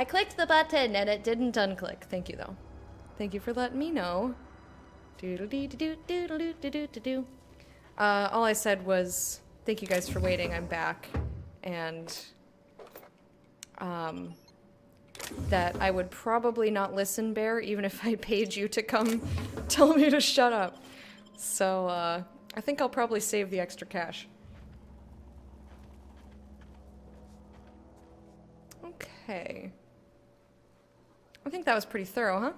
I clicked the button and it didn't unclick. Thank you, though. Thank you for letting me know. Doodle-dee-doo-doo-doo-doo-doo-doo-doo. All I said was, thank you guys for waiting, I'm back. And, that I would probably not listen, Bear, even if I paid you to come tell me to shut up. So, I think I'll probably save the extra cash. Okay. I think that was pretty thorough, huh?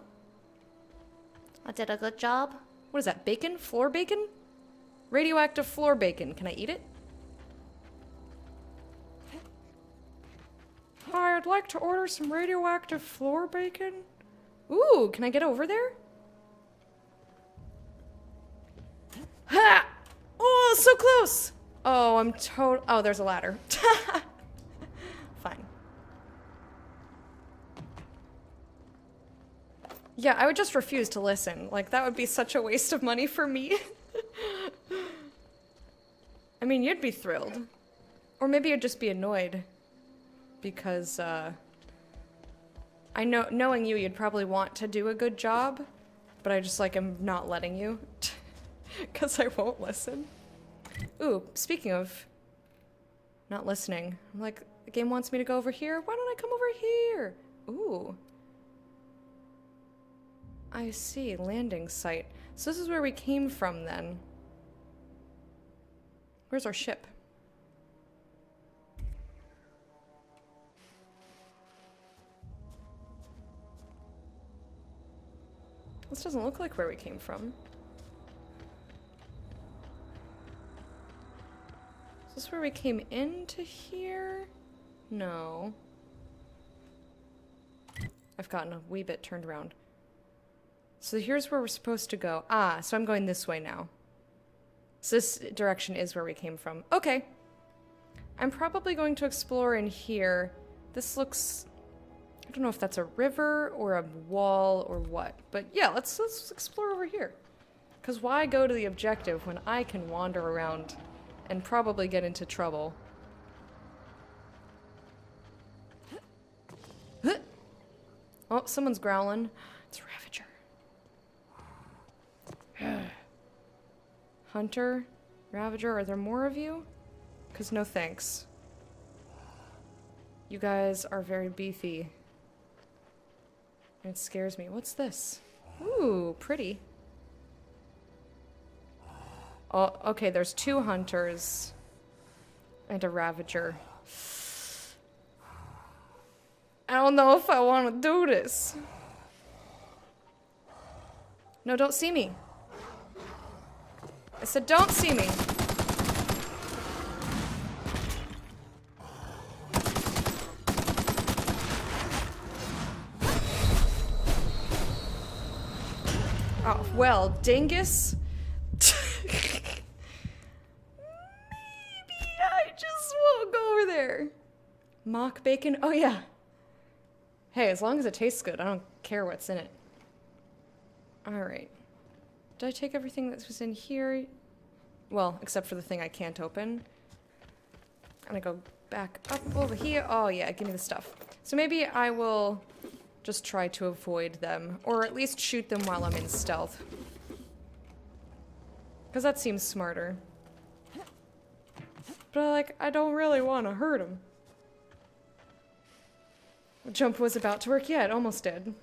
I did a good job. What is that, bacon? Floor bacon? Radioactive floor bacon. Can I eat it? Hi, I'd like to order some radioactive floor bacon. Ooh, can I get over there? Ha! Oh, so close! Oh, I'm oh, there's a ladder. Fine. Yeah, I would just refuse to listen. Like, that would be such a waste of money for me. I mean, you'd be thrilled. Or maybe you'd just be annoyed. Because, I know, knowing you, you'd probably want to do a good job. But I just, like, am not letting you. Because I won't listen. Ooh, speaking of not listening. I'm like, the game wants me to go over here? Why don't I come over here? Ooh. I see, landing site. So this is where we came from then. Where's our ship? This doesn't look like where we came from. Is this where we came into here? No. I've gotten a wee bit turned around. So here's where we're supposed to go. Ah, so I'm going this way now. So this direction is where we came from. Okay. I'm probably going to explore in here. This looks... I don't know if that's a river or a wall or what. But yeah, let's explore over here. Because why go to the objective when I can wander around and probably get into trouble? Oh, someone's growling. It's a Ravager. Hunter? Ravager, are there more of you? Because no thanks. You guys are very beefy. It scares me. What's this? Ooh, pretty. Oh, okay, there's 2 hunters and a Ravager. I don't know if I want to do this. No, don't see me. I said don't see me. Oh, well, dingus. Maybe I just won't go over there. Mock bacon? Oh, yeah. Hey, as long as it tastes good, I don't care what's in it. Alright. Did I take everything that was in here? Well, except for the thing I can't open. I'm gonna go back up over here. Oh, yeah, give me the stuff. So maybe I will just try to avoid them, or at least shoot them while I'm in stealth. Because that seems smarter. But, like, I don't really want to hurt him. Jump was about to work. Yeah, it almost did.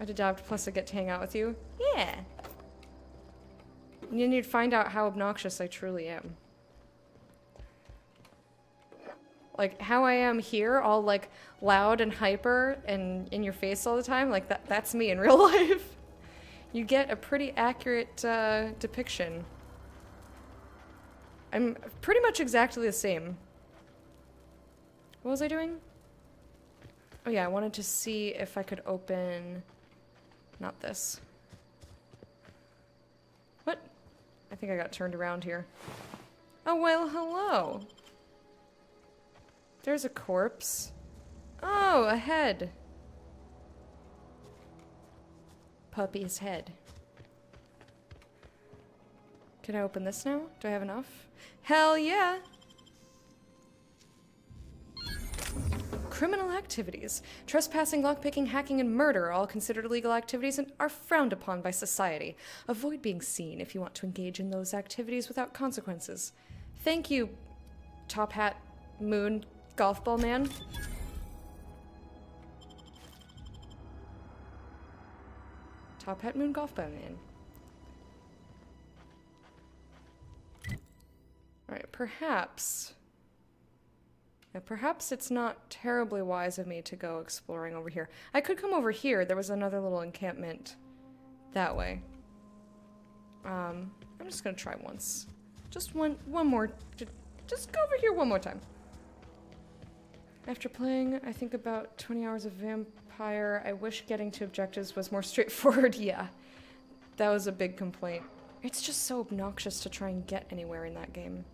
I'd adapt, plus I get to hang out with you. Yeah. And then you'd find out how obnoxious I truly am. Like, how I am here, all, like, loud and hyper and in your face all the time, like, that's me in real life. You get a pretty accurate depiction. I'm pretty much exactly the same. What was I doing? Oh yeah, I wanted to see if I could open... Not this. What? I think I got turned around here. Oh, well, hello. There's a corpse. Oh, a head. Puppy's head. Can I open this now? Do I have enough? Hell yeah! criminal activities. Trespassing, lockpicking, hacking, and murder are all considered illegal activities and are frowned upon by society. Avoid being seen if you want to engage in those activities without consequences. Thank you, Top Hat Moon Golf Ball Man. Top Hat Moon Golf Ball Man. Alright, perhaps... Yeah, perhaps it's not terribly wise of me to go exploring over here. I could come over here. There was another little encampment that way. I'm just gonna try once. Just one more. Just go over here one more time. After playing, I think about 20 hours of Vampire, I wish getting to objectives was more straightforward. Yeah, that was a big complaint. It's just so obnoxious to try and get anywhere in that game.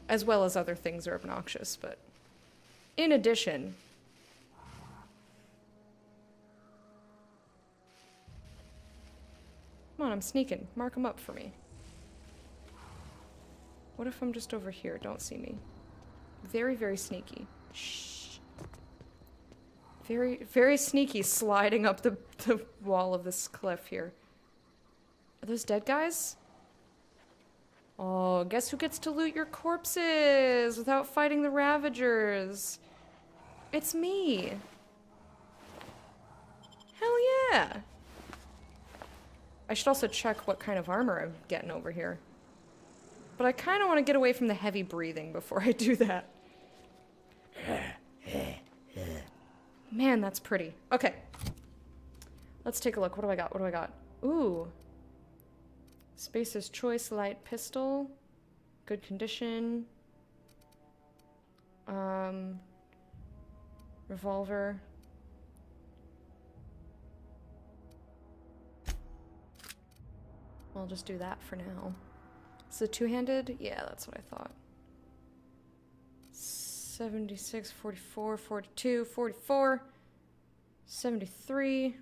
As well as other things are obnoxious, but in addition... Come on, I'm sneaking. Mark them up for me. What if I'm just over here? Don't see me. Very, very sneaky. Shh. Very, very sneaky sliding up the wall of this cliff here. Are those dead guys? Oh, guess who gets to loot your corpses without fighting the Ravagers? It's me. Hell yeah. I should also check what kind of armor I'm getting over here. But I kind of want to get away from the heavy breathing before I do that. Man, that's pretty. Okay. Let's take a look. What do I got? What do I got? Ooh. Spacer's Choice light pistol. Good condition. Revolver. I'll just do that for now. Is it two-handed? Yeah, that's what I thought. 76, 44, 42, 44, 73.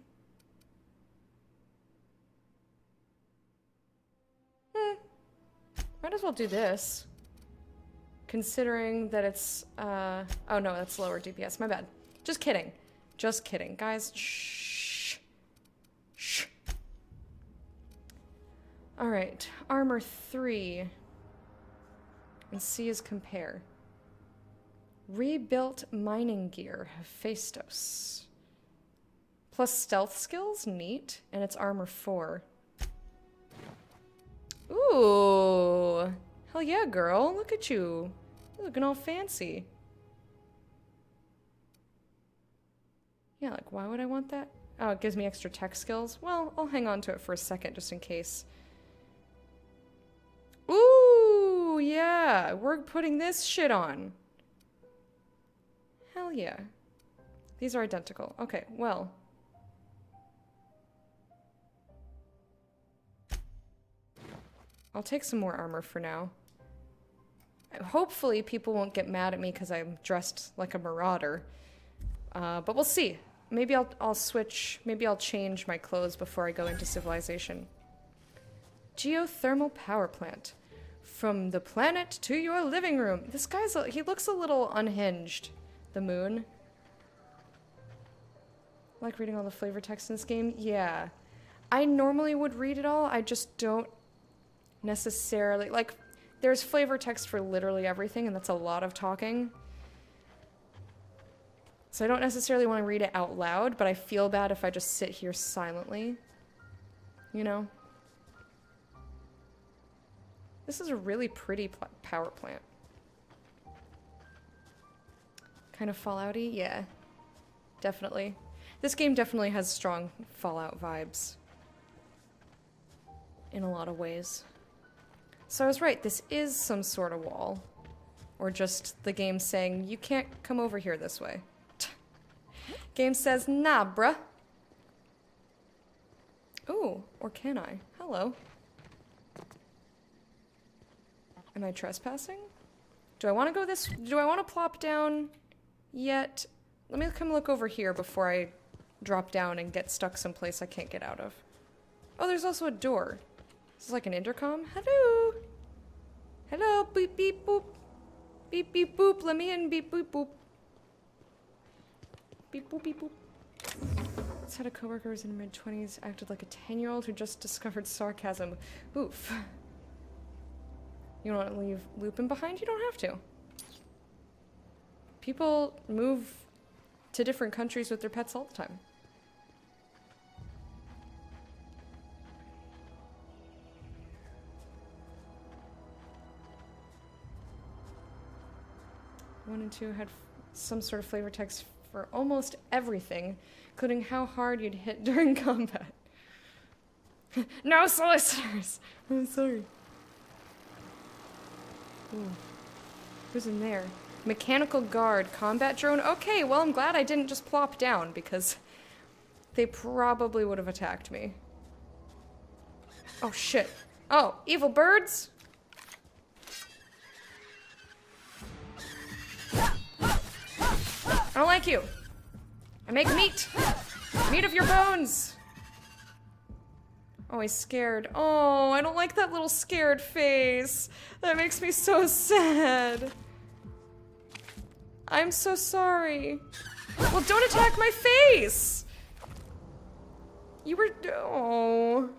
Might as well do this. Considering that it's, oh no, that's lower DPS. My bad. Just kidding. Just kidding. Guys, shh. Shh. Alright, armor 3. And C is compare. Rebuilt mining gear, Hephaestus. Plus stealth skills, neat. And it's armor 4. Ooh. Hell yeah, girl. Look at you. You're looking all fancy. Yeah, like, why would I want that? Oh, it gives me extra tech skills? Well, I'll hang on to it for a second just in case. Ooh, yeah. We're putting this shit on. Hell yeah. These are identical. Okay, well. I'll take some more armor for now. Hopefully people won't get mad at me because I'm dressed like a marauder. But we'll see. Maybe I'll switch, maybe I'll change my clothes before I go into civilization. Geothermal power plant. From the planet to your living room. This guy's, he looks a little unhinged. The moon. I like reading all the flavor text in this game? Yeah. I normally would read it all, I just don't necessarily, like, there's flavor text for literally everything, and that's a lot of talking. So I don't necessarily want to read it out loud, but I feel bad if I just sit here silently. You know? This is a really pretty power plant. Kind of Fallout-y? Yeah. Definitely. This game definitely has strong Fallout vibes. In a lot of ways. So I was right, this is some sort of wall. Or just the game saying, you can't come over here this way. Game says, nah, bruh. Ooh, or can I? Hello. Am I trespassing? Do I want to go this... Do I want to plop down yet? Let me come look over here before I drop down and get stuck someplace I can't get out of. Oh, there's also a door. This is like an intercom. Hello. Hello. Beep, beep, boop. Beep, beep, boop. Let me in. Beep, boop, boop. Beep boop beep boop. This had a coworker who was in her mid-20s, acted like a 10-year-old who just discovered sarcasm. Oof. You don't want to leave Lupin behind? You don't have to. People move to different countries with their pets all the time. One and two had some sort of flavor text for almost everything, including how hard you'd hit during combat. No solicitors! I'm sorry. Ooh. Who's in there? Mechanical guard, combat drone. Okay, well, I'm glad I didn't just plop down because they probably would have attacked me. Oh, shit. Oh, evil birds? I don't like you. I make meat. Meat of your bones. Oh, he's scared. Oh, I don't like that little scared face. That makes me so sad. I'm so sorry. Well, don't attack my face! You were... Oh.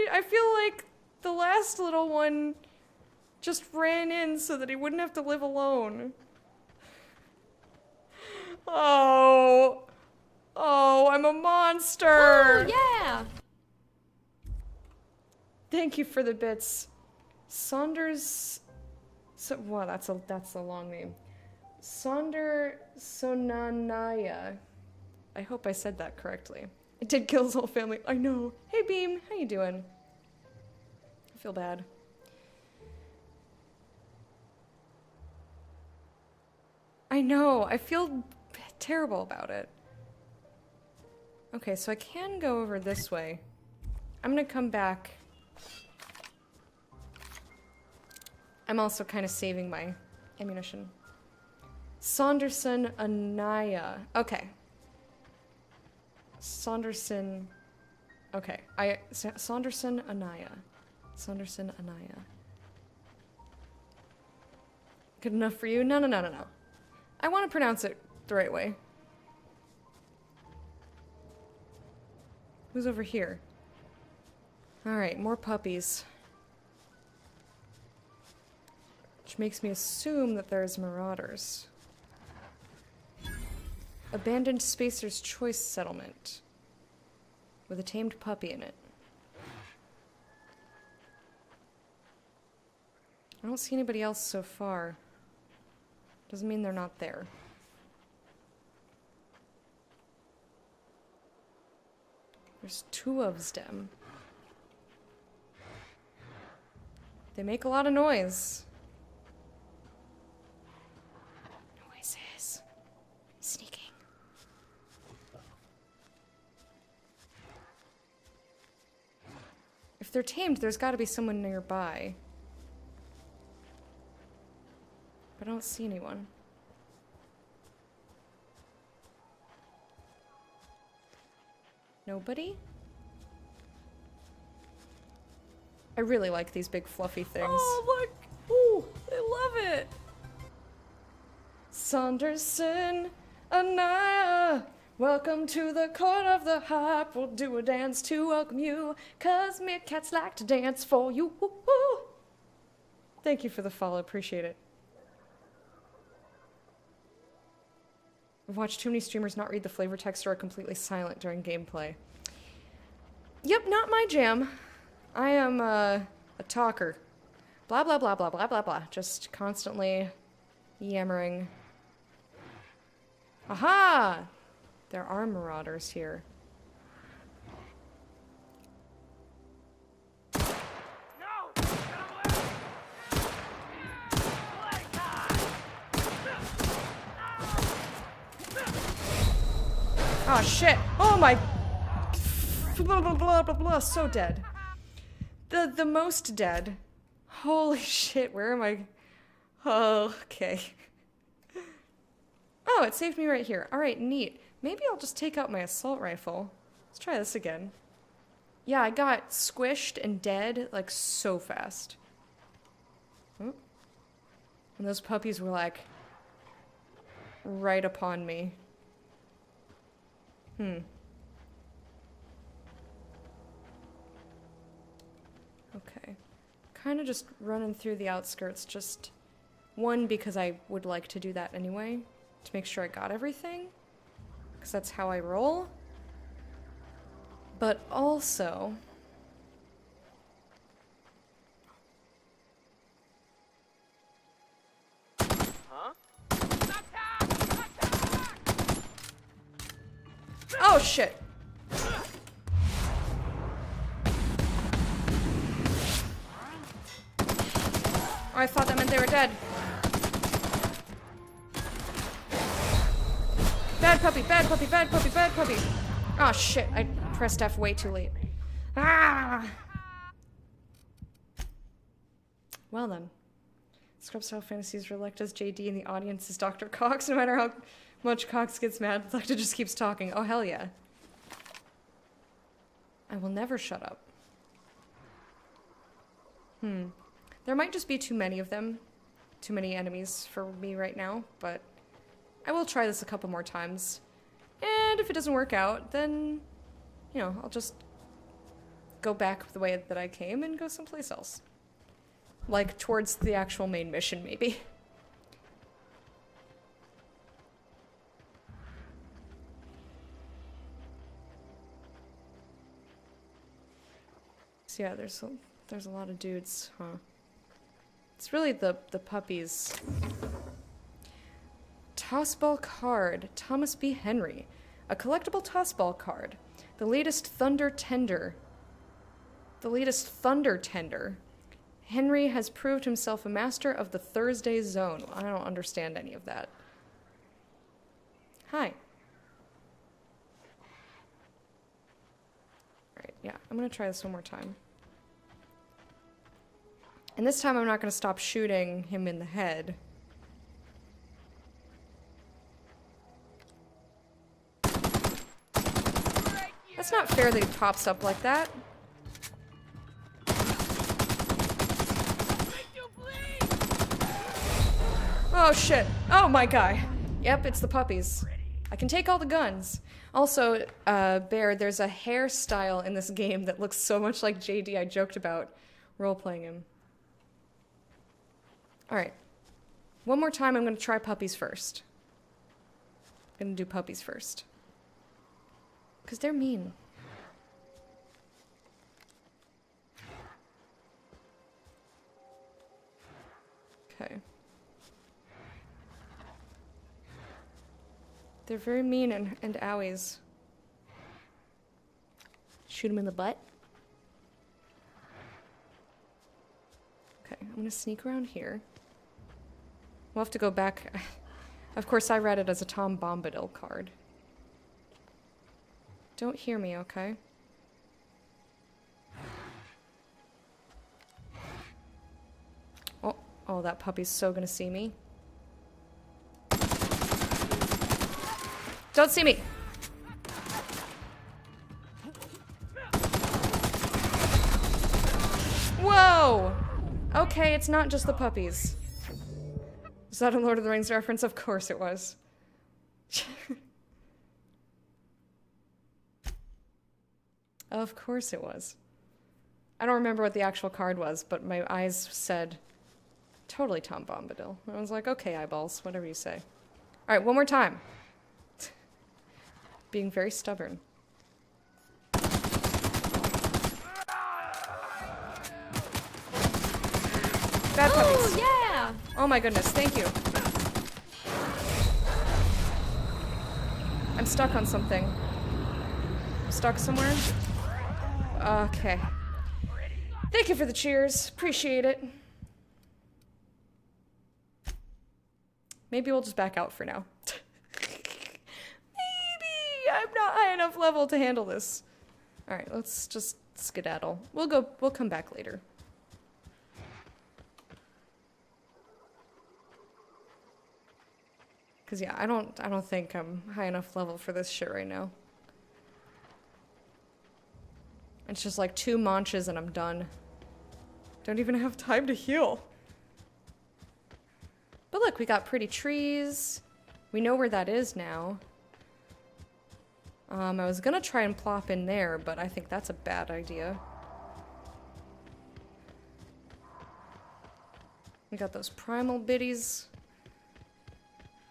I feel like the last little one just ran in so that he wouldn't have to live alone. Oh. Oh, I'm a monster! Woo, yeah! Thank you for the bits. Saunders... So, wow, that's a long name. Sonder Sonanaya. I hope I said that correctly. It did kill his whole family. I know. Hey, Beam. How you doing? I feel bad. I know. I feel terrible about it. Okay, so I can go over this way. I'm gonna come back. I'm also kind of saving my ammunition. Saunderson Anaya. Okay. Saunderson. Okay. Saunderson Anaya. Saunderson Anaya. Good enough for you? No, no, no, no, no. I want to pronounce it the right way. Who's over here? Alright, more puppies. Which makes me assume that there's marauders. Abandoned Spacer's Choice Settlement. With a tamed puppy in it. I don't see anybody else so far. Doesn't mean they're not there. There's two of them. They make a lot of noise. Noises. Sneaking. If they're tamed, there's got to be someone nearby. But I don't see anyone. Nobody? I really like these big fluffy things. Oh, look! Ooh, I love it! Saunderson, Anaya, welcome to the court of the harp. We'll do a dance to welcome you, 'cause meerkats like to dance for you. Woo-hoo. Thank you for the follow, appreciate it. I've watched too many streamers not read the flavor text or are completely silent during gameplay. Yep, not my jam. I am a talker. Blah, blah, blah, blah, blah, blah, blah. Just constantly yammering. Aha! There are marauders here. Oh shit! Oh my! Blah blah blah blah blah. So dead. The most dead. Holy shit! Where am I? Oh, okay. Oh, it saved me right here. All right, neat. Maybe I'll just take out my assault rifle. Let's try this again. Yeah, I got squished and dead like so fast. Oh. And those puppies were like, right upon me. Okay. Kind of just running through the outskirts, just one, because I would like to do that anyway, to make sure I got everything, because that's how I roll. But also... Oh, shit. Oh, I thought that meant they were dead. Bad puppy, bad puppy, bad puppy, bad puppy. Oh, shit. I pressed F way too late. Ah! Well then. Scrub Style Fantasies elect as JD and the audience is Dr. Cox. No matter how much Cox gets mad, Lecter just keeps talking. Oh, hell yeah. I will never shut up. There might just be too many of them. Too many enemies for me right now, but I will try this a couple more times. And if it doesn't work out, then, you know, I'll just go back the way that I came and go someplace else. Like, towards the actual main mission, maybe. So yeah, there's a lot of dudes, huh? It's really the puppies. Tossball card, Thomas B. Henry. A collectible tossball card. The latest Thunder Tender. Henry has proved himself a master of the Thursday Zone. I don't understand any of that. Hi. Alright, yeah, I'm gonna try this one more time. And this time I'm not gonna stop shooting him in the head. That's not fair that he pops up like that. Oh shit. Oh my guy. Yep, it's the puppies. I can take all the guns. Also, Bear, there's a hairstyle in this game that looks so much like JD. I joked about role-playing him. Alright. One more time, I'm gonna try puppies first. I'm gonna do puppies first. Because they're mean. Okay. They're very mean and owies. Shoot him in the butt. Okay, I'm gonna sneak around here. We'll have to go back. Of course, I read it as a Tom Bombadil card. Don't hear me, okay? Oh, that puppy's so gonna see me. Don't see me! Whoa! Okay, it's not just the puppies. Was that a Lord of the Rings reference? Of course it was. Of course it was. I don't remember what the actual card was, but my eyes said, totally Tom Bombadil. I was like, okay, eyeballs, whatever you say. Alright, one more time. Being very stubborn. Bad puppies. Oh, yeah! Oh my goodness, thank you. I'm stuck on something. I'm stuck somewhere? Okay. Thank you for the cheers. Appreciate it. Maybe we'll just back out for now. I'm not high enough level to handle this. Alright, let's just skedaddle. We'll come back later. Cause yeah, I don't think I'm high enough level for this shit right now. It's just like 2 manches and I'm done. Don't even have time to heal. But look, we got pretty trees. We know where that is now. I was gonna try and plop in there, but I think that's a bad idea. We got those primal biddies.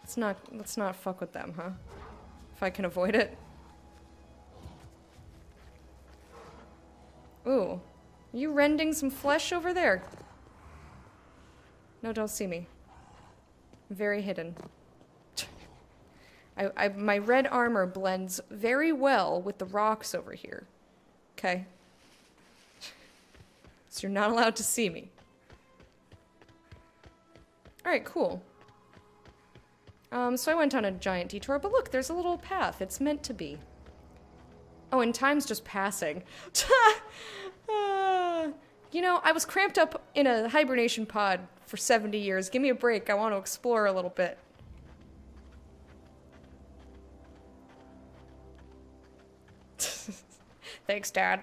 Let's not fuck with them, huh? If I can avoid it. Ooh. Are you rending some flesh over there? No, don't see me. Very hidden. My red armor blends very well with the rocks over here. Okay. So you're not allowed to see me. Alright, cool. So I went on a giant detour, but look, there's a little path. It's meant to be. Oh, and time's just passing. You know, I was cramped up in a hibernation pod for 70 years. Give me a break. I want to explore a little bit. Thanks, Dad.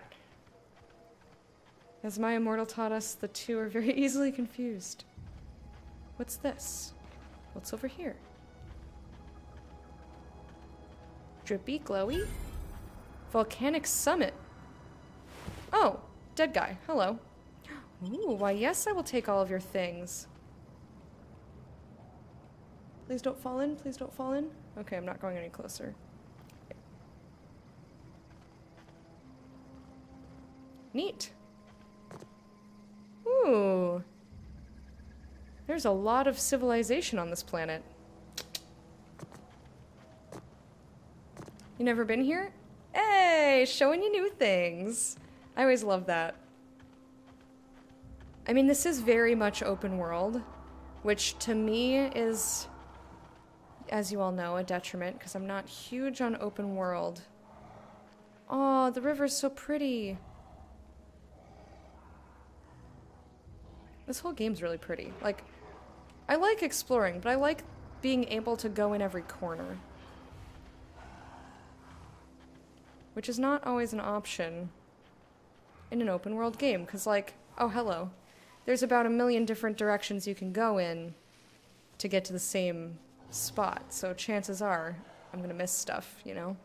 As my immortal taught us, the two are very easily confused. What's this? What's over here? Drippy, glowy? Volcanic summit. Oh, dead guy. Hello. Ooh, why yes, I will take all of your things. Please don't fall in. Please don't fall in. Okay, I'm not going any closer. Neat. Ooh. There's a lot of civilization on this planet. You never been here? Hey, showing you new things. I always love that. I mean, this is very much open world, which to me is, as you all know, a detriment because I'm not huge on open world. Oh, the river's so pretty. This whole game's really pretty. Like, I like exploring, but I like being able to go in every corner. Which is not always an option in an open world game, because like, oh hello. There's about 1 million different directions you can go in to get to the same spot, so chances are I'm gonna miss stuff, you know?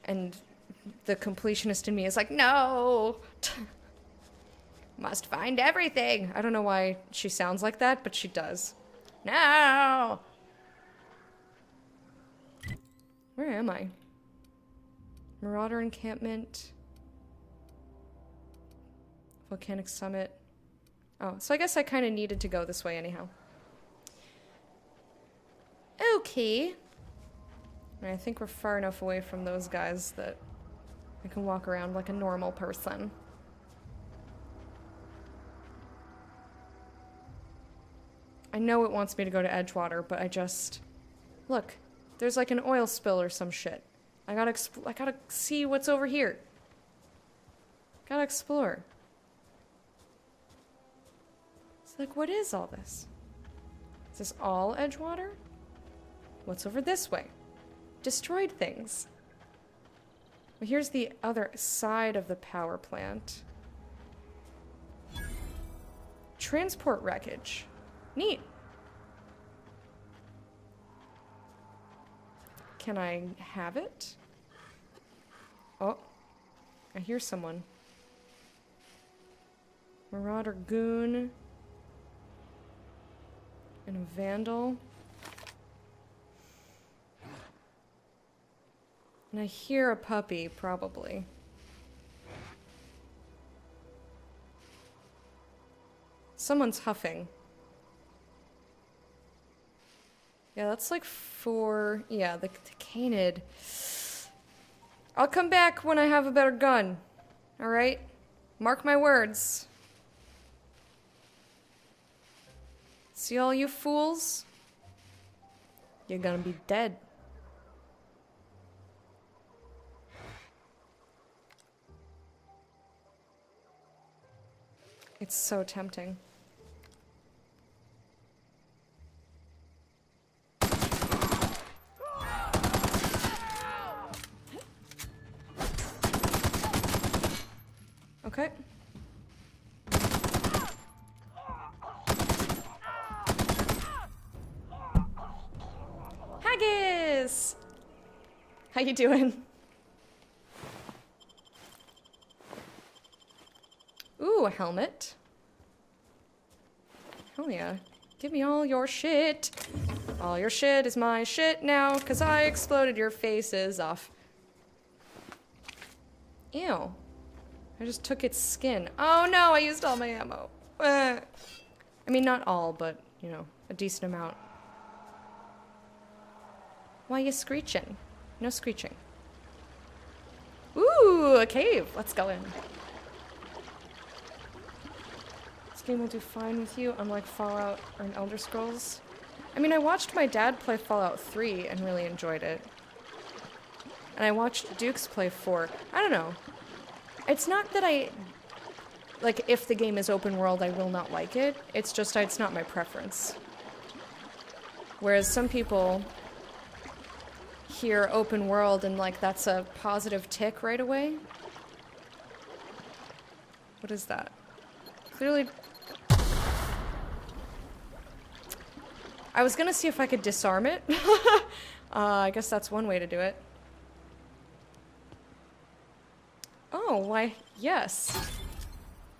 And the completionist in me is like, no! Must find everything! I don't know why she sounds like that, but she does. No! Where am I? Marauder encampment. Volcanic summit. Oh, so I guess I kind of needed to go this way anyhow. Okay. And I think we're far enough away from those guys that I can walk around like a normal person. I know it wants me to go to Edgewater, but I just... Look, there's like an oil spill or some shit. I gotta see what's over here. Gotta explore. It's like, what is all this? Is this all Edgewater? What's over this way? Destroyed things. Well, here's the other side of the power plant. Transport wreckage. Neat. Can I have it? Oh, I hear someone. Marauder goon. And a vandal. And I hear a puppy, probably. Someone's huffing. Yeah, that's like 4... Yeah, the canid. I'll come back when I have a better gun. Alright? Mark my words. See all you fools? You're gonna be dead. It's so tempting. Okay. How you doing? Ooh, a helmet. Hell yeah. Give me all your shit. All your shit is my shit now, because I exploded your faces off. Ew. I just took its skin. Oh no, I used all my ammo. I mean, not all, but, you know, a decent amount. Why you screeching? No screeching. Ooh, a cave. Let's go in. This game will do fine with you, unlike Fallout or an Elder Scrolls. I mean, I watched my dad play Fallout 3 and really enjoyed it. And I watched Dukes play 4. I don't know. It's not that I... Like, if the game is open world, I will not like it. It's just, it's not my preference. Whereas some people hear open world and, like, that's a positive tick right away. What is that? Clearly... I was gonna see if I could disarm it. I guess that's one way to do it. Oh, why, yes.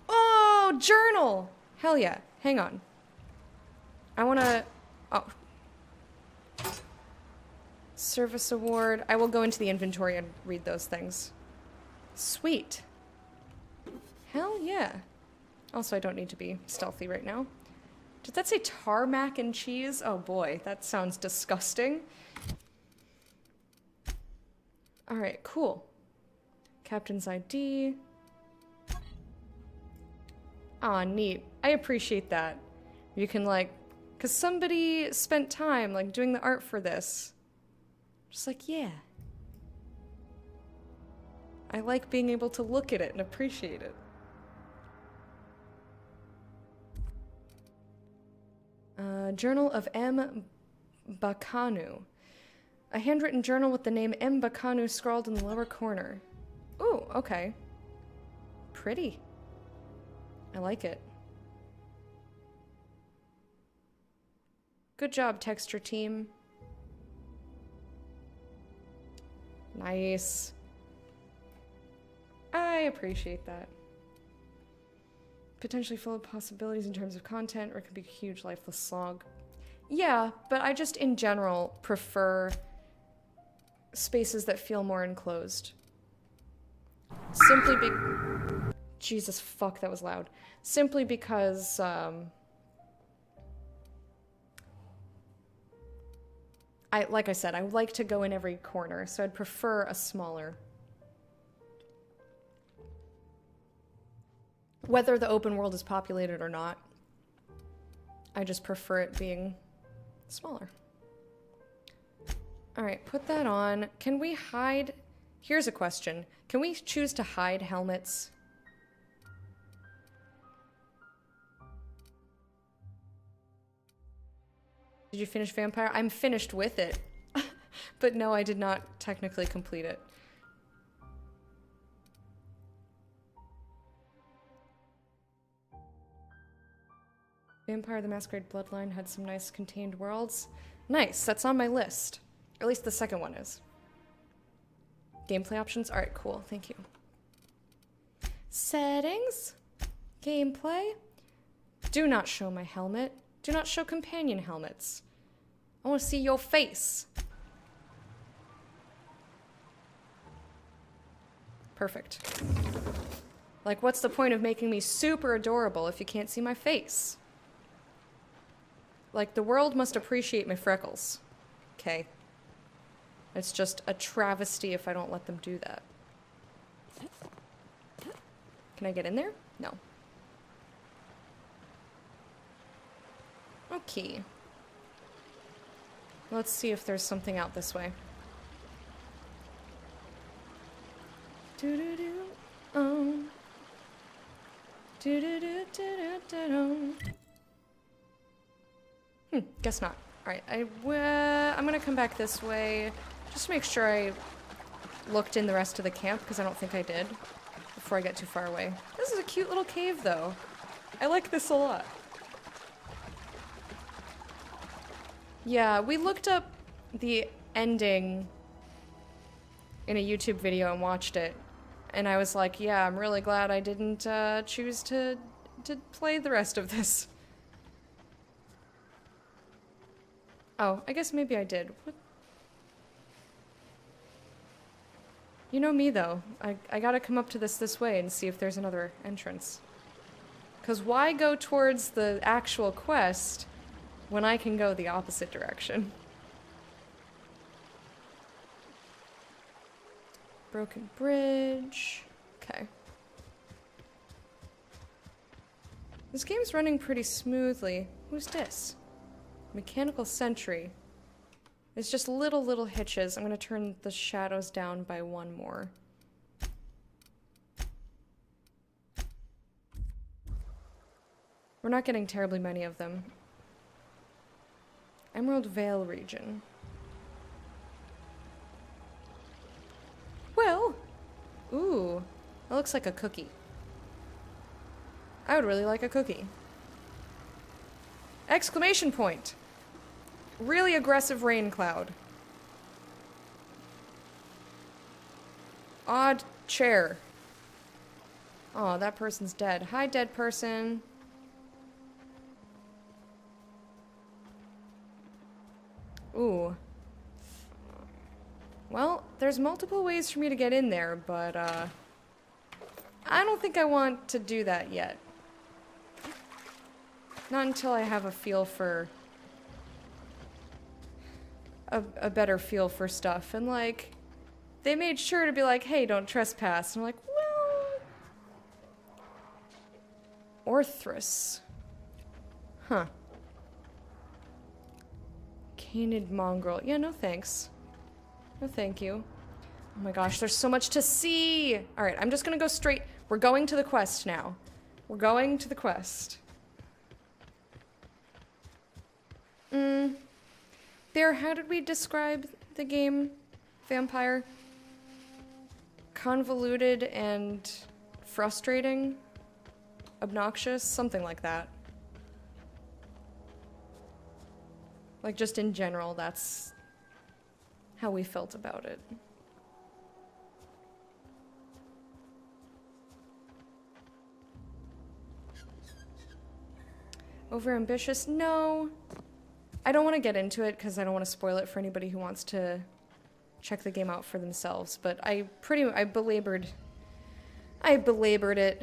Oh, journal! Hell yeah. Hang on. I wanna... Oh. Service award. I will go into the inventory and read those things. Sweet. Hell yeah. Also, I don't need to be stealthy right now. Did that say tarmac and cheese? Oh boy, that sounds disgusting. Alright, cool. Captain's ID. Aw, neat. I appreciate that. You can, like... Because somebody spent time, like, doing the art for this. Just like, yeah. I like being able to look at it and appreciate it. Journal of M. Bakanu. A handwritten journal with the name M. Bakanu scrawled in the lower corner. Ooh, okay. Pretty. I like it. Good job, texture team. Nice. I appreciate that. Potentially full of possibilities in terms of content, or it could be a huge lifeless slog. Yeah, but I just in general prefer spaces that feel more enclosed. Simply be... Jesus fuck, that was loud. Simply because, like I said, I like to go in every corner, so I'd prefer a smaller. Whether the open world is populated or not, I just prefer it being smaller. Alright, put that on. Can we hide... Here's a question. Can we choose to hide helmets? Did you finish Vampire? I'm finished with it. But no, I did not technically complete it. Vampire the Masquerade Bloodline had some nice contained worlds. Nice, that's on my list. Or at least the second one is. Gameplay options? Alright, cool, thank you. Settings? Gameplay? Do not show my helmet. Do not show companion helmets. I want to see your face. Perfect. Like, what's the point of making me super adorable if you can't see my face? Like, the world must appreciate my freckles. Okay. It's just a travesty if I don't let them do that. Can I get in there? No. Okay. Let's see if there's something out this way. Do-do-do. Oh. Do-do-do-do-do-do. Guess not. Alright, I'm gonna come back this way just to make sure I looked in the rest of the camp, because I don't think I did before I get too far away. This is a cute little cave, though. I like this a lot. Yeah, we looked up the ending in a YouTube video and watched it. And I was like, yeah, I'm really glad I didn't choose to play the rest of this. Oh, I guess maybe I did. What? You know me, though. I gotta come up to this way and see if there's another entrance. Because why go towards the actual quest when I can go the opposite direction? Broken bridge. Okay. This game's running pretty smoothly. Who's this? Mechanical Sentry. It's just little hitches. I'm gonna turn the shadows down by one more. We're not getting terribly many of them. Emerald Vale region. Well, ooh, that looks like a cookie. I would really like a cookie. Exclamation point. Really aggressive rain cloud. Odd chair. Oh, that person's dead. Hi, dead person. Ooh. Well, there's multiple ways for me to get in there, but, I don't think I want to do that yet. Not until I have a feel for... a better feel for stuff. And, like, they made sure to be like, hey, don't trespass. And I'm like, well... Orthrus. Huh. Canid mongrel. Yeah, no thanks. No thank you. Oh my gosh, there's so much to see! Alright, I'm just gonna go straight. We're going to the quest now. We're going to the quest. Bear, how did we describe the game, Vampire? Convoluted and frustrating? Obnoxious? Something like that. Like, just in general, that's how we felt about it. Overambitious? No. I don't want to get into it because I don't want to spoil it for anybody who wants to check the game out for themselves, but I belabored it.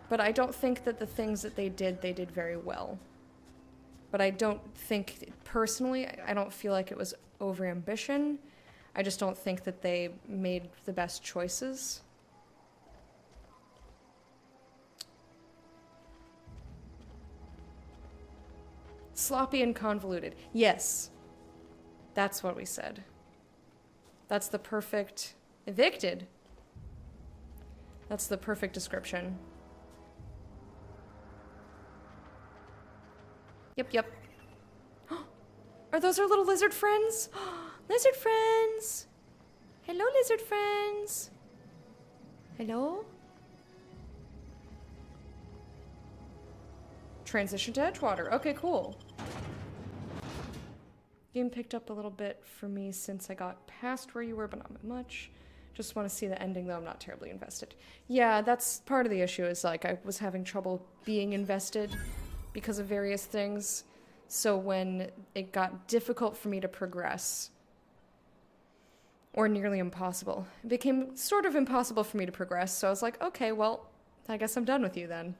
But I don't think that the things that they did very well. But I don't think, personally, I don't feel like it was overambition. I just don't think that they made the best choices. Sloppy and convoluted. Yes. That's what we said. That's the perfect... Evicted. That's the perfect description. Yep. Are those our little lizard friends? Lizard friends! Hello, lizard friends! Hello? Transition to Edgewater. Okay, cool. Game picked up a little bit for me since I got past where you were, but not much. Just want to see the ending, though I'm not terribly invested. Yeah, that's part of the issue, is like I was having trouble being invested because of various things. So when it got difficult for me to progress, or nearly impossible, it became sort of impossible for me to progress, so I was like, okay, well, I guess I'm done with you then.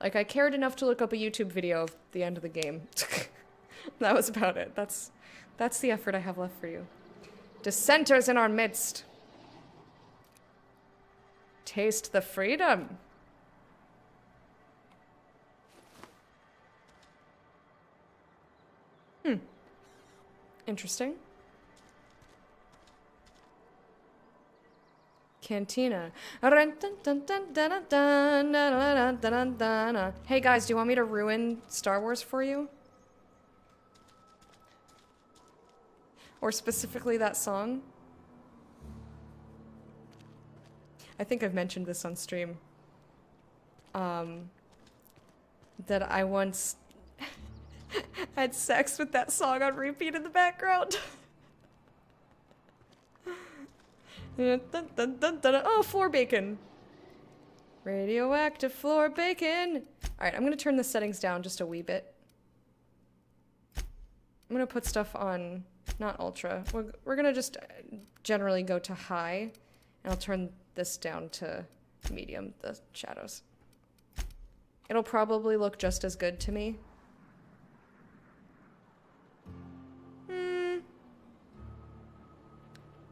Like, I cared enough to look up a YouTube video of the end of the game. That was about it. That's the effort I have left for you. Dissenters in our midst. Taste the freedom. Interesting. Cantina. Hey guys, do you want me to ruin Star Wars for you? Or specifically that song? I think I've mentioned this on stream. That I once Had sex with that song on repeat in the background. Dun, dun, dun, dun, dun. Oh, floor bacon. Radioactive floor bacon. Alright, I'm gonna turn the settings down just a wee bit. I'm gonna put stuff on, not ultra. We're gonna just generally go to high. And I'll turn this down to medium, the shadows. It'll probably look just as good to me.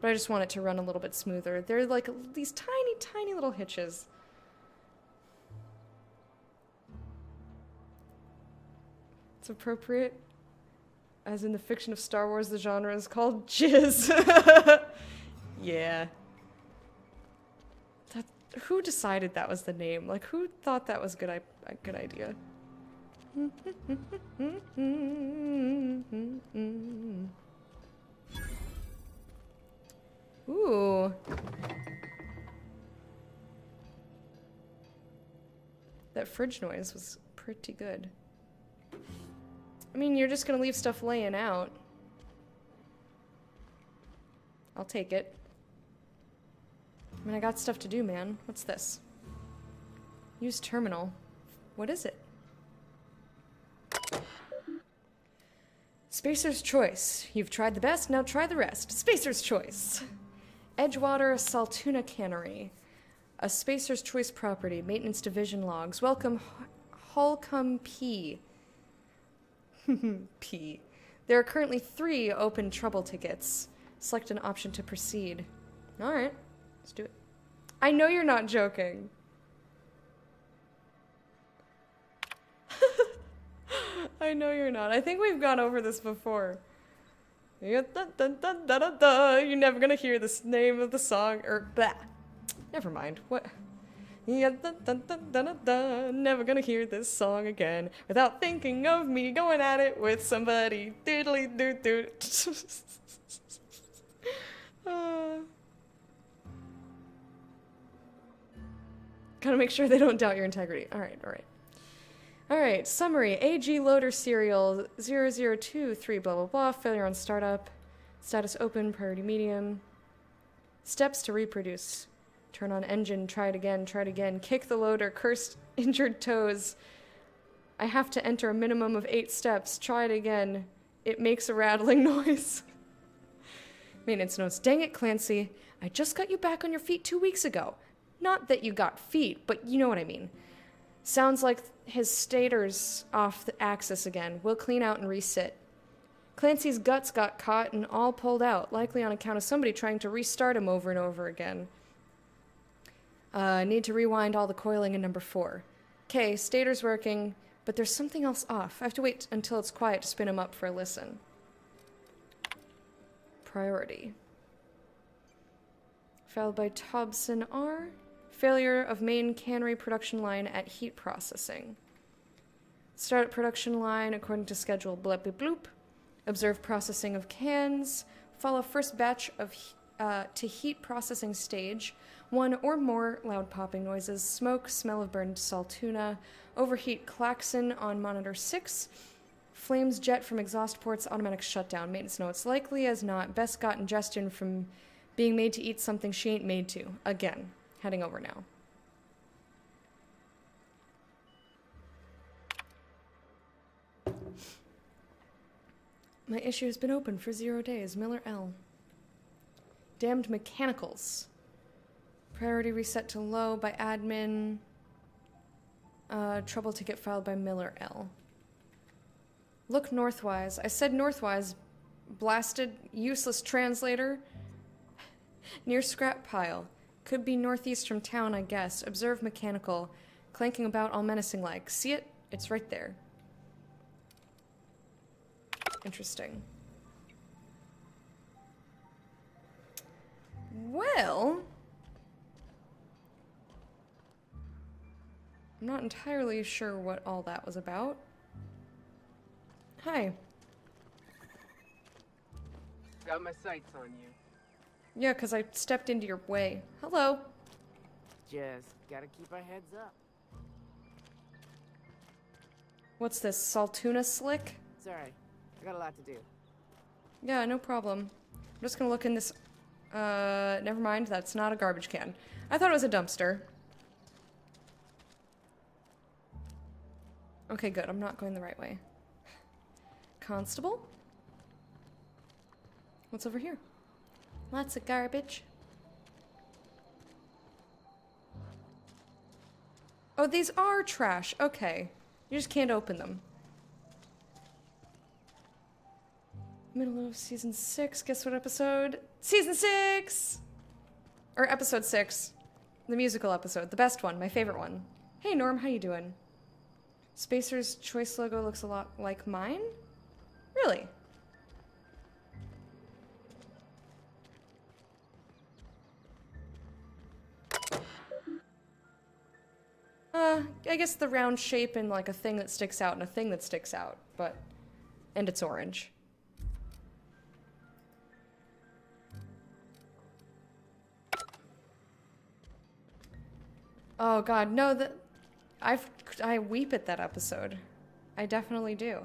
But I just want it to run a little bit smoother. They're like these tiny, tiny little hitches. It's appropriate. As in the fiction of Star Wars, the genre is called jizz. Yeah. Who decided that was the name? Like, who thought that was a good idea? Ooh. That fridge noise was pretty good. I mean, you're just gonna leave stuff laying out. I'll take it. I mean, I got stuff to do, man. What's this? Use terminal. What is it? Spacer's Choice. You've tried the best, now try the rest. Spacer's Choice. Edgewater Saltuna Cannery. A Spacer's Choice property. Maintenance division logs. Welcome, Holcomb P. P. There are currently 3 open trouble tickets. Select an option to proceed. Alright, let's do it. I know you're not joking. I know you're not. I think we've gone over this before. You're never gonna hear this name of the song, or blah. Never mind. What? Never gonna hear this song again without thinking of me going at it with somebody. Diddly doo doo. Gotta make sure they don't doubt your integrity. Alright, alright. Alright, summary. AG loader serial 0023 blah blah blah. Failure on startup. Status open, priority medium. Steps to reproduce. Turn on engine, try it again, kick the loader, cursed injured toes. I have to enter a minimum of 8 steps, try it again. It makes a rattling noise. Maintenance notes. Dang it, Clancy. I just got you back on your feet 2 weeks ago. Not that you got feet, but you know what I mean. Sounds like his stator's off the axis again. We'll clean out and resit. Clancy's guts got caught and all pulled out, likely on account of somebody trying to restart him over and over again. Need to rewind all the coiling in number 4. Okay, stator's working, but there's something else off. I have to wait until it's quiet to spin him up for a listen. Priority. Filed by Tobson R. Failure of main cannery production line at heat processing. Start production line according to schedule. Bleep bloop. Observe processing of cans. Follow first batch of to heat processing stage. 1 or more loud popping noises. Smoke, smell of burned saltuna. Overheat klaxon on monitor 6. Flames jet from exhaust ports. Automatic shutdown. Maintenance notes. Likely as not, Bess got ingestion from being made to eat something she ain't made to. Again. Heading over now. My issue has been open for 0 days. Miller L. Damned mechanicals. Priority reset to low by admin. Trouble ticket filed by Miller L. Look northwise. I said northwise. Blasted, useless translator. Near scrap pile. Could be northeast from town, I guess. Observe mechanical. Clanking about all menacing like. See it? It's right there. Interesting. Well... I'm not entirely sure what all that was about. Hi. Got my sights on you. Yeah, because I stepped into your way. Hello. Just gotta keep our heads up. What's this, Saltuna Slick? Sorry, I got a lot to do. Yeah, no problem. I'm just gonna look in this... never mind, that's not a garbage can. I thought it was a dumpster. Okay, good, I'm not going the right way. Constable? What's over here? Lots of garbage. Oh, these are trash. Okay. You just can't open them. Middle of season 6. Guess what episode? Season 6! Or episode 6. The musical episode. The best one. My favorite one. Hey, Norm. How you doing? Spacer's Choice logo looks a lot like mine? Really? I guess the round shape and like a thing that sticks out and a thing that sticks out, but... And it's orange. Oh god, no, I weep at that episode. I definitely do.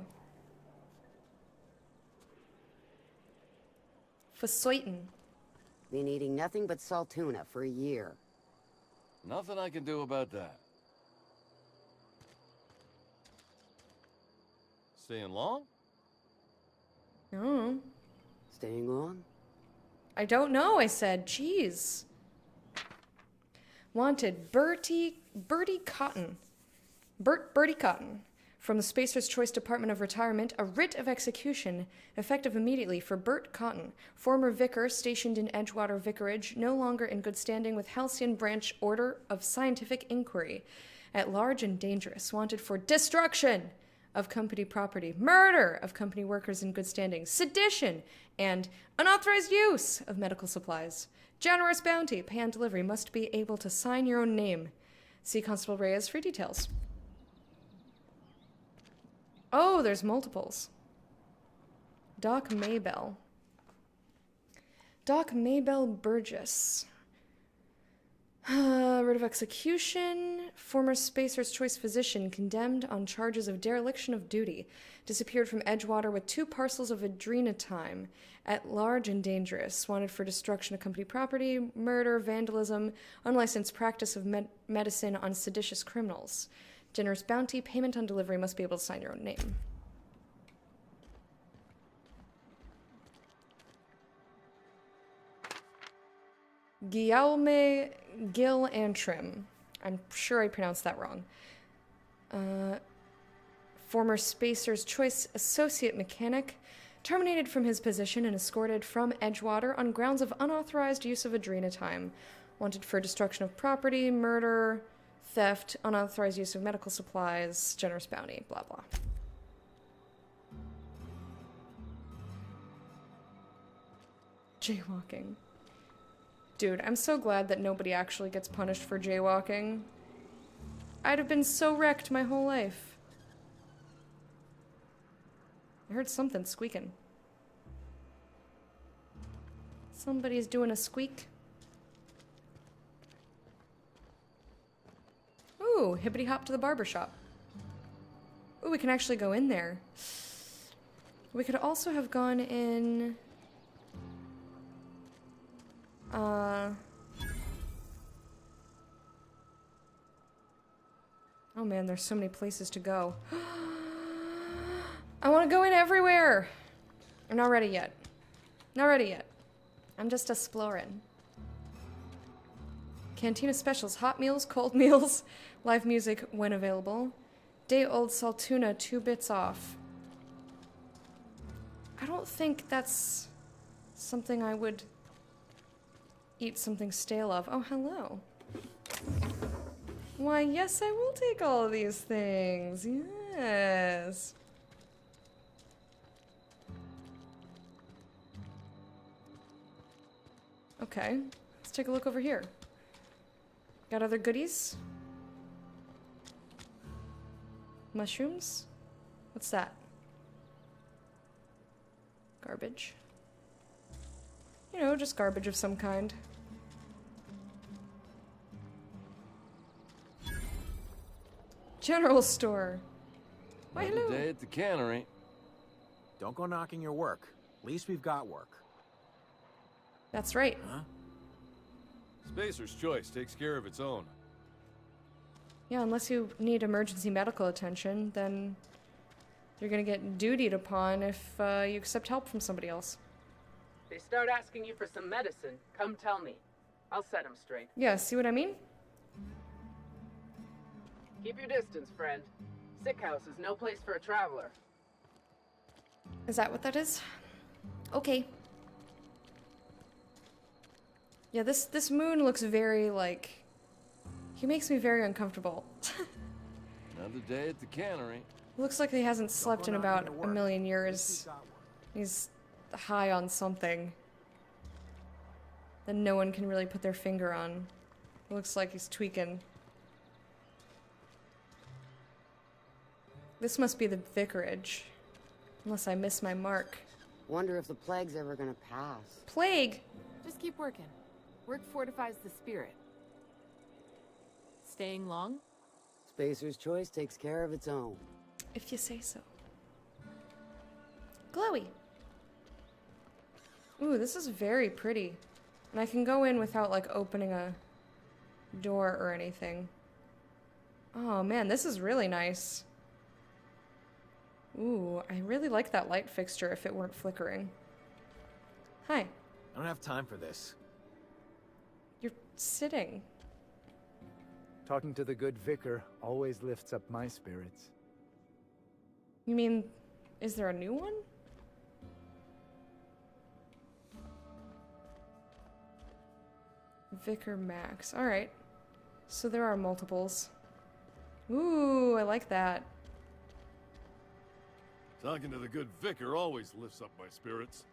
For certain. Been eating nothing but salt tuna for a year. Nothing I can do about that. Staying long? No. Staying on? I don't know, I said. Jeez. Wanted Bertie Cotton. Bertie Cotton. From the Spacer's Choice Department of Retirement, a writ of execution, effective immediately for Bert Cotton, former vicar stationed in Edgewater Vicarage, no longer in good standing with Halcyon Branch Order of Scientific Inquiry, at large and dangerous, wanted for destruction of company property, murder of company workers in good standing, sedition, and unauthorized use of medical supplies. Generous bounty, pay on delivery, must be able to sign your own name. See Constable Reyes for details. Oh, there's multiples. Doc Maybell. Doc Maybell Burgess. Writ of execution. Former Spacer's Choice physician condemned on charges of dereliction of duty. Disappeared from Edgewater with 2 parcels of adrenatime. At large and dangerous. Wanted for destruction of company property, murder, vandalism, unlicensed practice of medicine on seditious criminals. Generous bounty, payment on delivery, must be able to sign your own name. Guillaume Gil Antrim. I'm sure I pronounced that wrong. Former Spacer's Choice associate mechanic, terminated from his position and escorted from Edgewater on grounds of unauthorized use of adrenatime. Wanted for destruction of property, murder, theft, unauthorized use of medical supplies, generous bounty, blah blah. Jaywalking. Dude, I'm so glad that nobody actually gets punished for jaywalking. I'd have been so wrecked my whole life. I heard something squeaking. Somebody's doing a squeak. Ooh, hippity hop to the barber shop. Ooh, we can actually go in there. We could also have gone in... Oh man, there's so many places to go. I want to go in everywhere! I'm not ready yet. Not ready yet. I'm just exploring. Cantina specials, hot meals, cold meals, live music when available. Day-old Saltuna, 2 bits off. I don't think that's something I would eat something stale of. Oh, hello. Why, yes, I will take all of these things. Yes. Okay, let's take a look over here. Got other goodies? Mushrooms? What's that? Garbage. You know, just garbage of some kind. General store. Why, Another hello. day at the cannery. Don't go knocking your work. At least we've got work. That's right. Huh? Spacer's Choice takes care of its own. Yeah, unless you need emergency medical attention, then you're gonna get dutied upon if you accept help from somebody else. They start asking you for some medicine, come tell me. I'll set them straight. Yeah, see what I mean? Keep your distance, friend. Sick house is no place for a traveler. Is that what that is? Okay. Yeah, this moon looks very, like... He makes me very uncomfortable. Another day at the cannery. Looks like he hasn't slept in about a million years. He's high on something that no one can really put their finger on. Looks like he's tweaking. This must be the vicarage. Unless I miss my mark. Wonder if the plague's ever gonna pass. Plague! Just keep working. Work fortifies the spirit. Staying long? Spacer's Choice takes care of its own. If you say so. Glowy. Ooh, this is very pretty. And I can go in without, like, opening a door or anything. Oh, man, this is really nice. Ooh, I really like that light fixture if it weren't flickering. Hi. I don't have time for this. You're sitting. Talking to the good vicar always lifts up my spirits. You mean, is there a new one? Vicar Max. Alright. So there are multiples. Ooh, I like that. Talking to the good vicar always lifts up my spirits.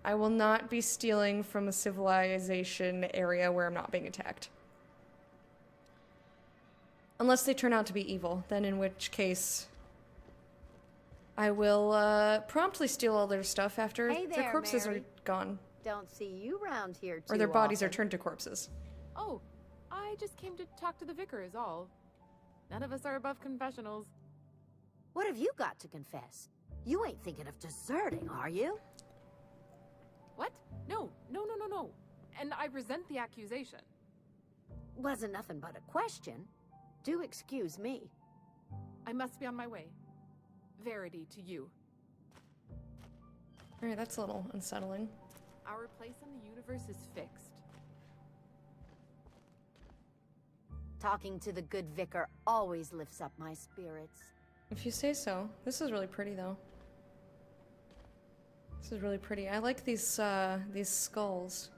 I will not be stealing from a civilization area where I'm not being attacked. Unless they turn out to be evil, then in which case I will promptly steal all their stuff after Hey their there, corpses Mary. are gone. Don't see you round here too Or their bodies are often. turned to corpses. Oh, I just came to talk to the vicar is all. None of us are above confessionals. What have you got to confess? You ain't thinking of deserting, are you? What? No. And I resent the accusation. Wasn't nothing but a question. Do excuse me. I must be on my way. Verity to you. Alright, that's a little unsettling. Our place in the universe is fixed. Talking to the good vicar always lifts up my spirits. If you say so. This is really pretty, though. This is really pretty. I like these skulls.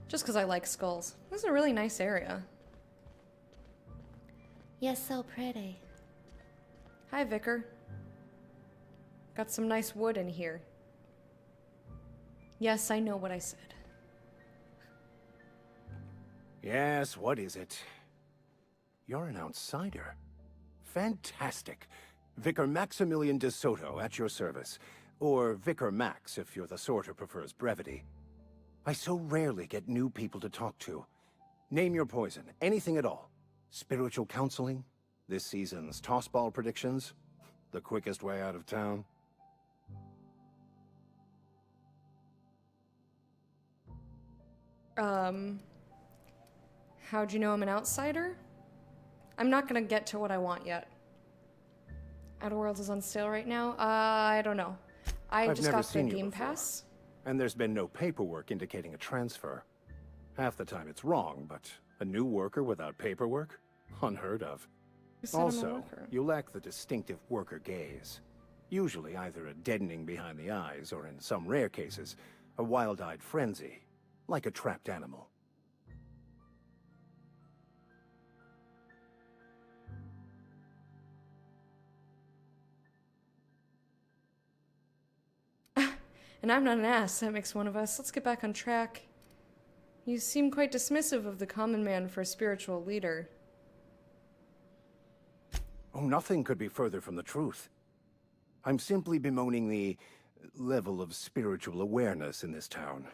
Just because I like skulls. This is a really nice area. Yes, so pretty. Hi, Vicar. Got some nice wood in here. Yes, I know what I said. Yes, what is it? You're an outsider. Fantastic. Vicar Maximilian de Soto at your service. Or Vicar Max if you're the sort who prefers brevity. I so rarely get new people to talk to. Name your poison, anything at all. Spiritual counseling? This season's tossball predictions? The quickest way out of town? How'd you know I'm an outsider? I'm not gonna get to what I want yet. Outer Worlds is on sale right now? I don't know. I I've just never got the seen you Game before. Pass. And there's been no paperwork indicating a transfer. Half the time it's wrong, but a new worker without paperwork? Unheard of. Who said I'm a Also, worker? you lack the distinctive worker gaze. Usually either a deadening behind the eyes, or in some rare cases, a wild-eyed frenzy, like a trapped animal. And I'm not an ass, that makes one of us. Let's get back on track. You seem quite dismissive of the common man for a spiritual leader. Oh, nothing could be further from the truth. I'm simply bemoaning the level of spiritual awareness in this town.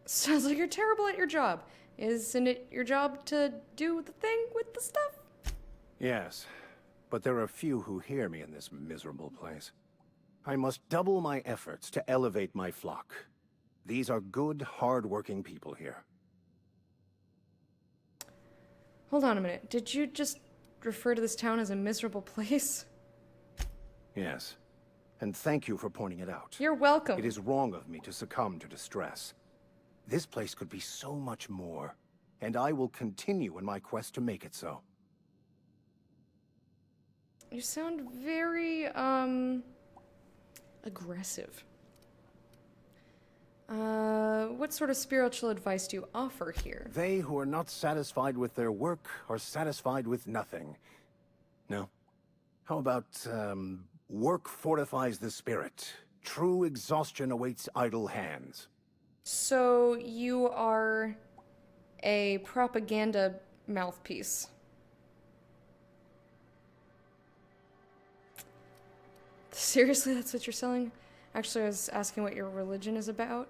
Sounds like you're terrible at your job. Isn't it your job to do the thing with the stuff? Yes, but there are few who hear me in this miserable place. I must double my efforts to elevate my flock. These are good, hard-working people here. Hold on a minute. Did you just refer to this town as a miserable place? Yes, and thank you for pointing it out. You're welcome. It is wrong of me to succumb to distress. This place could be so much more, and I will continue in my quest to make it so. You sound very, aggressive. What sort of spiritual advice do you offer here? They who are not satisfied with their work are satisfied with nothing. No? How about, work fortifies the spirit. True exhaustion awaits idle hands. So you are a propaganda mouthpiece. Seriously, that's what you're selling? Actually, I was asking what your religion is about.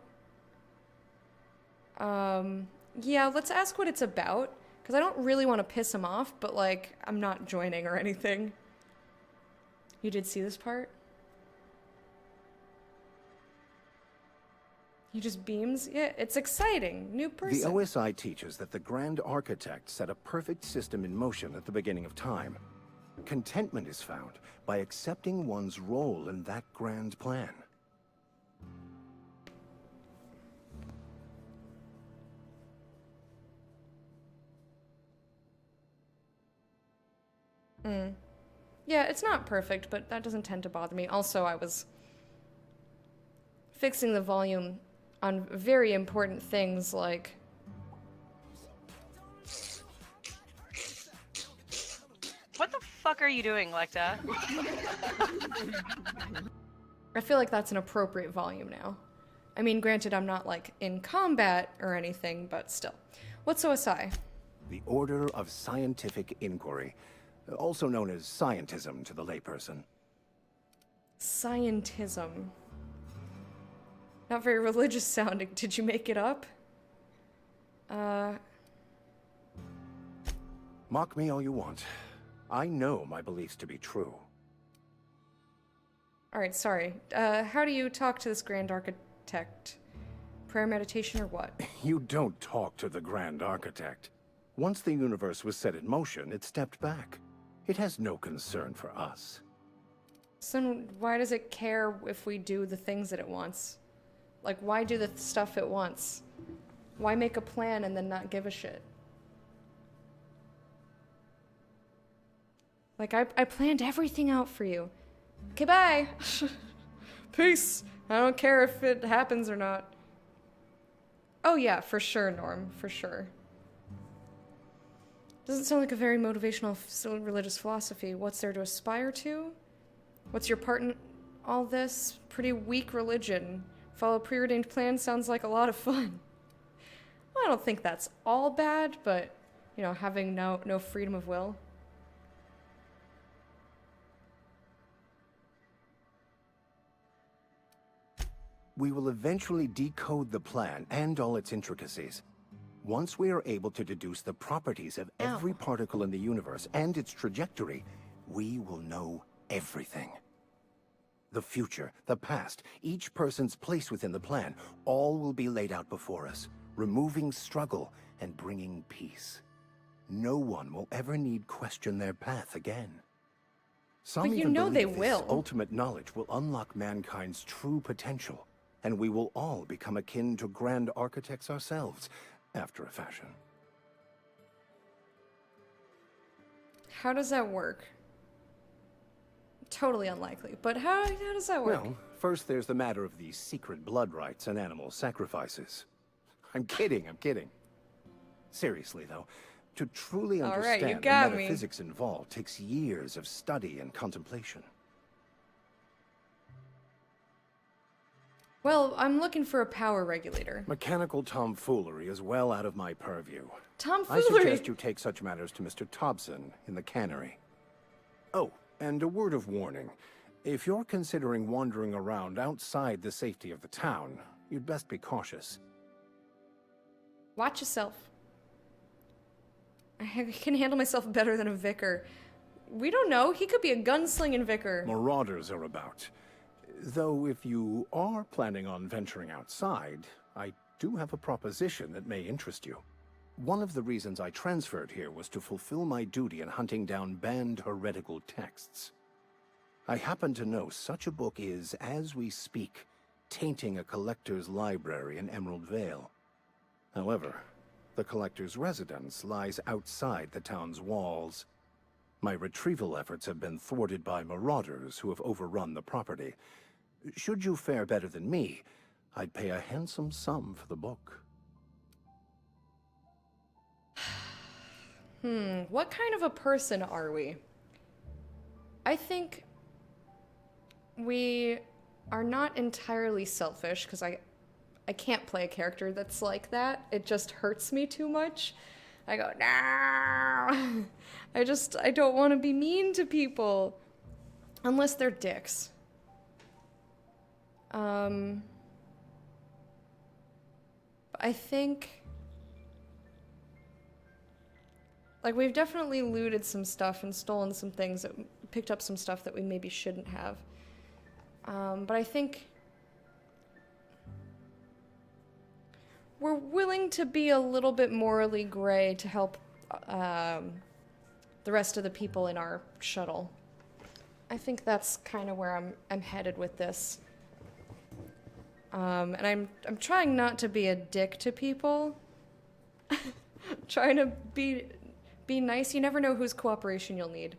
Yeah, let's ask what it's about. Because I don't really want to piss him off, but, like, I'm not joining or anything. You did see this part? He just beams? Yeah, it's exciting. New person. The OSI teaches that the Grand Architect set a perfect system in motion at the beginning of time. Contentment is found by accepting one's role in that grand plan. Yeah, it's not perfect, but that doesn't tend to bother me. Also, I was fixing the volume on very important things like... What the fuck are you doing, Lecta? I feel like that's an appropriate volume now. I mean, granted, I'm not, like, in combat or anything, but still. What's OSI? The Order of Scientific Inquiry, also known as scientism to the layperson. Scientism. Not very religious sounding. Did you make it up? Mock me all you want. I know my beliefs to be true. Alright, sorry. How do you talk to this Grand Architect? Prayer, meditation, or what? You don't talk to the Grand Architect. Once the universe was set in motion, it stepped back. It has no concern for us. So then why does it care if we do the things that it wants? Like, why do the stuff it wants? Why make a plan and then not give a shit? Like, I planned everything out for you. Okay, bye. Peace. I don't care if it happens or not. Oh yeah, for sure, Norm. For sure. Doesn't sound like a very motivational religious philosophy. What's there to aspire to? What's your part in all this? Pretty weak religion. Follow preordained plans sounds like a lot of fun. Well, I don't think that's all bad, but, you know, having no freedom of will. We will eventually decode the plan and all its intricacies. Once we are able to deduce the properties of every particle in the universe and its trajectory, we will know everything. The future, the past, each person's place within the plan, all will be laid out before us, removing struggle and bringing peace. No one will ever need question their path again. Some But you even know they believe will. this ultimate knowledge will unlock mankind's true potential, and we will all become akin to grand architects ourselves, after a fashion. How does that work? Totally unlikely, but how does that work? Well, first there's the matter of the secret blood rites and animal sacrifices. I'm kidding. Seriously, though, to truly All right, you understand the got me. metaphysics involved takes years of study and contemplation. Well, I'm looking for a power regulator. Mechanical tomfoolery is well out of my purview. I Tomfoolery? suggest you take such matters to Mr. Thompson in the cannery. Oh, and a word of warning. If you're considering wandering around outside the safety of the town, you'd best be cautious. Watch yourself. I can handle myself better than a vicar. We don't know. He could be a gunslinging vicar. Marauders are about. Though if you are planning on venturing outside, I do have a proposition that may interest you. One of the reasons I transferred here was to fulfill my duty in hunting down banned heretical texts. I happen to know such a book is, as we speak, tainting a collector's library in Emerald Vale. However, the collector's residence lies outside the town's walls. My retrieval efforts have been thwarted by marauders who have overrun the property. Should you fare better than me, I'd pay a handsome sum for the book. What kind of a person are we? I think we are not entirely selfish, because I can't play a character that's like that. It just hurts me too much. I go, no! I don't want to be mean to people. Unless they're dicks. I think... like, we've definitely looted some stuff and stolen some things, picked up some stuff that we maybe shouldn't have. But I think... we're willing to be a little bit morally gray to help the rest of the people in our shuttle. I think that's kind of where I'm headed with this. And I'm trying not to be a dick to people. Trying to be nice. You never know whose cooperation you'll need.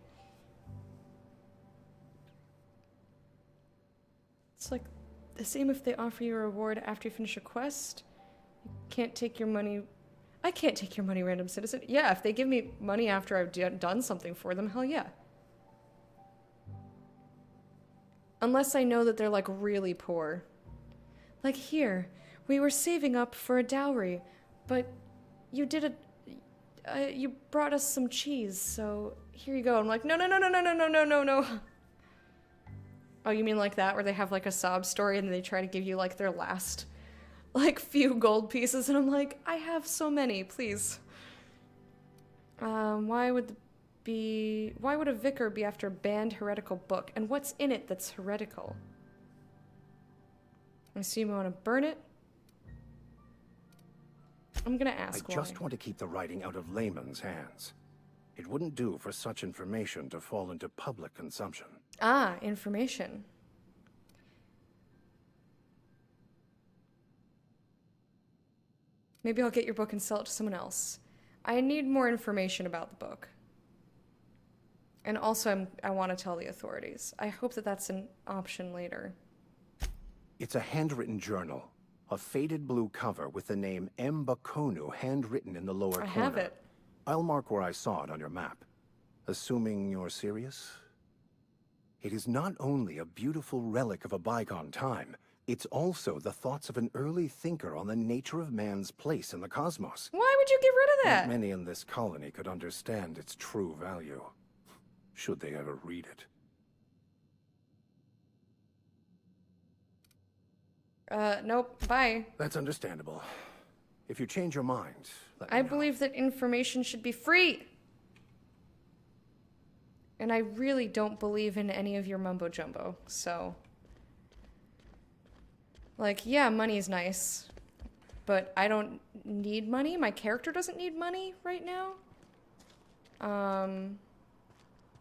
It's like the same if they offer you a reward after you finish a quest. You can't take your money. I can't take your money, random citizen. Yeah, if they give me money after I've done something for them, hell yeah. Unless I know that they're, like, really poor. Like, here, we were saving up for a dowry, but you did you brought us some cheese, so here you go. I'm like, no. Oh, you mean like that, where they have, like, a sob story and they try to give you, like, their last, like, few gold pieces, and I'm like, I have so many, please. Why would a vicar be after a banned heretical book? And what's in it that's heretical? I assume you want to burn it? I'm gonna ask why. I just want to keep the writing out of layman's hands. It wouldn't do for such information to fall into public consumption. Ah, information. Maybe I'll get your book and sell it to someone else. I need more information about the book. And also, I want to tell the authorities. I hope that that's an option later. It's a handwritten journal. A faded blue cover with the name M. Bakonu handwritten in the lower corner. I have it. I'll mark where I saw it on your map. Assuming you're serious? It is not only a beautiful relic of a bygone time, it's also the thoughts of an early thinker on the nature of man's place in the cosmos. Why would you get rid of that? Not many in this colony could understand its true value, should they ever read it. Nope, bye. That's understandable. If you change your mind, let me I know. believe that information should be free. And I really don't believe in any of your mumbo-jumbo, so... like, yeah, money's nice, but I don't need money. My character doesn't need money right now.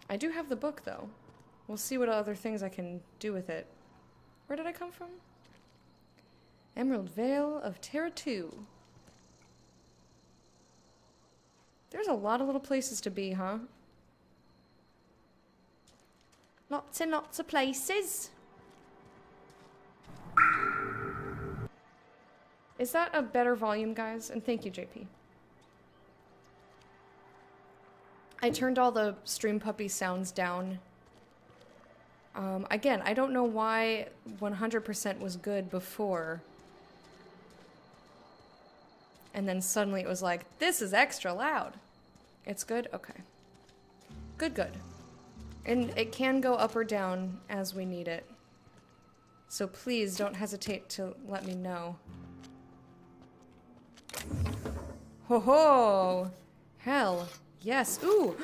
I do have the book, though. We'll see what other things I can do with it. Where did I come from? Emerald Vale of Terra 2. There's a lot of little places to be, huh? Lots and lots of places. Is that a better volume, guys? And thank you, JP. I turned all the Stream Puppy sounds down. Again, I don't know why 100% was good before. And then suddenly it was like, this is extra loud. It's good? Okay. Good. And it can go up or down as we need it. So please don't hesitate to let me know. Ho ho! Hell Yes. Ooh.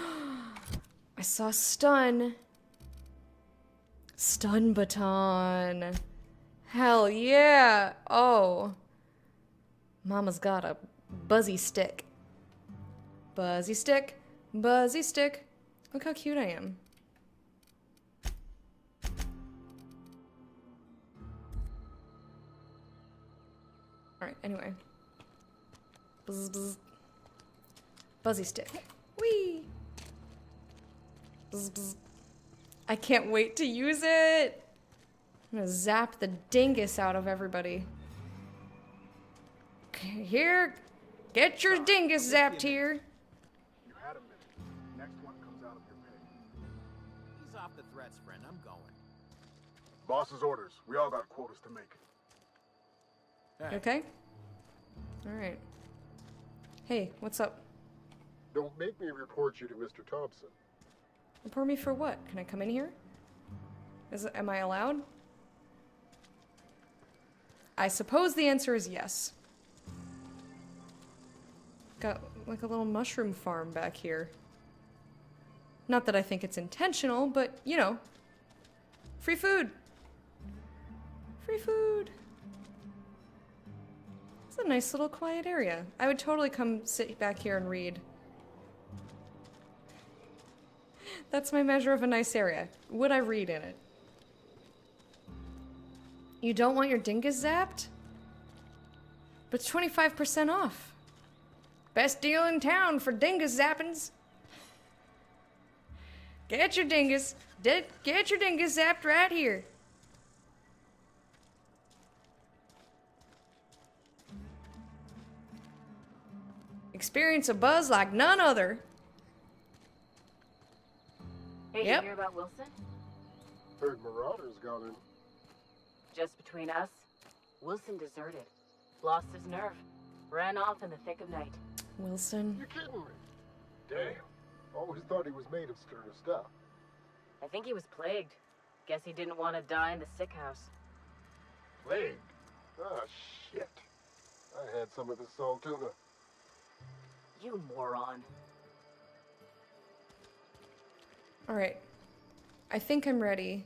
I saw stun. Stun baton. Hell yeah. Oh. Mama's got a buzzy stick. Buzzy stick. Buzzy stick. Look how cute I am. Alright, anyway. Buzz, buzz. Buzzy stick. Whee! Bzz, bzz. I can't wait to use it! I'm gonna zap the dingus out of everybody. Okay, here, get your dingus zapped here. You had a minute. Next one comes out of your pay. Ease off the threats, friend. I'm going. Boss's orders. We all got quotas to make. You okay? Alright. Hey, what's up? Don't make me report you to Mr. Thompson. Report me for what? Can I come in here? Am I allowed? I suppose the answer is yes. Got like a little mushroom farm back here. Not that I think it's intentional, but you know. Free food! Free food! It's a nice little quiet area. I would totally come sit back here and read. That's my measure of a nice area. Would I read in it? You don't want your dingus zapped? But it's 25% off. Best deal in town for dingus zappings. Get your dingus. Get your dingus zapped right here. Experience a buzz like none other. Hey, Yep. you hear about Wilson? Heard Marauders got in. Just between us, Wilson deserted. Lost his nerve. Ran off in the thick of night. Wilson. You kidding me? Damn. Always thought he was made of sterner stuff. I think he was plagued. Guess he didn't want to die in the sick house. Plague? Ah, shit. I had some of the salt tuna. You moron. Alright. I think I'm ready.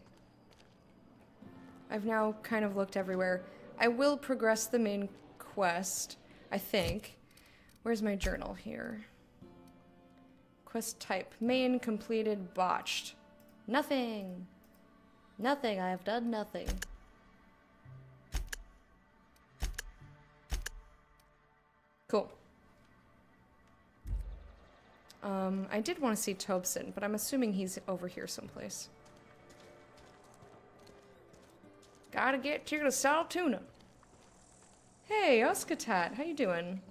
I've now kind of looked everywhere. I will progress the main quest, I think. Where's my journal here? Quest type. Main completed botched. Nothing. Nothing. I have done nothing. Cool. I did want to see Tobson, but I'm assuming he's over here someplace. Gotta get to the salt tuna. Hey, Oskatat, how you doing?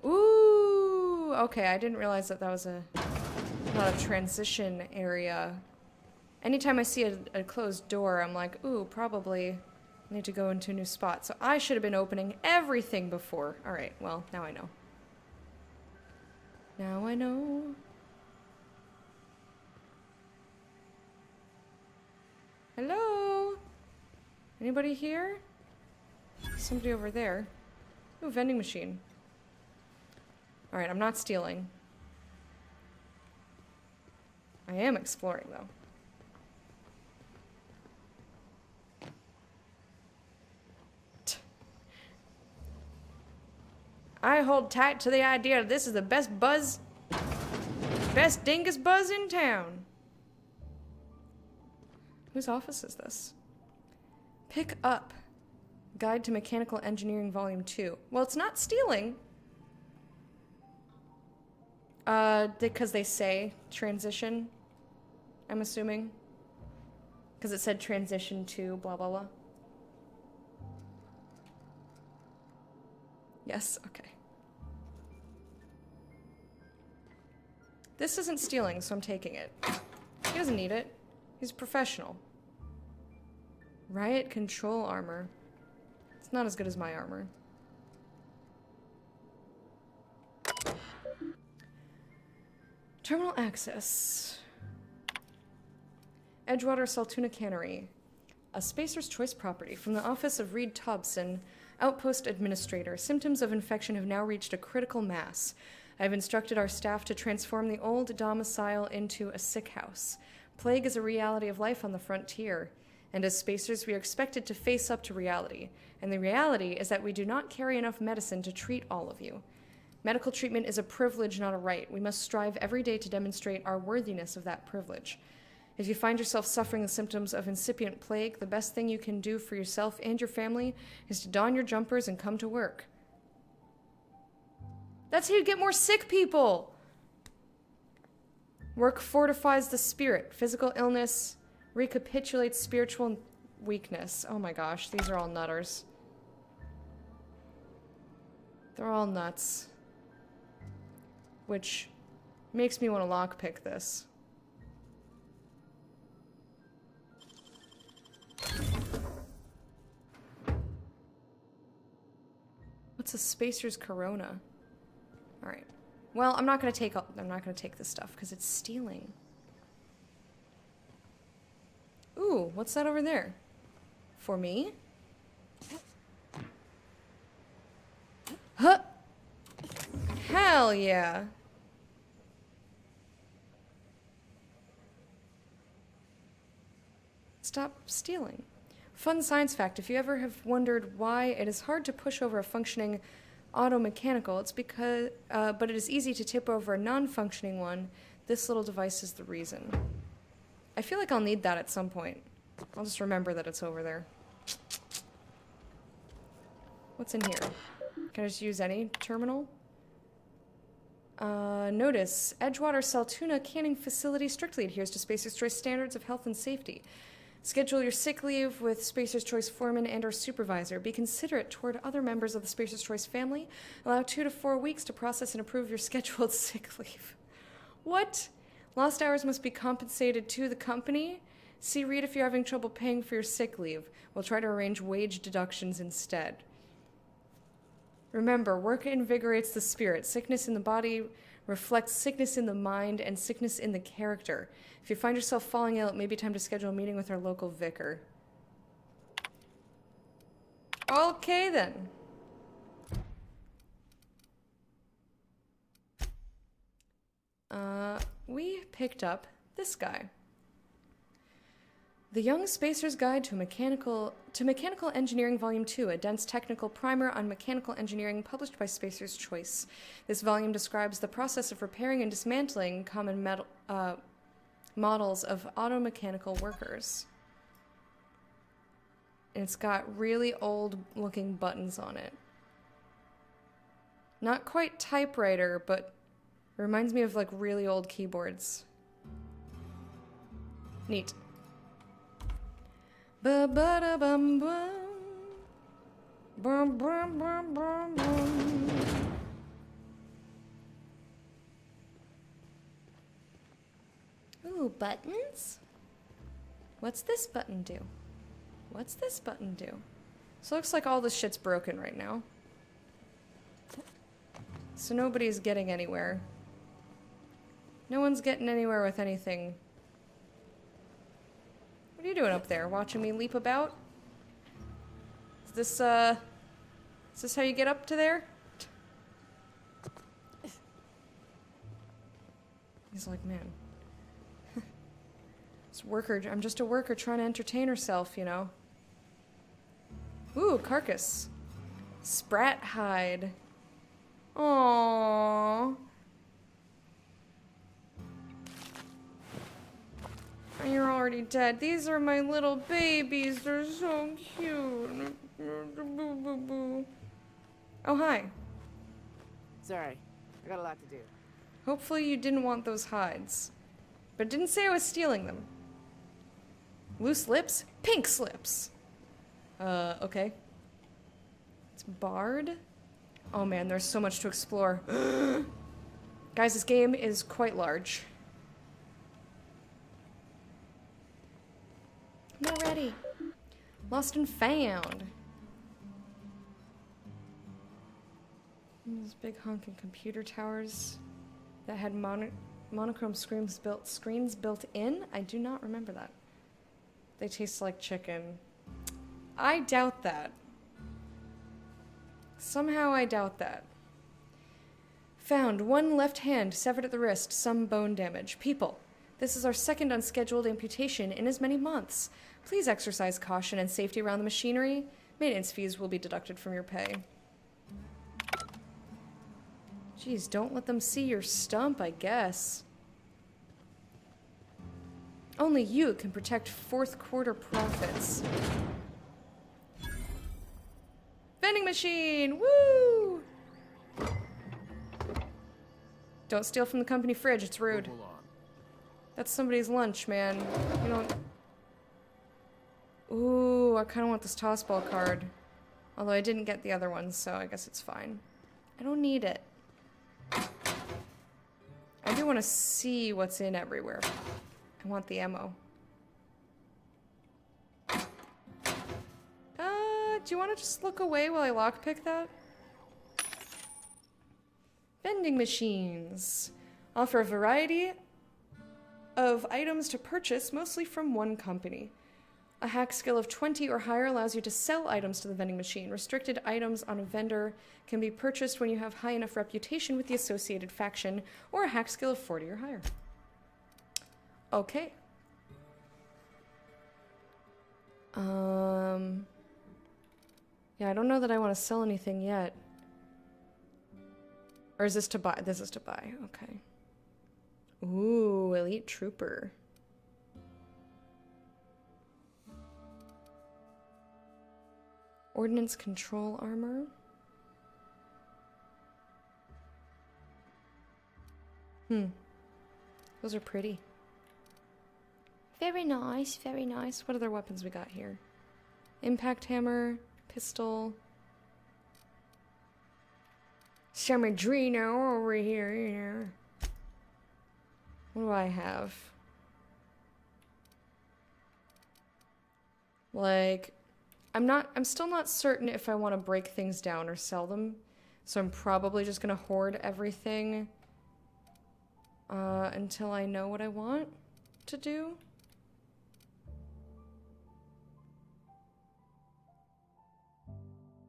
Ooh, okay, I didn't realize that that was not a transition area. Anytime I see a closed door, I'm like, ooh, probably need to go into a new spot. So I should have been opening everything before. All right, well, now I know. Now I know. Hello? Anybody here? Somebody over there. Ooh, vending machine. Alright, I'm not stealing. I am exploring, though. I hold tight to the idea that this is the best dingus buzz in town. Whose office is this? Pick up. Guide to Mechanical Engineering Volume 2. Well, it's not stealing. Because they say transition, I'm assuming. Because it said transition to blah, blah, blah. Yes, okay. This isn't stealing, so I'm taking it. He doesn't need it. He's a professional. Riot control armor. It's not as good as my armor. Terminal access. Edgewater Saltuna Cannery. A Spacer's Choice property from the office of Reed Thompson, Outpost Administrator. Symptoms of infection have now reached a critical mass. I've instructed our staff to transform the old domicile into a sick house. Plague is a reality of life on the frontier, and as spacers, we are expected to face up to reality. And the reality is that we do not carry enough medicine to treat all of you. Medical treatment is a privilege, not a right. We must strive every day to demonstrate our worthiness of that privilege. If you find yourself suffering the symptoms of incipient plague, the best thing you can do for yourself and your family is to don your jumpers and come to work. That's how you get more sick people! Work fortifies the spirit. Physical illness recapitulates spiritual weakness. Oh my gosh, these are all nutters. They're all nuts. Which makes me want to lockpick this. What's a spacer's corona? All right. Well, I'm not gonna take this stuff because it's stealing. Ooh, what's that over there? For me? Huh! Hell yeah! Stop stealing. Fun science fact, if you ever have wondered why it is hard to push over a functioning auto-mechanical, it's because, but it is easy to tip over a non-functioning one. This little device is the reason. I feel like I'll need that at some point. I'll just remember that it's over there. What's in here? Can I just use any terminal? Notice, Edgewater Saltuna canning facility strictly adheres to Spacer's Choice standards of health and safety. Schedule your sick leave with Spacer's Choice foreman and or supervisor. Be considerate toward other members of the Spacer's Choice family. Allow 2 to 4 weeks to process and approve your scheduled sick leave. What? Lost hours must be compensated to the company? See Reed if you're having trouble paying for your sick leave. We'll try to arrange wage deductions instead. Remember, work invigorates the spirit. Sickness in the body reflects sickness in the mind and sickness in the character. If you find yourself falling ill, it may be time to schedule a meeting with our local vicar. Okay, then. We picked up this guy. The Young Spacer's Guide to Mechanical Engineering Volume 2, a dense technical primer on mechanical engineering published by Spacer's Choice. This volume describes the process of repairing and dismantling common models of automechanical workers. And it's got really old-looking buttons on it. Not quite typewriter, but reminds me of like really old keyboards. Neat. Ba-ba-da-bum-bum. Bum-bum-bum-bum-bum. Ooh, buttons? What's this button do? What's this button do? So it looks like all this shit's broken right now. So nobody's getting anywhere. No one's getting anywhere with anything. What are you doing up there? Watching me leap about? Is this how you get up to there? He's like, man. I'm just a worker trying to entertain herself, you know. Ooh, carcass. Sprat hide. Aww. You're already dead. These are my little babies. They're so cute. Oh, hi. Sorry, I got a lot to do. Hopefully you didn't want those hides. But it didn't say I was stealing them. Loose lips? Pink slips. Okay. It's barred? Oh man, there's so much to explore. Guys, this game is quite large. I'm not ready. Lost and found. These big honking computer towers that had monochrome screens built in? I do not remember that. They taste like chicken. I doubt that. Somehow I doubt that. Found. One left hand, severed at the wrist, some bone damage. People. This is our second unscheduled amputation in as many months. Please exercise caution and safety around the machinery. Maintenance fees will be deducted from your pay. Jeez, don't let them see your stump, I guess. Only you can protect fourth quarter profits. Vending machine! Woo! Don't steal from the company fridge, it's rude. That's somebody's lunch, man. You don't... Ooh, I kind of want this tossball card. Although I didn't get the other one, so I guess it's fine. I don't need it. I do want to see what's in everywhere. I want the ammo. Do you want to just look away while I lockpick that? Vending machines. Offer a variety of items to purchase, mostly from one company. A hack skill of 20 or higher allows you to sell items to the vending machine. Restricted items on a vendor can be purchased when you have high enough reputation with the associated faction, or a hack skill of 40 or higher. Okay. Yeah, I don't know that I want to sell anything yet. Or is this to buy? This is to buy. Okay. Ooh, Elite Trooper. Ordnance Control Armor. Those are pretty. Very nice, very nice. What other weapons we got here? Impact Hammer, Pistol. Some Adreno over here, you know. What do I have? Like, I'm still not certain if I want to break things down or sell them. So I'm probably just gonna hoard everything until I know what I want to do.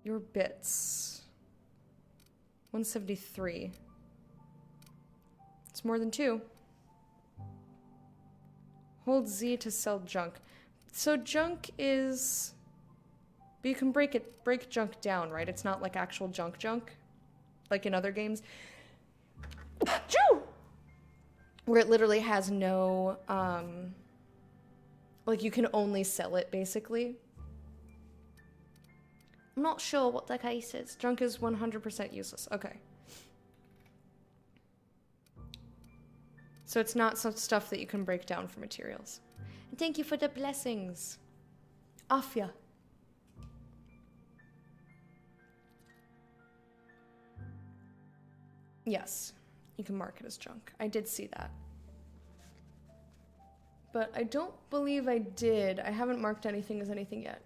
Your bits. 173. It's more than 2. Hold Z to sell junk. So junk is... But you can break junk down, right? It's not like actual junk, like in other games. Achoo! Where it literally has no, like you can only sell it, basically. I'm not sure what the case is. Junk is 100% useless. Okay. So it's not some stuff that you can break down for materials. And thank you for the blessings. Afia. Yes, you can mark it as junk. I did see that. But I don't believe I did. I haven't marked anything as anything yet.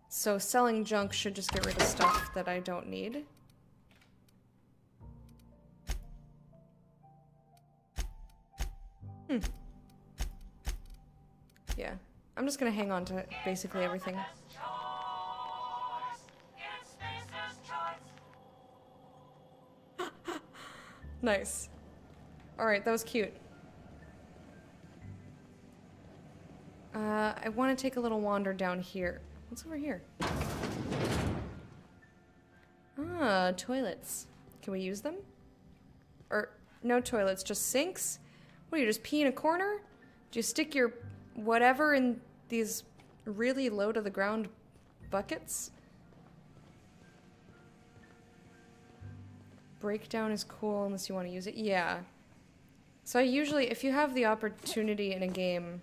So selling junk should just get rid of stuff that I don't need. Yeah, I'm just gonna hang on to basically everything. Nice. Alright, that was cute. I want to take a little wander down here. What's over here? Ah, toilets. Can we use them? Or, no toilets, just sinks? What, do you just pee in a corner? Do you stick your whatever in these really low to the ground buckets? Breakdown is cool unless you want to use it. Yeah. So I usually, if you have the opportunity in a game...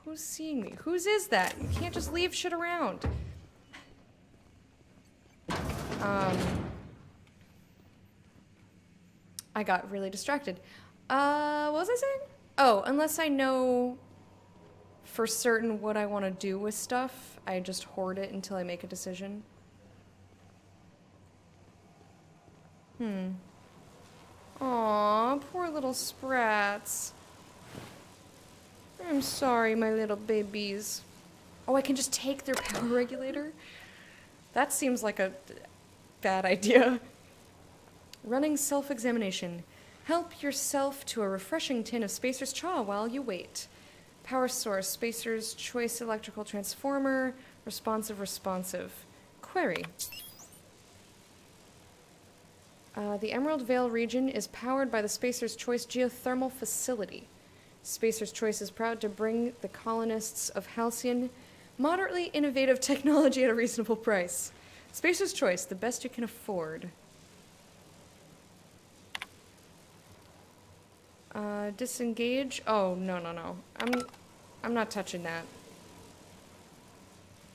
Who's seeing me? Whose is that? You can't just leave shit around. I got really distracted. What was I saying? Oh, unless I know for certain what I want to do with stuff, I just hoard it until I make a decision. Aw, poor little sprats. I'm sorry, my little babies. Oh, I can just take their power regulator? That seems like a bad idea. Running self-examination. Help yourself to a refreshing tin of Spacer's Chaw while you wait. Power source, Spacer's Choice electrical transformer, responsive. Query. The Emerald Vale region is powered by the Spacer's Choice geothermal facility. Spacer's Choice is proud to bring the colonists of Halcyon moderately innovative technology at a reasonable price. Spacer's Choice, the best you can afford. Disengage? Oh, no. I'm not touching that.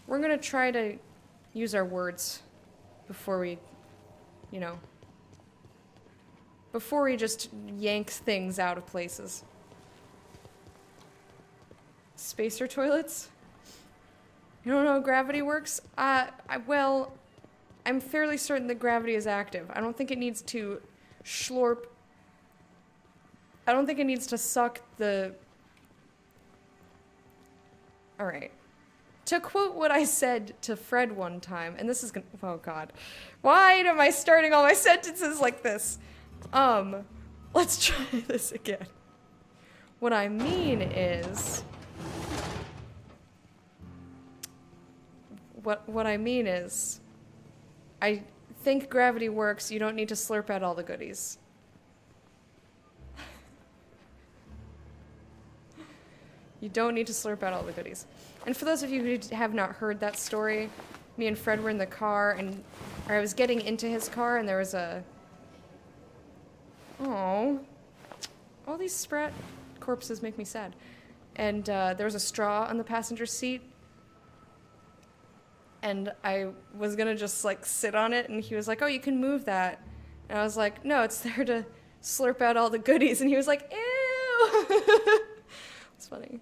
We're gonna try to use our words before we, you know, before we just yank things out of places. Spacer toilets? You don't know how gravity works? Well, I'm fairly certain that gravity is active. I don't think it needs to slurp. I don't think it needs to suck the... Alright. To quote what I said to Fred one time, and this is gonna... Oh god. Why am I starting all my sentences like this? Let's try this again. What I mean is... What I mean is... I think gravity works, you don't need to slurp out all the goodies. You don't need to slurp out all the goodies. And for those of you who have not heard that story, me and Fred were in the car, or I was getting into his car, and there was a... Oh, all these sprat corpses make me sad. And there was a straw on the passenger seat, and I was gonna just like sit on it, and he was like, oh, you can move that. And I was like, no, it's there to slurp out all the goodies. And he was like, ew. It's funny.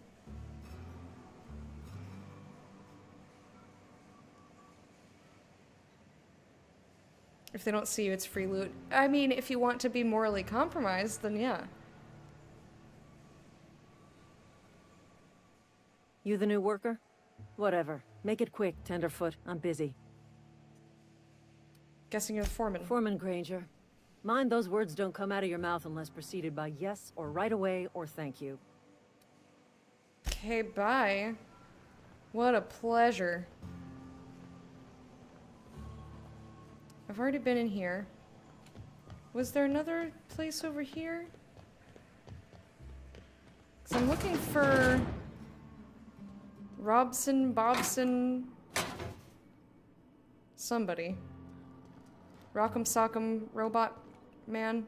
If they don't see you, it's free loot. I mean, if you want to be morally compromised, then yeah. You the new worker? Whatever. Make it quick, Tenderfoot. I'm busy. Guessing you're the foreman. Foreman Granger. Mind those words don't come out of your mouth unless preceded by yes, or right away, or thank you. Okay, bye. What a pleasure. I've already been in here. Was there another place over here? 'Cause I'm looking for... Bobson... Somebody. Rock'em Sock'em Robot Man.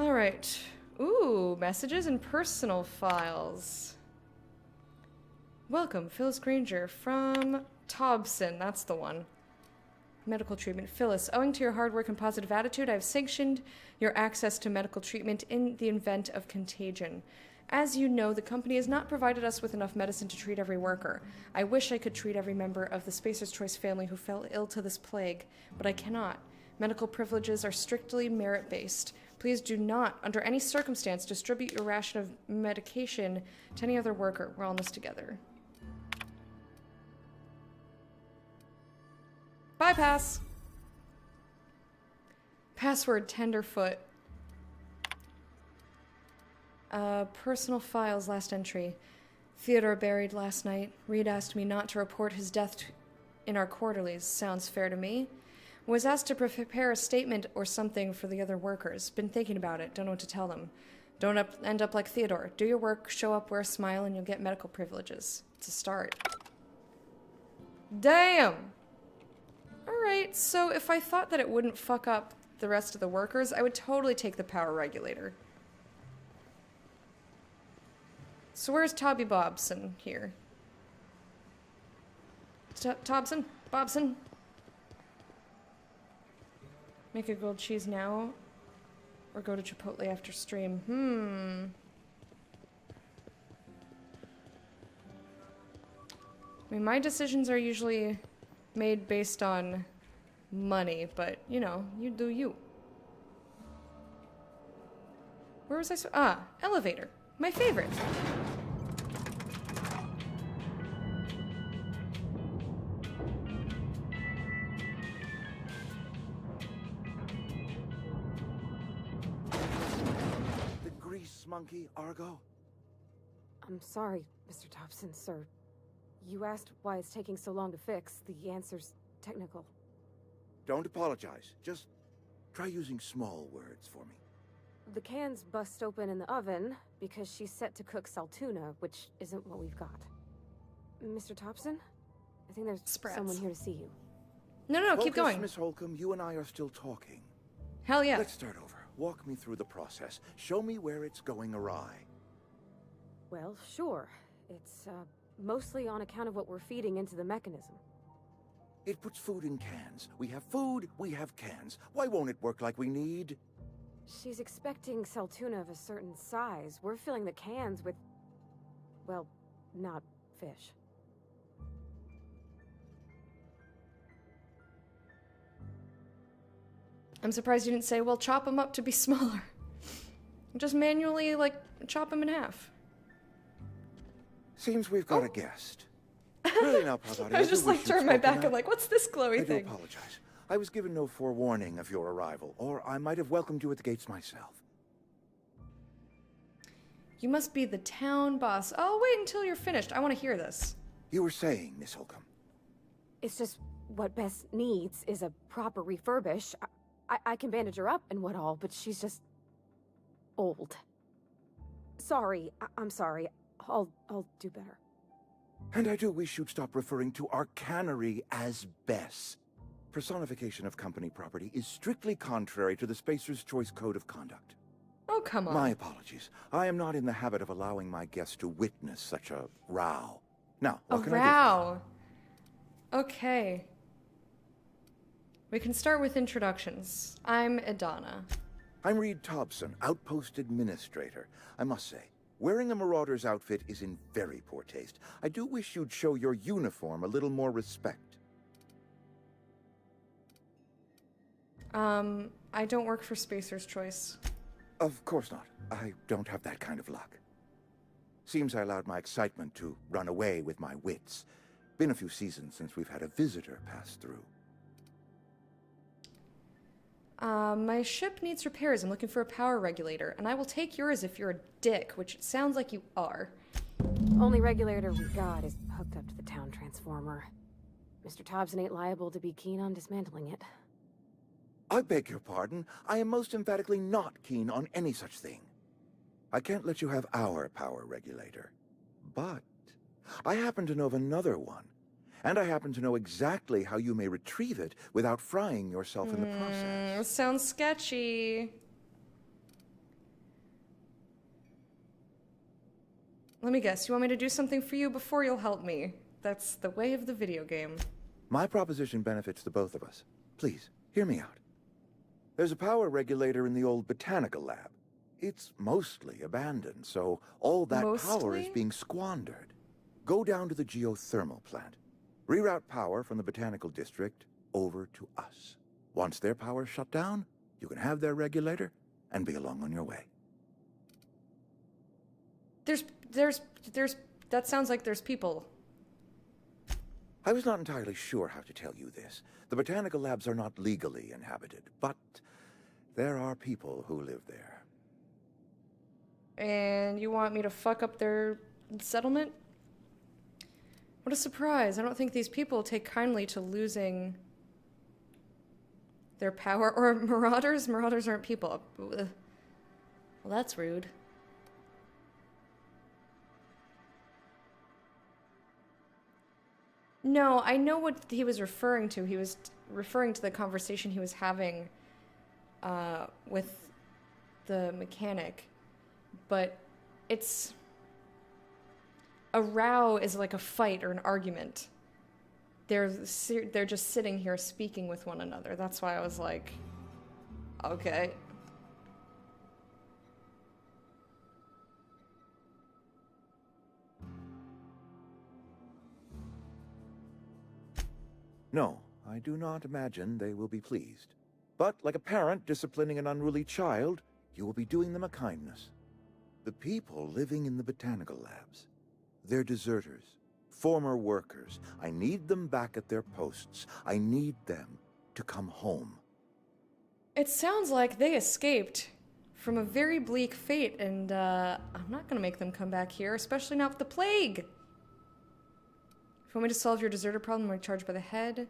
Alright. Ooh, messages and personal files. Welcome, Phyllis Granger from Tobson. That's the one. Medical treatment. Phyllis, owing to your hard work and positive attitude, I've sanctioned your access to medical treatment in the event of contagion. As you know, the company has not provided us with enough medicine to treat every worker. I wish I could treat every member of the Spacer's Choice family who fell ill to this plague, but I cannot. Medical privileges are strictly merit-based. Please do not, under any circumstance, distribute your ration of medication to any other worker. We're all in this together. Bypass. Password Tenderfoot. Personal files, last entry. Theodore buried last night. Reed asked me not to report his death in our quarterlies. Sounds fair to me. Was asked to prepare a statement or something for the other workers. Been thinking about it. Don't know what to tell them. Don't end up like Theodore. Do your work, show up, wear a smile, and you'll get medical privileges. It's a start. Damn! Alright, so if I thought that it wouldn't fuck up the rest of the workers, I would totally take the power regulator. So where's Tobby Bobson here? Tobson? Bobson? Make a grilled cheese now, or go to Chipotle after stream. I mean, my decisions are usually made based on money, but, you know, you do you. Where was I? Elevator. My favorite. The grease monkey, Argo? I'm sorry, Mr. Thompson, sir. You asked why it's taking so long to fix. The answer's technical. Don't apologize. Just try using small words for me. The cans bust open in the oven because she's set to cook saltuna, which isn't what we've got. Mr. Thompson? I think there's someone here to see you. No, keep going. Miss Holcomb, you and I are still talking. Hell yeah. Let's start over. Walk me through the process. Show me where it's going awry. Well, sure. It's, mostly on account of what we're feeding into the mechanism. It puts food in cans. We have food, we have cans. Why won't it work like we need? She's expecting saltuna of a certain size. We're filling the cans with, well, not fish. I'm surprised you didn't say, well, chop them up to be smaller. Just manually, like, chop them in half. Seems we've got a guest. Really now, Pavarotti, I just, like, turned my back and like, what's this glowy thing? I do apologize. I was given no forewarning of your arrival, or I might have welcomed you at the gates myself. You must be the town boss. Oh, wait until you're finished. I want to hear this. You were saying, Miss Holcomb. It's just what Bess needs is a proper refurbish. I can bandage her up and what all, but she's just old. Sorry, I'm sorry. I'll do better. And I do wish you'd stop referring to our cannery as Bess. Personification of company property is strictly contrary to the Spacer's Choice Code of Conduct. Oh, come on. My apologies. I am not in the habit of allowing my guests to witness such a row. Now, what can I do for you? Okay. We can start with introductions. I'm Idana. I'm Reed Thompson, Outpost Administrator. I must say, wearing a Marauder's outfit is in very poor taste. I do wish you'd show your uniform a little more respect. I don't work for Spacer's Choice. Of course not. I don't have that kind of luck. Seems I allowed my excitement to run away with my wits. Been a few seasons since we've had a visitor pass through. My ship needs repairs. I'm looking for a power regulator, and I will take yours if you're a dick, which it sounds like you are. Only regulator we got is hooked up to the town transformer. Mr. Thompson ain't liable to be keen on dismantling it. I beg your pardon. I am most emphatically not keen on any such thing. I can't let you have our power regulator. But I happen to know of another one. And I happen to know exactly how you may retrieve it without frying yourself in the process. Sounds sketchy. Let me guess, you want me to do something for you before you'll help me? That's the way of the video game. My proposition benefits the both of us. Please, hear me out. There's a power regulator in the old botanical lab. It's mostly abandoned, so all that power is being squandered. Go down to the geothermal plant. Reroute power from the botanical district over to us. Once their power's shut down, you can have their regulator and be along on your way. That sounds like there's people. I was not entirely sure how to tell you this. The botanical labs are not legally inhabited, but there are people who live there. And you want me to fuck up their settlement? What a surprise. I don't think these people take kindly to losing their power. Or marauders? Marauders aren't people. Well, that's rude. No, I know what he was referring to. He was referring to the conversation he was having with the mechanic. But it's... A row is like a fight or an argument. They're just sitting here speaking with one another. That's why I was like, okay. No, I do not imagine they will be pleased. But like a parent disciplining an unruly child, you will be doing them a kindness. The people living in the botanical labs. They're deserters, former workers. I need them back at their posts. I need them to come home. It sounds like they escaped from a very bleak fate, and I'm not gonna make them come back here, especially not with the plague. If you want me to solve your deserter problem, I'm charged by the head.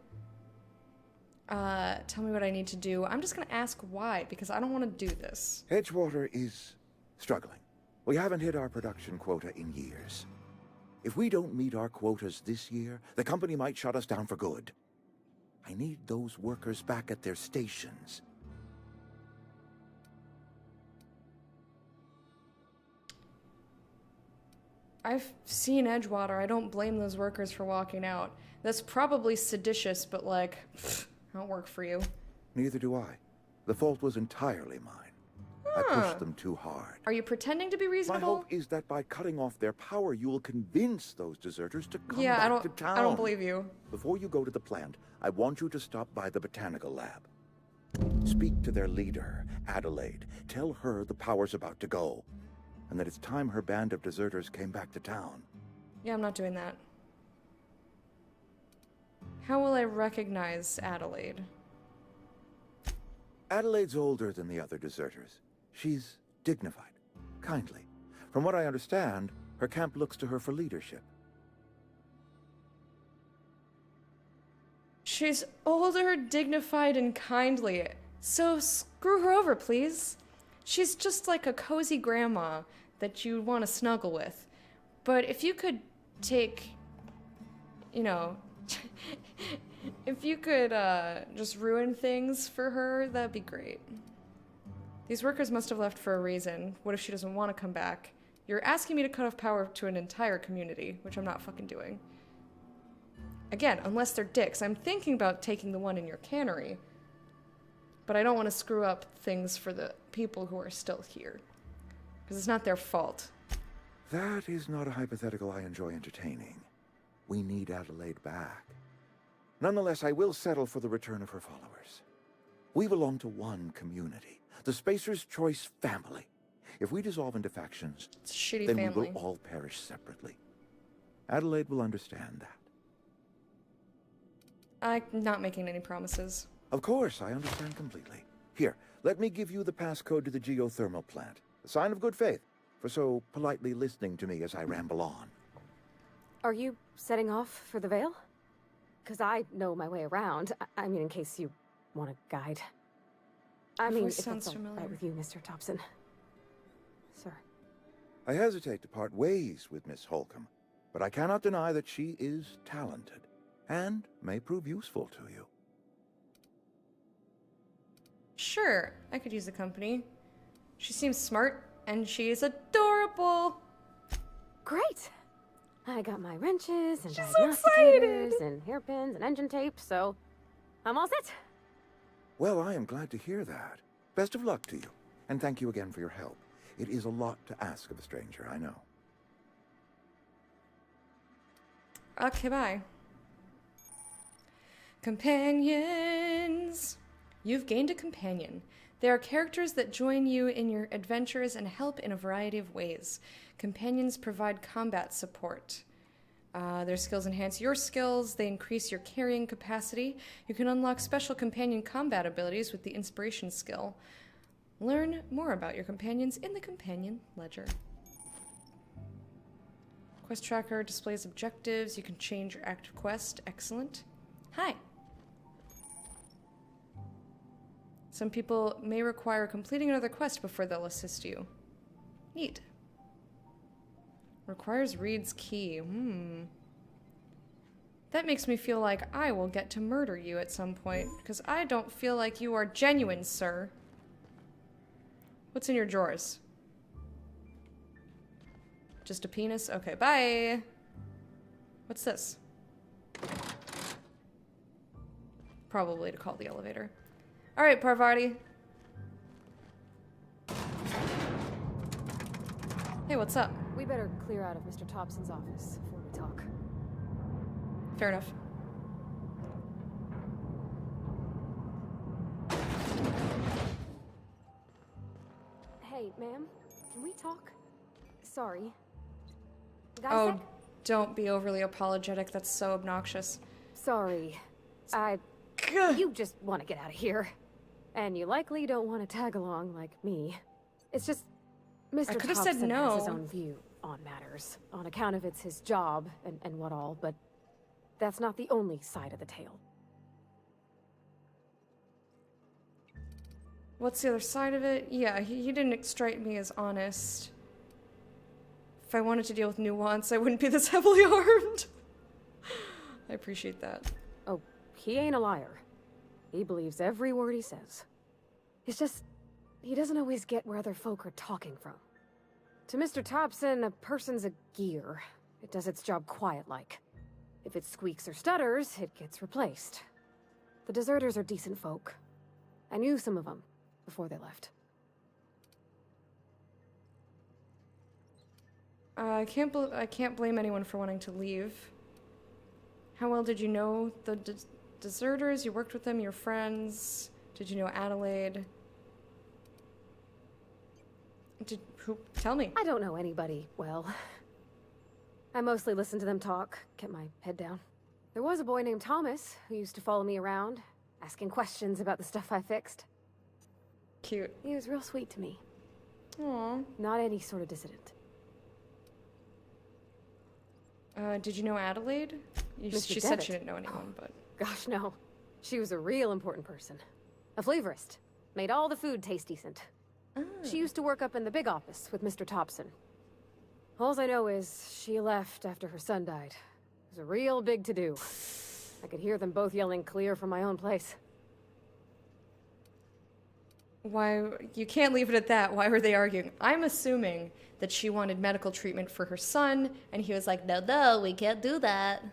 Tell me what I need to do. I'm just gonna ask why, because I don't want to do this. Edgewater is struggling. We haven't hit our production quota in years. If we don't meet our quotas this year, the company might shut us down for good. I need those workers back at their stations. I've seen Edgewater. I don't blame those workers for walking out. That's probably seditious, but like, don't work for you. Neither do I. The fault was entirely mine. I pushed them too hard. Are you pretending to be reasonable? My hope is that by cutting off their power, you will convince those deserters to come back to town. I don't believe you. Before you go to the plant, I want you to stop by the botanical lab. Speak to their leader, Adelaide. Tell her the power's about to go, and that it's time her band of deserters came back to town. Yeah, I'm not doing that. How will I recognize Adelaide? Adelaide's older than the other deserters. She's dignified, kindly. From what I understand, her camp looks to her for leadership. She's older, dignified, and kindly. So screw her over, please. She's just like a cozy grandma that you'd want to snuggle with. But if you could take, you know, if you could just ruin things for her, that'd be great. These workers must have left for a reason. What if she doesn't want to come back? You're asking me to cut off power to an entire community, which I'm not fucking doing. Again, unless they're dicks. I'm thinking about taking the one in your cannery. But I don't want to screw up things for the people who are still here. Because it's not their fault. That is not a hypothetical I enjoy entertaining. We need Adelaide back. Nonetheless, I will settle for the return of her followers. We belong to one community, the Spacer's Choice family. If we dissolve into factions, it's a shitty then family. We will all perish separately. Adelaide will understand that. I'm not making any promises. Of course, I understand completely. Here, let me give you the passcode to the geothermal plant. A sign of good faith, for so politely listening to me as I ramble on. Are you setting off for the Vale? Because I know my way around. I mean, in case you want a guide. I mean, if that's all right with you, Mr. Thompson. Sir. I hesitate to part ways with Miss Holcomb, but I cannot deny that she is talented, and may prove useful to you. Sure, I could use the company. She seems smart, and she's adorable. Great! I got my wrenches, and She's diagnosticators, and hairpins, and engine tape, so I'm all set. Well, I am glad to hear that. Best of luck to you, and thank you again for your help. It is a lot to ask of a stranger, I know. Okay, bye. Companions! You've gained a companion. They are characters that join you in your adventures and help in a variety of ways. Companions provide combat support. Their skills enhance your skills. They increase your carrying capacity. You can unlock special companion combat abilities with the Inspiration skill. Learn more about your companions in the Companion Ledger. Quest tracker displays objectives. You can change your active quest. Excellent. Hi. Some people may require completing another quest before they'll assist you. Neat. Requires Reed's key. That makes me feel like I will get to murder you at some point, because I don't feel like you are genuine, sir. What's in your drawers? Just a penis? Okay, bye. What's this? Probably to call the elevator. All right, Parvati. Hey, what's up? We better clear out of Mr. Thompson's office before we talk. Fair enough. Hey, ma'am, can we talk? sorry. Oh, don't be overly apologetic. That's so obnoxious. Sorry. You just want to get out of here. And you likely don't want to tag along like me. It's just... Mr. could have said Thompson no. has his own view on matters. On account of it's his job and what all, but that's not the only side of the tale. What's the other side of it? Yeah, he didn't strike me as honest. If I wanted to deal with nuance, I wouldn't be this heavily armed. I appreciate that. Oh, he ain't a liar. He believes every word he says. It's just, he doesn't always get where other folk are talking from. To Mr. Thompson, a person's a gear. It does its job quiet-like. If it squeaks or stutters, it gets replaced. The deserters are decent folk. I knew some of them before they left. I can't blame anyone for wanting to leave. How well did you know the deserters? You worked with them, your friends? Did you know Adelaide? Tell me. I don't know anybody well. I mostly listened to them talk, kept my head down. There was a boy named Thomas who used to follow me around, asking questions about the stuff I fixed. Cute. He was real sweet to me. Aww. Not any sort of dissident. Did you know Adelaide? She said she didn't know anyone, but... Gosh, no. She was a real important person. A flavorist. Made all the food taste decent. She used to work up in the big office with Mr. Thompson. All I know is she left after her son died. It was a real big to-do. I could hear them both yelling clear from my own place. Why, you can't leave it at that. Why were they arguing? I'm assuming that she wanted medical treatment for her son, and he was like, no, we can't do that.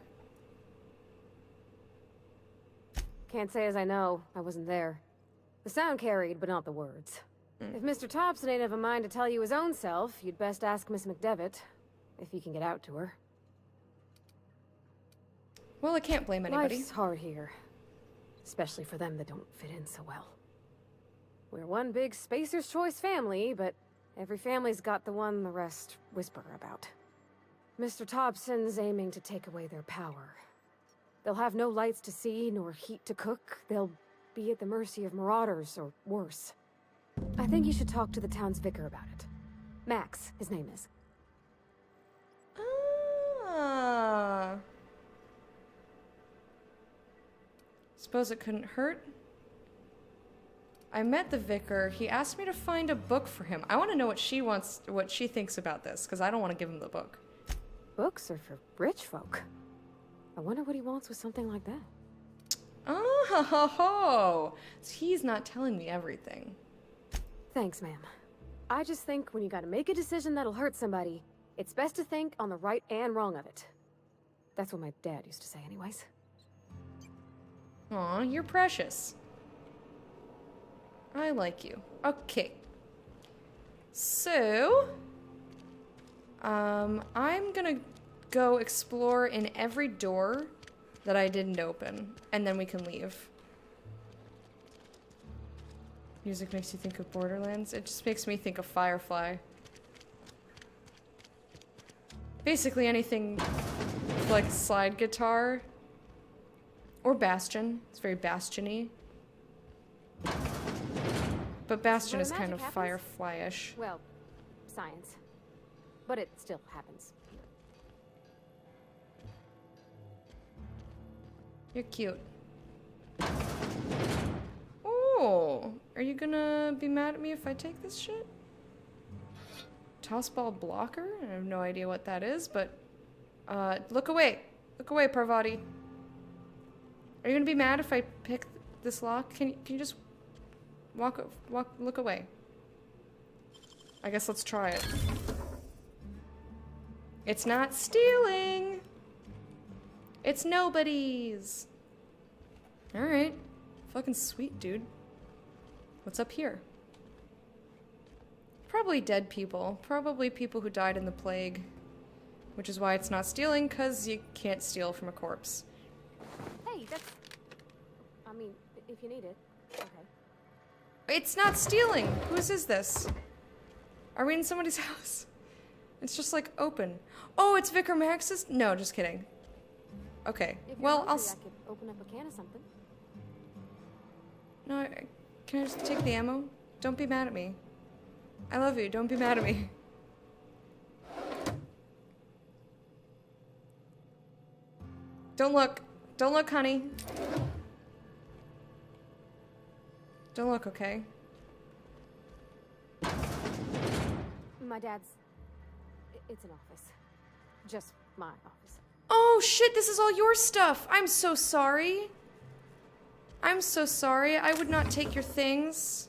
Can't say as I know. I wasn't there. The sound carried, but not the words. If Mr. Thompson ain't of a mind to tell you his own self, you'd best ask Miss McDevitt, if you can get out to her. Well, I can't blame anybody. Life's hard here. Especially for them that don't fit in so well. We're one big Spacer's Choice family, but every family's got the one the rest whisper about. Mr. Thompson's aiming to take away their power. They'll have no lights to see, nor heat to cook. They'll be at the mercy of marauders, or worse. I think you should talk to the town's vicar about it. Max, his name is. Ah. Suppose it couldn't hurt? I met the vicar. He asked me to find a book for him. I want to know what she thinks about this, because I don't want to give him the book. Books are for rich folk. I wonder what he wants with something like that. Oh, so he's not telling me everything. Thanks, ma'am. I just think when you gotta make a decision that'll hurt somebody, it's best to think on the right and wrong of it. That's what my dad used to say anyways. Aw, you're precious. I like you. Okay. So, I'm gonna go explore in every door that I didn't open, and then we can leave. Music makes you think of Borderlands. It just makes me think of Firefly. Basically anything like slide guitar. Or Bastion. It's very Bastion-y. But Bastion is kind of Firefly-ish. Well, science. But it still happens. You're cute. Oh, are you gonna be mad at me if I take this shit? Tossball blocker? I have no idea what that is, but look away. Look away, Parvati. Are you gonna be mad if I pick this lock? Can you just look away? I guess let's try it. It's not stealing. It's nobody's. All right. Fucking sweet, dude. What's up here? Probably dead people. Probably people who died in the plague. Which is why it's not stealing, because you can't steal from a corpse. Hey, that's... I mean, if you need it. Okay. It's not stealing! Whose is this? Are we in somebody's house? It's just like open. Oh, it's Vicar Max's? No, just kidding. Okay. If you're Well, hungry, I could open up a can of something. No, can I just take the ammo? Don't be mad at me. I love you. Don't be mad at me. Don't look. Don't look, honey. Don't look, okay? My dad's... It's an office. Just my office. Oh, shit, this is all your stuff. I'm so sorry. I'm so sorry. I would not take your things.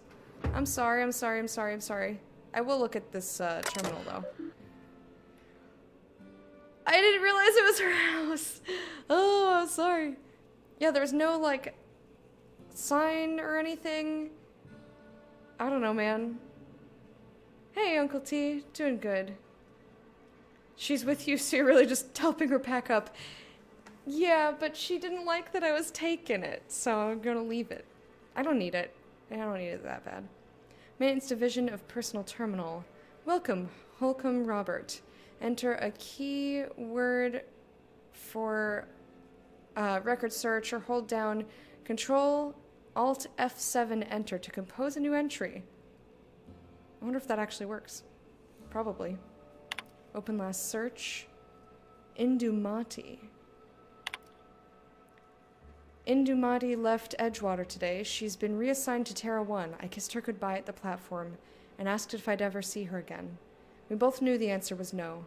I'm sorry, I'm sorry, I'm sorry, I'm sorry. I will look at this terminal, though. I didn't realize it was her house. Oh, I'm sorry. Yeah, there was no, like, sign or anything. I don't know, man. Hey, Uncle T. Doing good. She's with you, so you're really just helping her pack up. Yeah, but she didn't like that I was taking it, so I'm gonna leave it. I don't need it. I don't need it that bad. Maintenance Division of Personal Terminal. Welcome, Holcomb Robert. Enter a keyword for record search or hold down Control Alt F7 Enter to compose a new entry. I wonder if that actually works. Probably. Open last search. Indumati. Indumati left Edgewater today. She's been reassigned to Terra 1. I kissed her goodbye at the platform and asked if I'd ever see her again. We both knew the answer was no.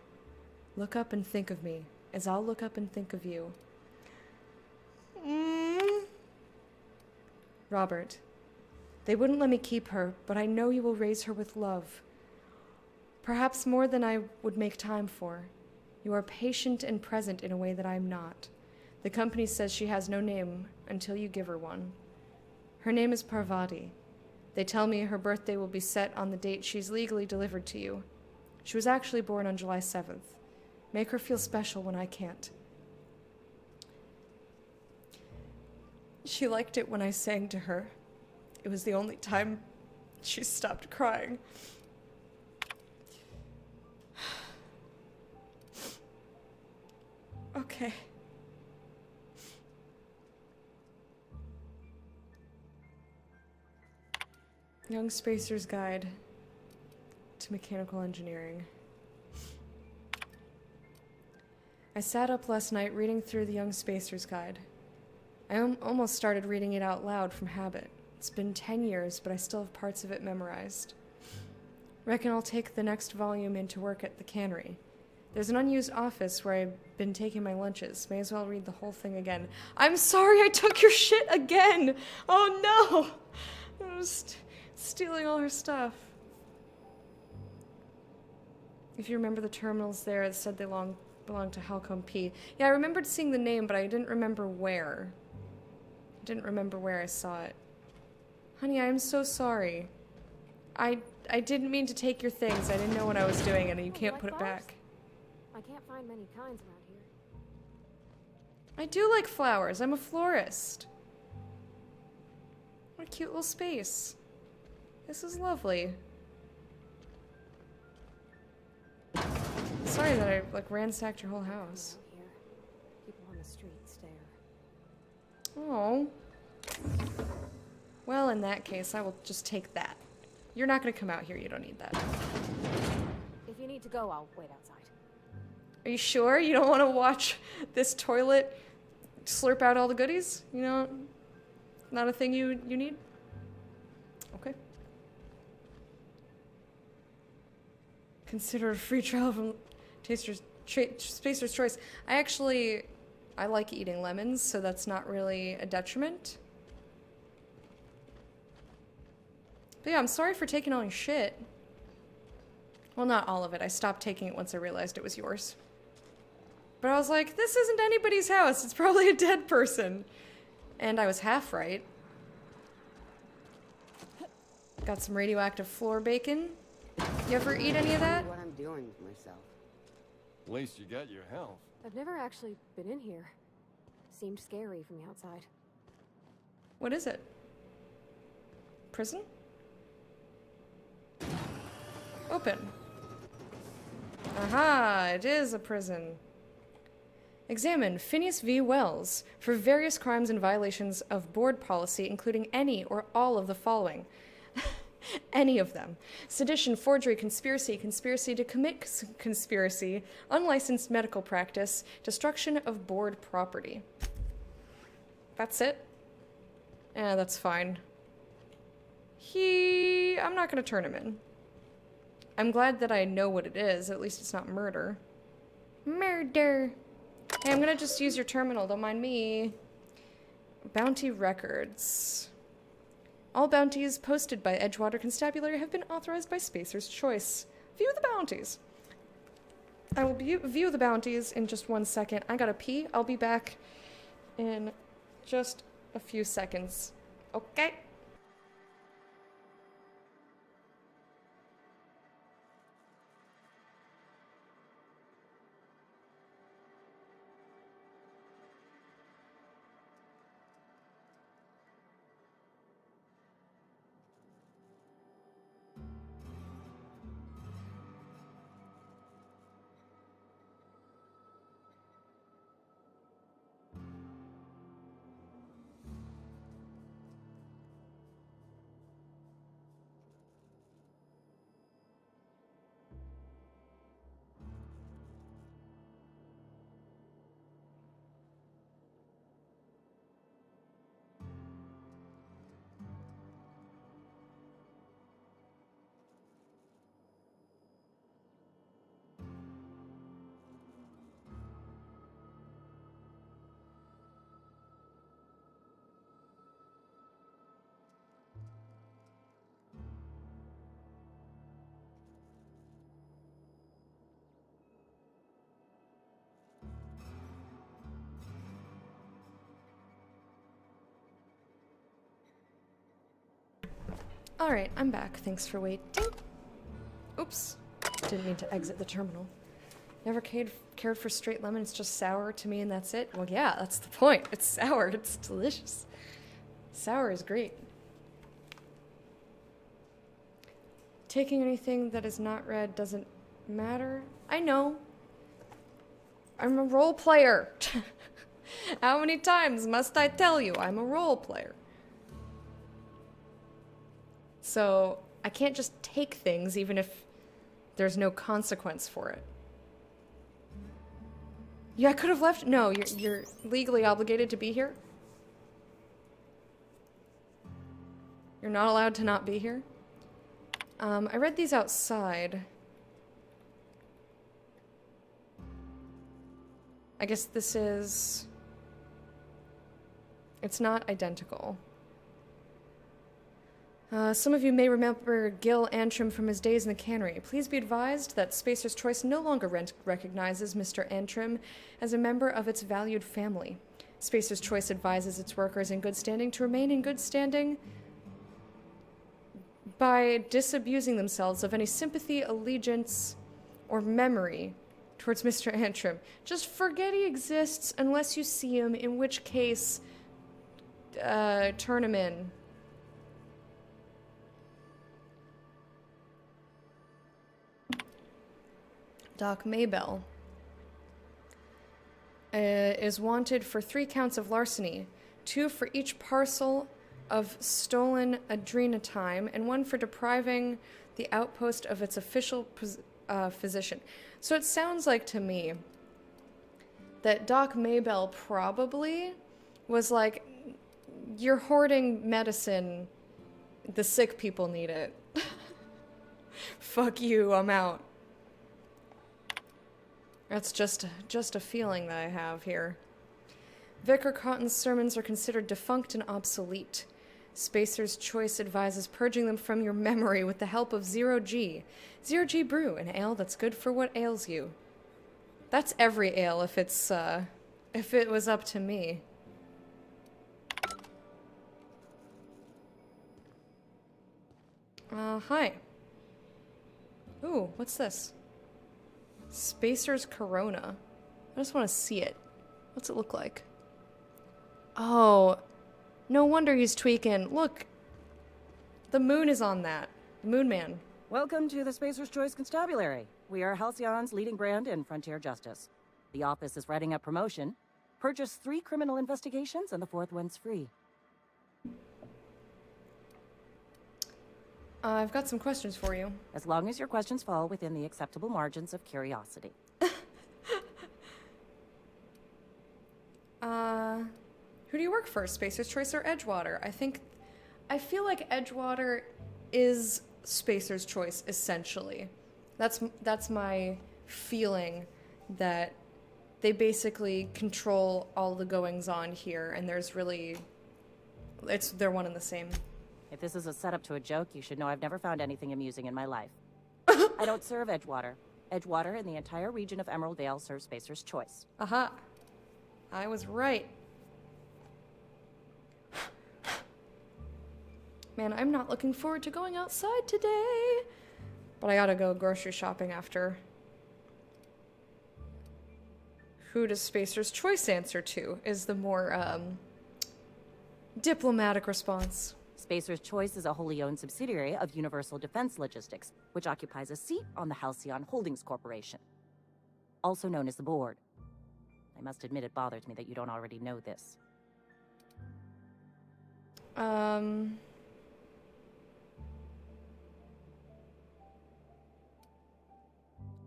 Look up and think of me, as I'll look up and think of you. Robert, they wouldn't let me keep her, but I know you will raise her with love. Perhaps more than I would make time for. You are patient and present in a way that I'm not. The company says she has no name until you give her one. Her name is Parvati. They tell me her birthday will be set on the date she's legally delivered to you. She was actually born on July 7th. Make her feel special when I can't. She liked it when I sang to her. It was the only time she stopped crying. Okay. Young Spacer's Guide to Mechanical Engineering. I sat up last night reading through the Young Spacer's Guide. I almost started reading it out loud from habit. It's been 10 years, but I still have parts of it memorized. Reckon I'll take the next volume into work at the cannery. There's an unused office where I've been taking my lunches. May as well read the whole thing again. I'm sorry I took your shit again! Oh no! I was stealing all her stuff. If you remember the terminals there, it said they belonged to Halcom P. Yeah, I remembered seeing the name, but I didn't remember where. I didn't remember where I saw it. Honey, I am so sorry. I didn't mean to take your things. I didn't know what I was doing, and you can't put it back. I can't find many kinds around here. I do like flowers. I'm a florist. What a cute little space. This is lovely. Sorry that I, like, ransacked your whole house. Here. People on the street stare. Oh. Well, in that case, I will just take that. You're not gonna come out here. You don't need that. If you need to go, I'll wait outside. Are you sure you don't want to watch this toilet slurp out all the goodies? You know, not a thing you need? Okay. Consider a free trial from Spacer's Choice. I like eating lemons, so that's not really a detriment. But yeah, I'm sorry for taking all your shit. Well, not all of it. I stopped taking it once I realized it was yours. But I was like, this isn't anybody's house. It's probably a dead person. And I was half right. Got some radioactive floor bacon. You ever eat any of that? What I'm doing with myself. At least you got your health. I've never actually been in here. Seemed scary from the outside. What is it? Prison? Open. Aha, it is a prison. Examine Phineas V. Wells for various crimes and violations of board policy, including any or all of the following. Any of them. Sedition, forgery, conspiracy, conspiracy to commit conspiracy, unlicensed medical practice, destruction of board property. That's it? Yeah, that's fine. I'm not gonna turn him in. I'm glad that I know what it is. At least it's not murder. Murder! Hey, I'm gonna just use your terminal, don't mind me. Bounty records. All bounties posted by Edgewater Constabulary have been authorized by Spacer's Choice. View the bounties. I will view the bounties in just 1 second. I gotta pee. I'll be back in just a few seconds. Okay? Alright, I'm back. Thanks for waiting. Oops. Didn't mean to exit the terminal. Never cared for straight lemon. It's just sour to me and that's it. Well, yeah, that's the point. It's sour. It's delicious. Sour is great. Taking anything that is not red doesn't matter. I know. I'm a role player. How many times must I tell you I'm a role player? So I can't just take things even if there's no consequence for it. Yeah, I could have left. No, you're legally obligated to be here. You're not allowed to not be here. I read these outside. I guess this is... It's not identical. Some of you may remember Gil Antrim from his days in the cannery. Please be advised that Spacer's Choice no longer recognizes Mr. Antrim as a member of its valued family. Spacer's Choice advises its workers in good standing to remain in good standing by disabusing themselves of any sympathy, allegiance, or memory towards Mr. Antrim. Just forget he exists unless you see him, in which case, turn him in. Doc Maybell is wanted for 3 counts of larceny, 2 for each parcel of stolen adrenatime, and 1 for depriving the outpost of its official physician. So it sounds like to me that Doc Maybell probably was like, you're hoarding medicine, the sick people need it. Fuck you, I'm out. That's just a feeling that I have here. Vicar Cotton's sermons are considered defunct and obsolete. Spacer's Choice advises purging them from your memory with the help of Zero G. Zero G Brew, an ale that's good for what ails you. That's every ale if it's, if it was up to me. Hi. Ooh, what's this? Spacer's Corona. I just want to see it. What's it look like? Oh, no wonder he's tweaking. Look, the moon is on that. The Moon Man. Welcome to the Spacer's Choice Constabulary. We are Halcyon's leading brand in frontier justice. The office is writing up promotion. Purchase 3 criminal investigations and the 4th one's free. I've got some questions for you. As long as your questions fall within the acceptable margins of curiosity. Who do you work for, Spacer's Choice or Edgewater? I feel like Edgewater is Spacer's Choice, essentially. That's my feeling, that they basically control all the goings-on here, and they're one and the same. If this is a setup to a joke, you should know I've never found anything amusing in my life. I don't serve Edgewater. Edgewater and the entire region of Emerald Vale serves Spacer's Choice. Aha. I was right. Man, I'm not looking forward to going outside today. But I gotta go grocery shopping after. Who does Spacer's Choice answer to, is the more, diplomatic response. Spacer's Choice is a wholly owned subsidiary of Universal Defense Logistics, which occupies a seat on the Halcyon Holdings Corporation, also known as the Board. I must admit it bothers me that you don't already know this.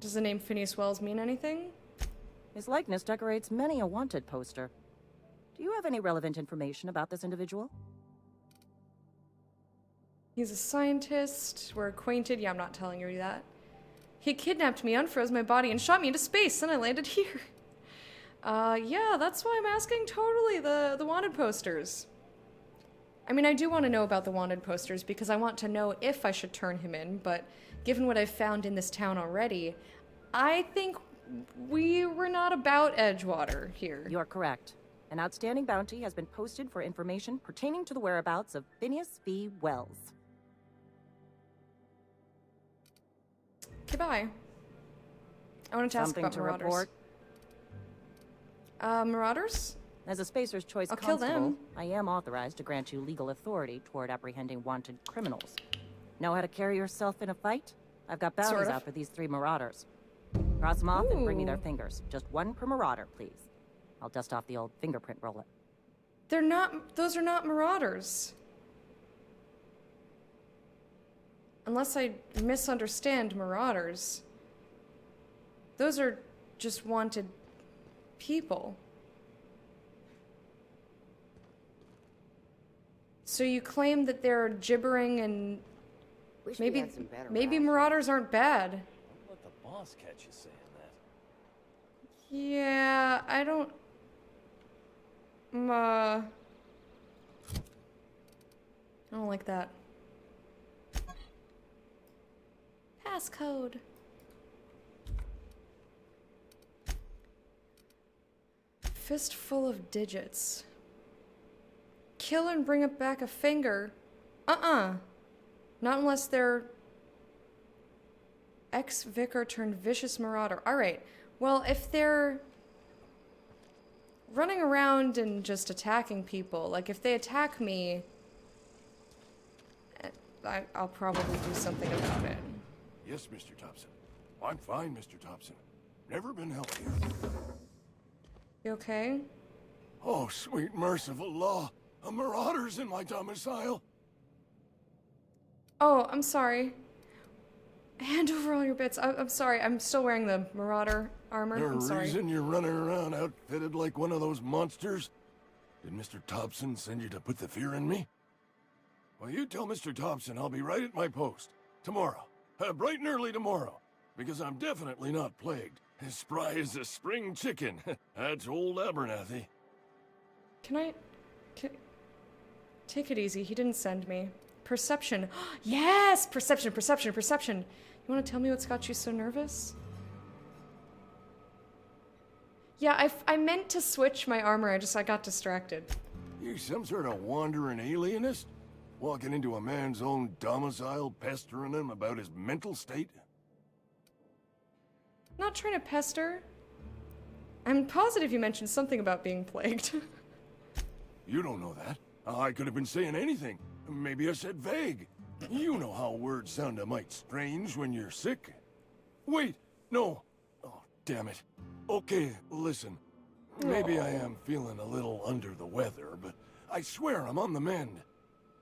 Does the name Phineas Wells mean anything? His likeness decorates many a wanted poster. Do you have any relevant information about this individual? He's a scientist. We're acquainted. Yeah, I'm not telling you that. He kidnapped me, unfroze my body, and shot me into space, and I landed here. Yeah, that's why I'm asking totally the wanted posters. I mean, I do want to know about the wanted posters because I want to know if I should turn him in, but given what I've found in this town already, I think we were not about Edgewater here. You're correct. An outstanding bounty has been posted for information pertaining to the whereabouts of Phineas V. Wells. Goodbye. I wanted to ask about Marauders. Report? Marauders? As a Spacer's Choice constable, I am authorized to grant you legal authority toward apprehending wanted criminals. Know how to carry yourself in a fight? I've got bounties out for these 3 marauders. Cross them off and bring me their fingers. Just 1 per marauder, please. I'll dust off the old fingerprint roller. Those are not marauders. Unless I misunderstand marauders. Those are just wanted people. So you claim that they're gibbering and maybe marauders aren't bad. Don't let the boss catch you saying that. Yeah, I don't... I don't like that. Passcode. Fistful of digits. Kill and bring it back a finger. Not unless they're ex-vicar turned vicious marauder. Alright, well, if they're running around and just attacking people, like if they attack me, I'll probably do something about it. Yes, Mr. Thompson. I'm fine, Mr. Thompson. Never been healthier. You okay? Oh, sweet merciful law. A marauder's in my domicile. Oh, I'm sorry. Hand over all your bits. I'm sorry. I'm still wearing the marauder armor. I'm sorry. The reason you're running around outfitted like one of those monsters? Did Mr. Thompson send you to put the fear in me? Well, you tell Mr. Thompson I'll be right at my post. Tomorrow. Bright and early tomorrow. Because I'm definitely not plagued. As spry as a spring chicken. That's old Abernathy. Take it easy. He didn't send me. Perception. Yes! Perception. You want to tell me what's got you so nervous? Yeah, I meant to switch my armor. I got distracted. You some sort of wandering alienist? Walking into a man's own domicile, pestering him about his mental state? Not trying to pester. I'm positive you mentioned something about being plagued. You don't know that. I could have been saying anything. Maybe I said vague. You know how words sound a mite strange when you're sick. Wait, no. Oh, damn it. Okay, listen. Maybe I am feeling a little under the weather, but I swear I'm on the mend.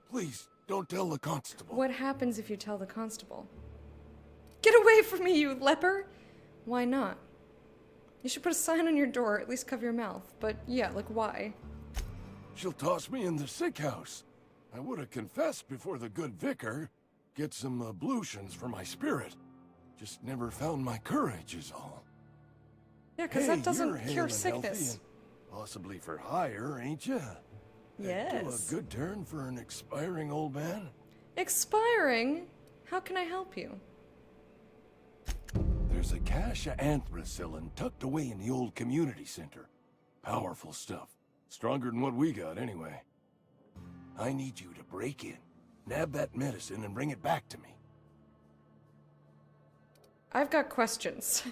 Please, don't tell the constable. What happens if you tell the constable? Get away from me, you leper! Why not? You should put a sign on your door, at least cover your mouth. But yeah, like why? She'll toss me in the sick house. I would have confessed before the good vicar. Get some ablutions for my spirit. Just never found my courage is all. Yeah, because that doesn't cure sickness. Possibly for hire, ain't ya? Yes. Do a good turn for an expiring old man? Expiring? How can I help you? There's a cache of anthracillin tucked away in the old community center. Powerful stuff. Stronger than what we got, anyway. I need you to break in, nab that medicine, and bring it back to me. I've got questions.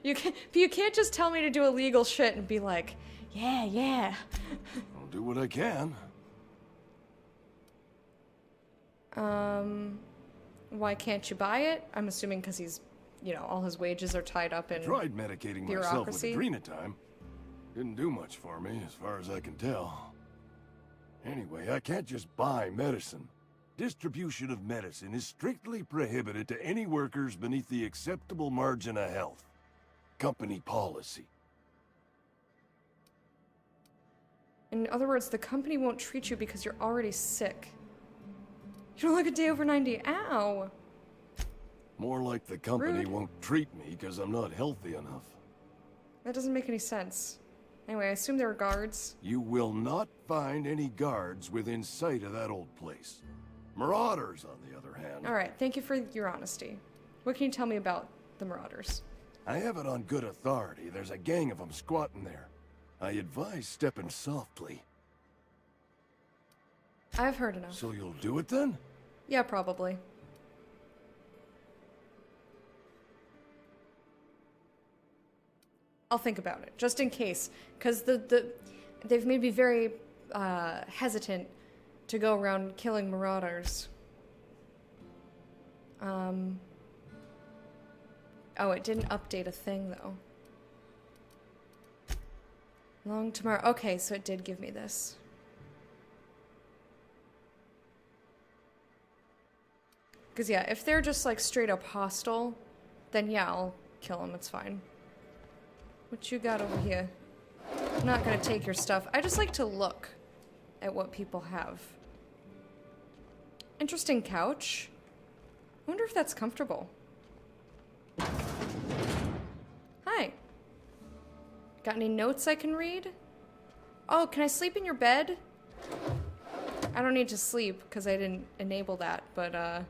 You can't just tell me to do illegal shit and be like, yeah. I'll do what I can. Why can't you buy it? I'm assuming because he's, all his wages are tied up in tried medicating myself with Adrenatime. Didn't do much for me, as far as I can tell. Anyway, I can't just buy medicine. Distribution of medicine is strictly prohibited to any workers beneath the acceptable margin of health. Company policy. In other words, the company won't treat you because you're already sick. You don't look a day over 90. Ow! More like the company Rude. won't treat me because I'm not healthy enough. That doesn't make any sense. Anyway, I assume there are guards. You will not find any guards within sight of that old place. Marauders, on the other hand. Alright, thank you for your honesty. What can you tell me about the Marauders? I have it on good authority. There's a gang of them squatting there. I advise stepping softly. I've heard enough. So you'll do it then? Yeah, probably. I'll think about it, just in case. Because they've made me very hesitant to go around killing Marauders. Oh, it didn't update a thing, though. Long tomorrow. Okay, so it did give me this. Because, yeah, if they're just, like, straight up hostile, then, yeah, I'll kill them. It's fine. What you got over here? I'm not gonna take your stuff. I just like to look at what people have. Interesting couch. I wonder if that's comfortable. Hi. Got any notes I can read? Oh, can I sleep in your bed? I don't need to sleep because I didn't enable that, but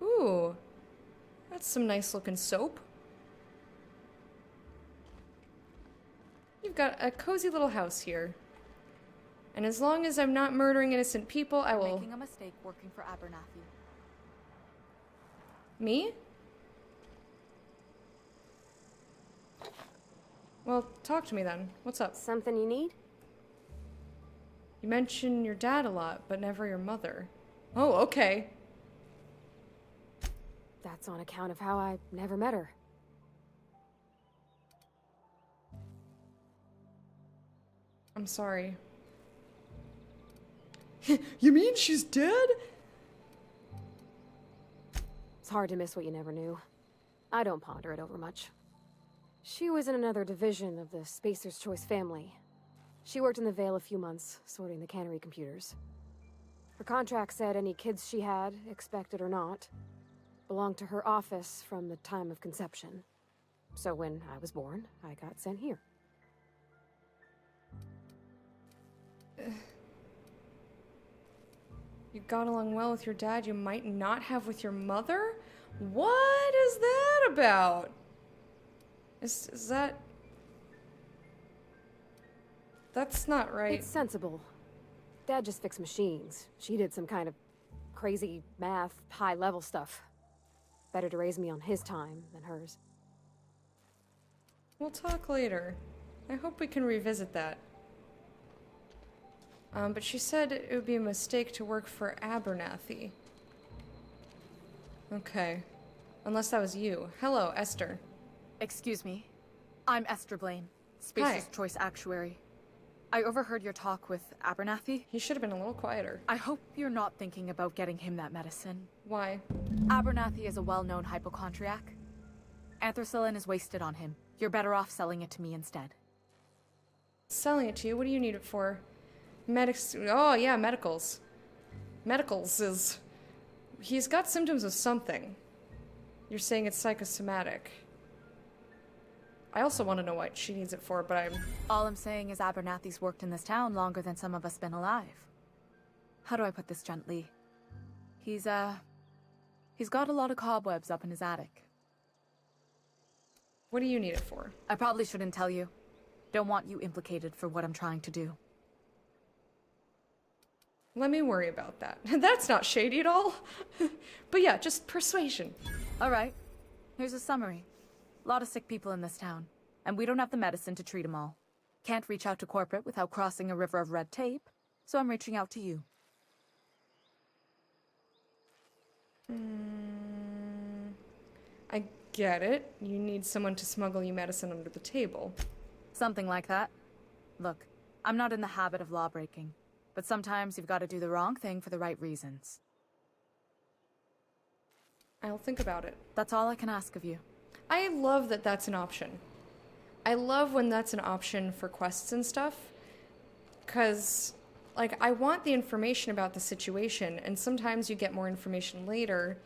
ooh. That's some nice looking soap. You've got a cozy little house here. And as long as I'm not murdering innocent people, I will... Making a mistake working for Abernathy. Me? Well, talk to me then. What's up? Something you need? You mention your dad a lot, but never your mother. Oh, okay. That's on account of how I never met her. I'm sorry. You mean she's dead? It's hard to miss what you never knew. I don't ponder it over much. She was in another division of the Spacer's Choice family. She worked in the Vale a few months, sorting the cannery computers. Her contract said any kids she had, expected or not, belonged to her office from the time of conception. So when I was born, I got sent here. You got along well with your dad, you might not have with your mother? What is that about? Is that... That's not right. It's sensible. Dad just fixed machines. She did some kind of crazy math, high-level stuff. Better to raise me on his time than hers. We'll talk later. I hope we can revisit that. But she said it would be a mistake to work for Abernathy. Okay. Unless that was you. Hello, Esther. Excuse me. I'm Esther Blaine, Spacer's Choice Actuary. I overheard your talk with Abernathy. He should have been a little quieter. I hope you're not thinking about getting him that medicine. Why? Abernathy is a well-known hypochondriac. Anthracillin is wasted on him. You're better off selling it to me instead. Selling it to you? What do you need it for? Medics. Oh, yeah, medicals. Medicals is. He's got symptoms of something. You're saying it's psychosomatic. I also want to know what she needs it for, but All I'm saying is Abernathy's worked in this town longer than some of us been alive. How do I put this gently? He's got a lot of cobwebs up in his attic. What do you need it for? I probably shouldn't tell you. Don't want you implicated for what I'm trying to do. Let me worry about that. That's not shady at all. But yeah, just persuasion. All right. Here's a summary. A lot of sick people in this town, and we don't have the medicine to treat them all. Can't reach out to corporate without crossing a river of red tape, so I'm reaching out to you. I get it. You need someone to smuggle you medicine under the table. Something like that. Look, I'm not in the habit of law-breaking, but sometimes you've got to do the wrong thing for the right reasons. I'll think about it. That's all I can ask of you. I love that that's an option. I love when that's an option for quests and stuff. Because, like, I want the information about the situation, and sometimes you get more information later.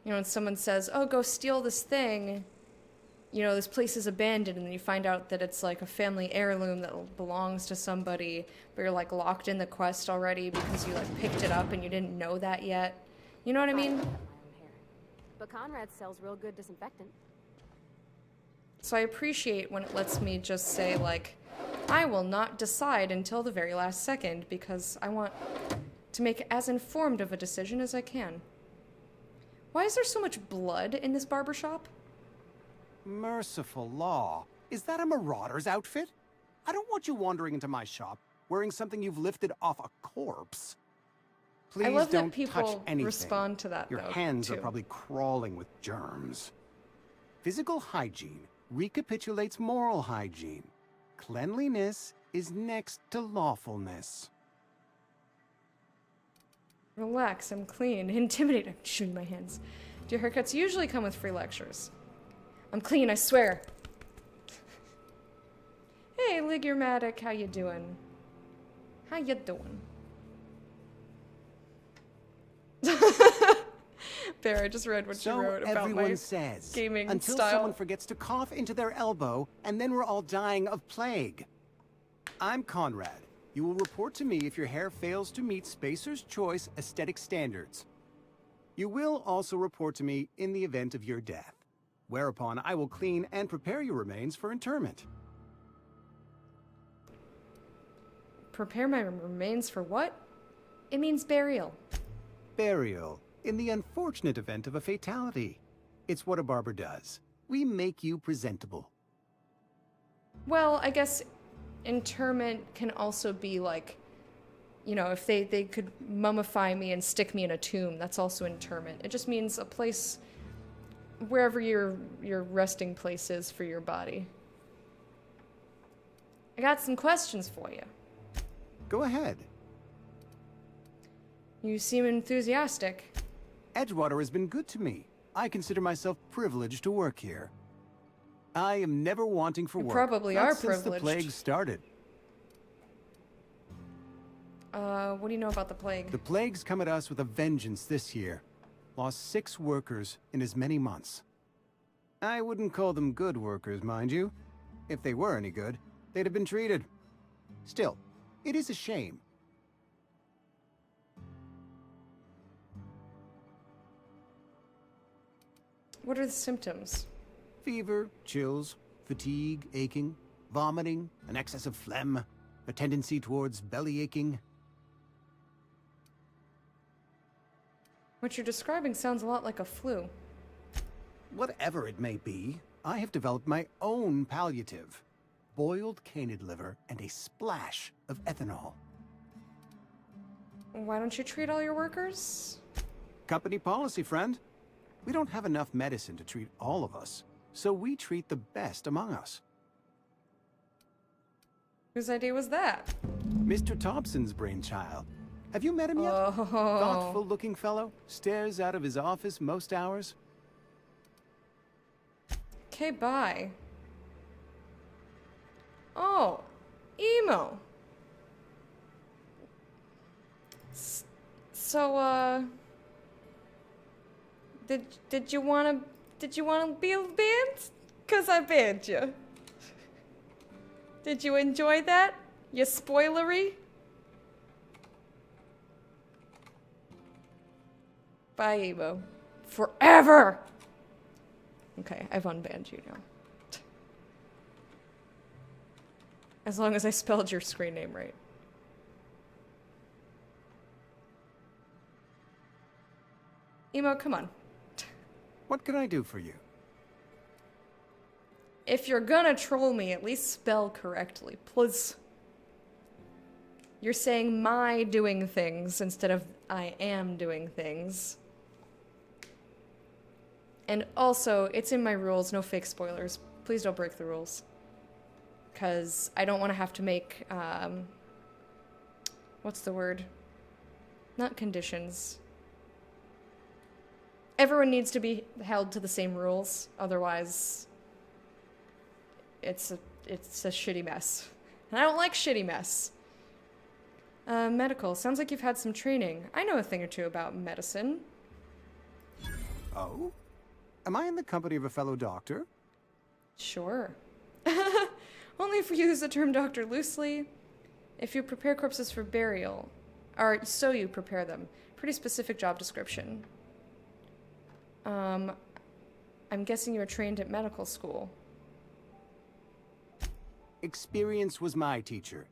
You know, when someone says, oh, go steal this thing, you know, this place is abandoned, and then you find out that it's, like, a family heirloom that belongs to somebody, but you're, like, locked in the quest already because you, like, picked it up and you didn't know that yet. You know what I mean? But Conrad sells real good disinfectant. So I appreciate when it lets me just say, like, I will not decide until the very last second because I want to make as informed of a decision as I can. Why is there so much blood in this barbershop? Merciful law. Is that a marauder's outfit? I don't want you wandering into my shop wearing something you've lifted off a corpse. Please I love don't that people touch anything. respond to that, Your though, hands too. are probably crawling with germs. Physical hygiene recapitulates moral hygiene. Cleanliness is next to lawfulness. Relax, I'm clean. Intimidating. I'm shooting my hands. Do your haircuts usually come with free lectures? I'm clean, I swear. Hey, Ligurmatic, how you doing? How you doing? Bear, I just read what you wrote about my says, gaming until style. someone forgets to cough into their elbow, and then we're all dying of plague. I'm Conrad. You will report to me if your hair fails to meet Spacer's Choice aesthetic standards. You will also report to me in the event of your death, whereupon I will clean and prepare your remains for interment. Prepare my remains for what? It means burial. Burial, in the unfortunate event of a fatality. It's what a barber does. We make you presentable. Well, I guess interment can also be like, you know, if they could mummify me and stick me in a tomb, that's also interment. It just means a place wherever your resting place is for your body. I got some questions for you. Go ahead. You seem enthusiastic. Edgewater has been good to me. I consider myself privileged to work here. I am never wanting for You work. probably not are since the privileged. plague started. What do you know about the plague? The plague's come at us with a vengeance this year. Lost 6 workers in as many months. I wouldn't call them good workers, mind you. If they were any good, they'd have been treated. Still, it is a shame. What are the symptoms? Fever, chills, fatigue, aching, vomiting, an excess of phlegm, a tendency towards belly aching. What you're describing sounds a lot like a flu. Whatever it may be, I have developed my own palliative. Boiled canid liver and a splash of ethanol. Why don't you treat all your workers? Company policy, friend. We don't have enough medicine to treat all of us, so we treat the best among us. Whose idea was that? Mr. Thompson's brainchild. Have you met him yet? Oh. Thoughtful-looking fellow, stares out of his office most hours. Okay, bye. Oh, emo. So, did you wanna be a band? 'Cause I banned you. Did you enjoy that? You spoilery? Bye, emo. Forever! Okay, I've unbanned you now. As long as I spelled your screen name right. Emo, come on. What can I do for you? If you're gonna troll me, at least spell correctly, please. You're saying my doing things instead of I am doing things. And also, it's in my rules, no fake spoilers. Please don't break the rules. Because I don't want to have to make, what's the word? Not conditions. Everyone needs to be held to the same rules, otherwise it's a shitty mess. And I don't like shitty mess. Medical. Sounds like you've had some training. I know a thing or two about medicine. Oh? Am I in the company of a fellow doctor? Sure. Only if you use the term doctor loosely. If you prepare corpses for burial. Or so you prepare them. Pretty specific job description. I'm guessing you were trained at medical school. Experience was my teacher.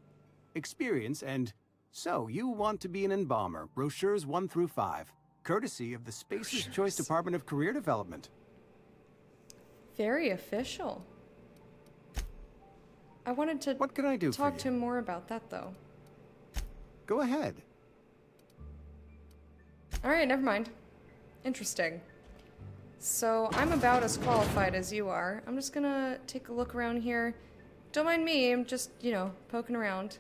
Experience and... So, you want to be an embalmer. Brochures 1 through 5. Courtesy of the Spacer's Choice Department of Career Development. Very official. I wanted to what can I do talk for you? to him more about that, though. Go ahead. Alright, never mind. Interesting. So, I'm about as qualified as you are. I'm just gonna take a look around here. Don't mind me, I'm just, you know, poking around.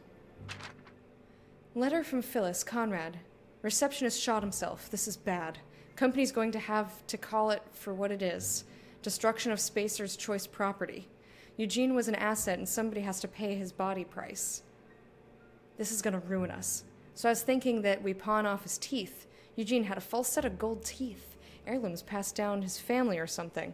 Letter from Phyllis, Conrad. Receptionist shot himself. This is bad. Company's going to have to call it for what it is. Destruction of Spacer's Choice property. Eugene was an asset and somebody has to pay his body price. This is gonna ruin us. So I was thinking that we pawn off his teeth. Eugene had a full set of gold teeth. Heirlooms passed down his family or something.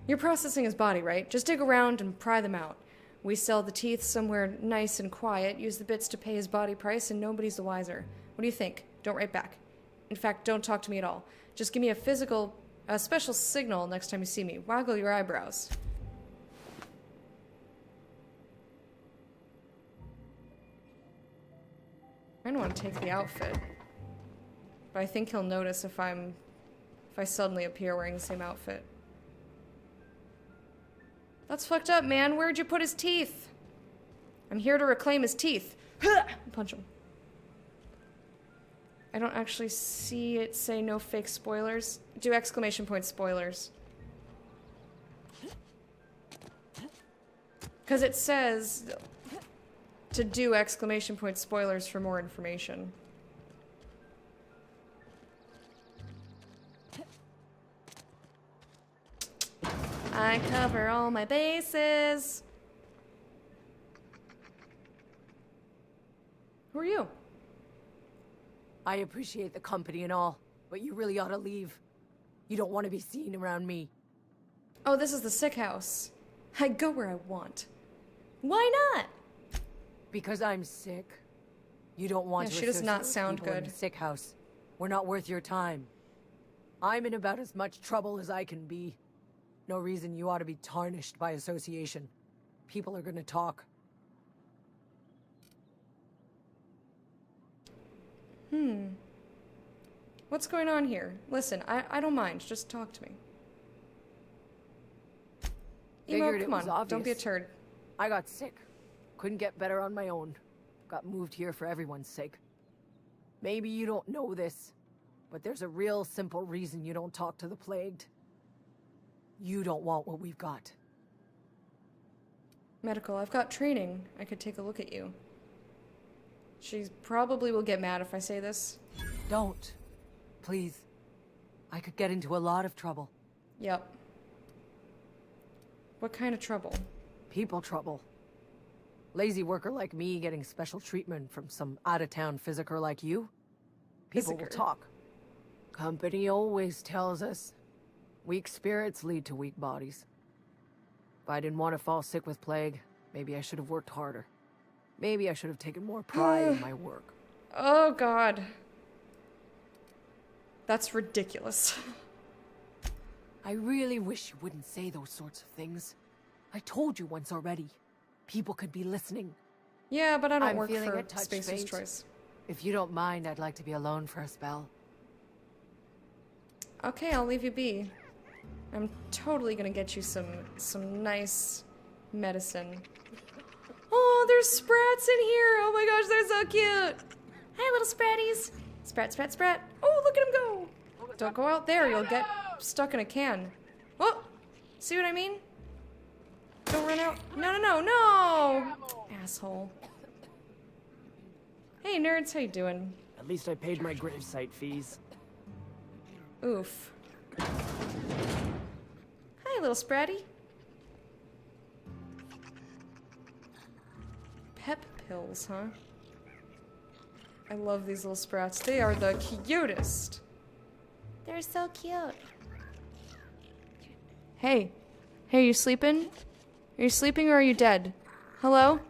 You're processing his body, right? Just dig around and pry them out. We sell the teeth somewhere nice and quiet, use the bits to pay his body price, and nobody's the wiser. What do you think? Don't write back. In fact, don't talk to me at all. Just give me a special signal next time you see me. Waggle your eyebrows. I don't want to take the outfit. But I think he'll notice if I suddenly appear wearing the same outfit. That's fucked up, man. Where'd you put his teeth? I'm here to reclaim his teeth. Punch him. I don't actually see it say no fake spoilers. Do exclamation point spoilers. Because it says to do exclamation point spoilers for more information. I cover all my bases. Who are you? I appreciate the company and all, but you really ought to leave. You don't want to be seen around me. Oh, this is the sick house. I go where I want. Why not? Because I'm sick. You don't want to she does not associate sound people in good. the sick house. We're not worth your time. I'm in about as much trouble as I can be. No reason you ought to be tarnished by association. People are gonna talk. What's going on here? Listen, I don't mind. Just talk to me. Emo, Figured it come was on. Don't be a obvious. turd. I got sick. Couldn't get better on my own. Got moved here for everyone's sake. Maybe you don't know this, but there's a real simple reason you don't talk to the plagued. You don't want what we've got. Medical, I've got training. I could take a look at you. She probably will get mad if I say this. Don't. Please. I could get into a lot of trouble. Yep. What kind of trouble? People trouble. Lazy worker like me getting special treatment from some out-of-town physiker like you? People will talk. Company always tells us weak spirits lead to weak bodies. If I didn't want to fall sick with plague, maybe I should have worked harder. Maybe I should have taken more pride in my work. Oh, God. That's ridiculous. I really wish you wouldn't say those sorts of things. I told you once already. People could be listening. Yeah, but I don't work feeling for a touch Spacer's fate. Choice. If you don't mind, I'd like to be alone for a spell. Okay, I'll leave you be. I'm totally gonna get you some nice medicine. Oh, there's sprats in here! Oh my gosh, they're so cute! Hi, little spratties! Sprat, sprat, sprat! Oh, look at him go! Don't go out there, you'll get stuck in a can. Oh! See what I mean? Don't run out. No, no, no, no! Asshole. Hey, nerds, how you doing? At least I paid my gravesite fees. Oof. Hi, little spratty. Pep pills, huh? I love these little sprats. They are the cutest. They're so cute. Hey. Hey, are you sleeping? Are you sleeping or are you dead? Hello? Do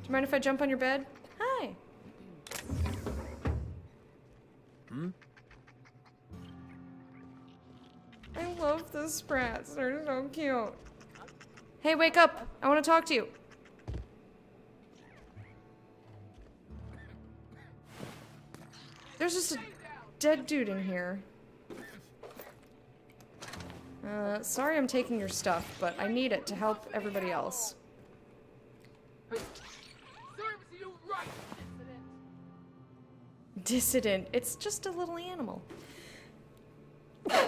you mind if I jump on your bed? Hi. I love the sprats. They're so cute. Hey, wake up. I want to talk to you. There's just a dead dude in here. Sorry I'm taking your stuff, but I need it to help everybody else. Dissident. It's just a little animal.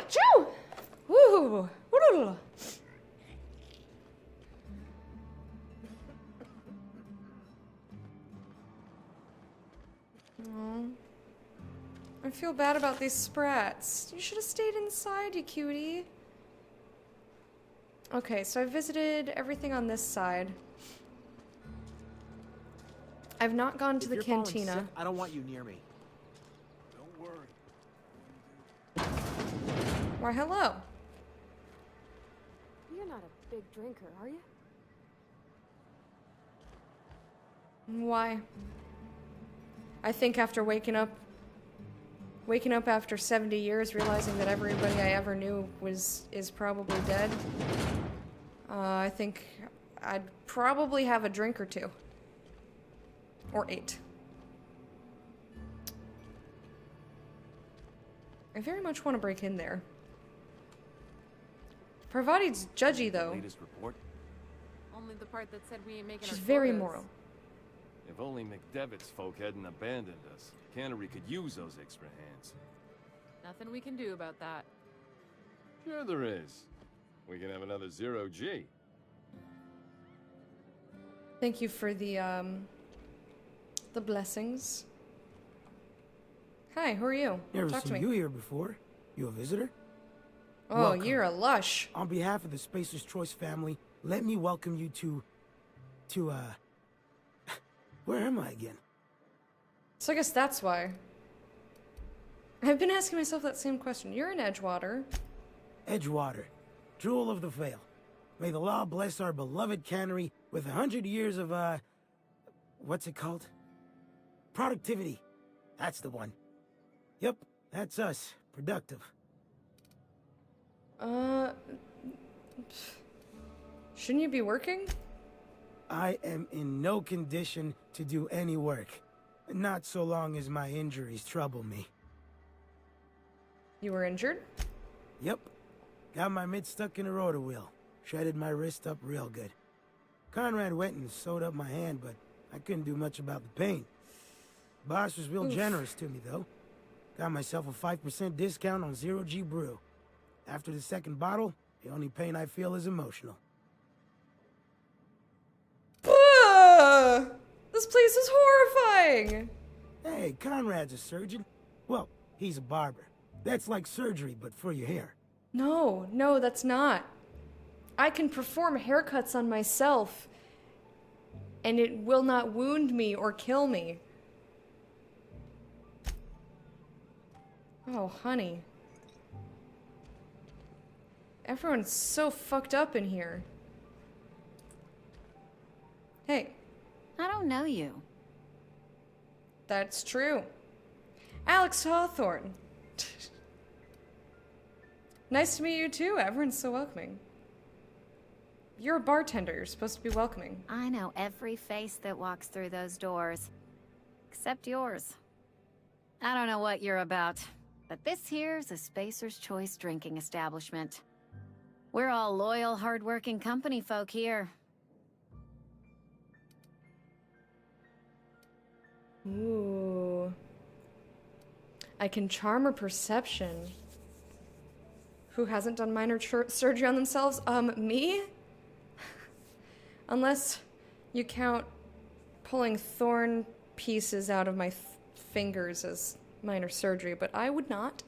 Choo! Woo! Woo! I feel bad about these sprats. You should have stayed inside, you cutie. Okay, so I visited everything on this side. I've not gone to the cantina. Sick, I don't want you near me. Don't worry. Why, hello. You're not a big drinker, are you? Why? I think after waking up after 70 years, realizing that everybody I ever knew is probably dead, I think I'd probably have a drink or two. Or 8. I very much want to break in there. Parvati's judgy, though. Latest report? Only the part that said we ain't making She's our very quotas. moral. If only McDevitt's folk hadn't abandoned us. Cannery could use those extra hands. Nothing we can do about that. Sure there is. We can have another 0G. Thank you for the blessings. Hi, who are you? Never Talk to seen me. you here before. You a visitor? Oh, Welcome. you're a lush. On behalf of the Spacer's Choice family, let me welcome you to where am I again? So I guess that's why. I've been asking myself that same question. You're in Edgewater. Edgewater, jewel of the Vale. May the law bless our beloved cannery with 100 years of, what's it called? Productivity. That's the one. Yep, that's us. Productive. Shouldn't you be working? I am in no condition to do any work. Not so long as my injuries trouble me. You were injured? Yep. Got my mid stuck in a rotor wheel. Shredded my wrist up real good. Conrad went and sewed up my hand, but I couldn't do much about the pain. Boss was real Oof. generous to me, though. Got myself a 5% discount on Zero G Brew. After the second bottle, the only pain I feel is emotional. This place is horrifying! Hey, Conrad's a surgeon. Well, he's a barber. That's like surgery, but for your hair. No, that's not. I can perform haircuts on myself, and it will not wound me or kill me. Oh, honey. Everyone's so fucked up in here. Hey. I don't know you. That's true. Alex Hawthorne. Nice to meet you too. Everyone's so welcoming. You're a bartender. You're supposed to be welcoming. I know every face that walks through those doors. Except yours. I don't know what you're about, but this here's a Spacer's Choice drinking establishment. We're all loyal, hard-working company folk here. Ooh. I can charm or perception. Who hasn't done minor surgery on themselves? Me? Unless you count pulling thorn pieces out of my fingers as minor surgery, but I would not.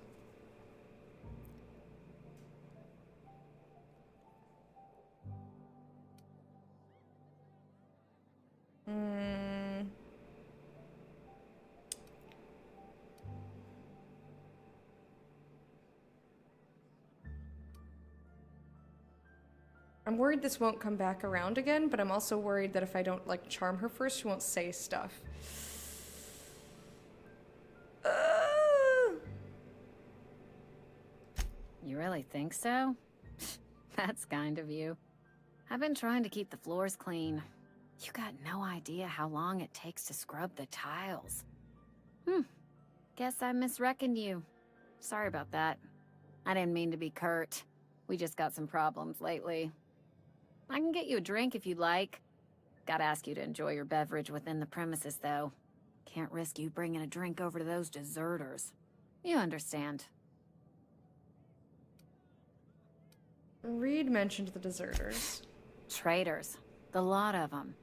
I'm worried this won't come back around again, but I'm also worried that if I don't, like, charm her first, she won't say stuff. You really think so? That's kind of you. I've been trying to keep the floors clean. You got no idea how long it takes to scrub the tiles. Guess I misreckoned you. Sorry about that. I didn't mean to be curt. We just got some problems lately. I can get you a drink if you'd like. Gotta ask you to enjoy your beverage within the premises, though. Can't risk you bringing a drink over to those deserters. You understand. Reed mentioned the deserters. Traitors. The lot of them.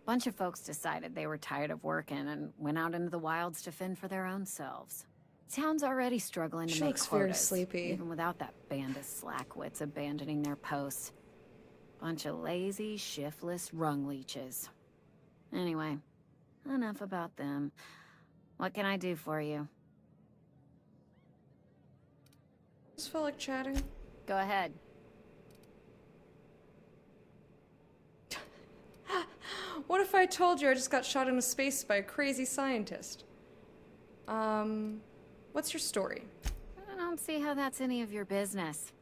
Bunch of folks decided they were tired of working and went out into the wilds to fend for their own selves. Town's already struggling to She make looks quotas, very sleepy. even without that band of slackwits abandoning their posts. Bunch of lazy, shiftless rung leeches. Anyway, enough about them. What can I do for you? Just felt like chatting. Go ahead. What if I told you I just got shot into space by a crazy scientist? What's your story? I don't see how that's any of your business.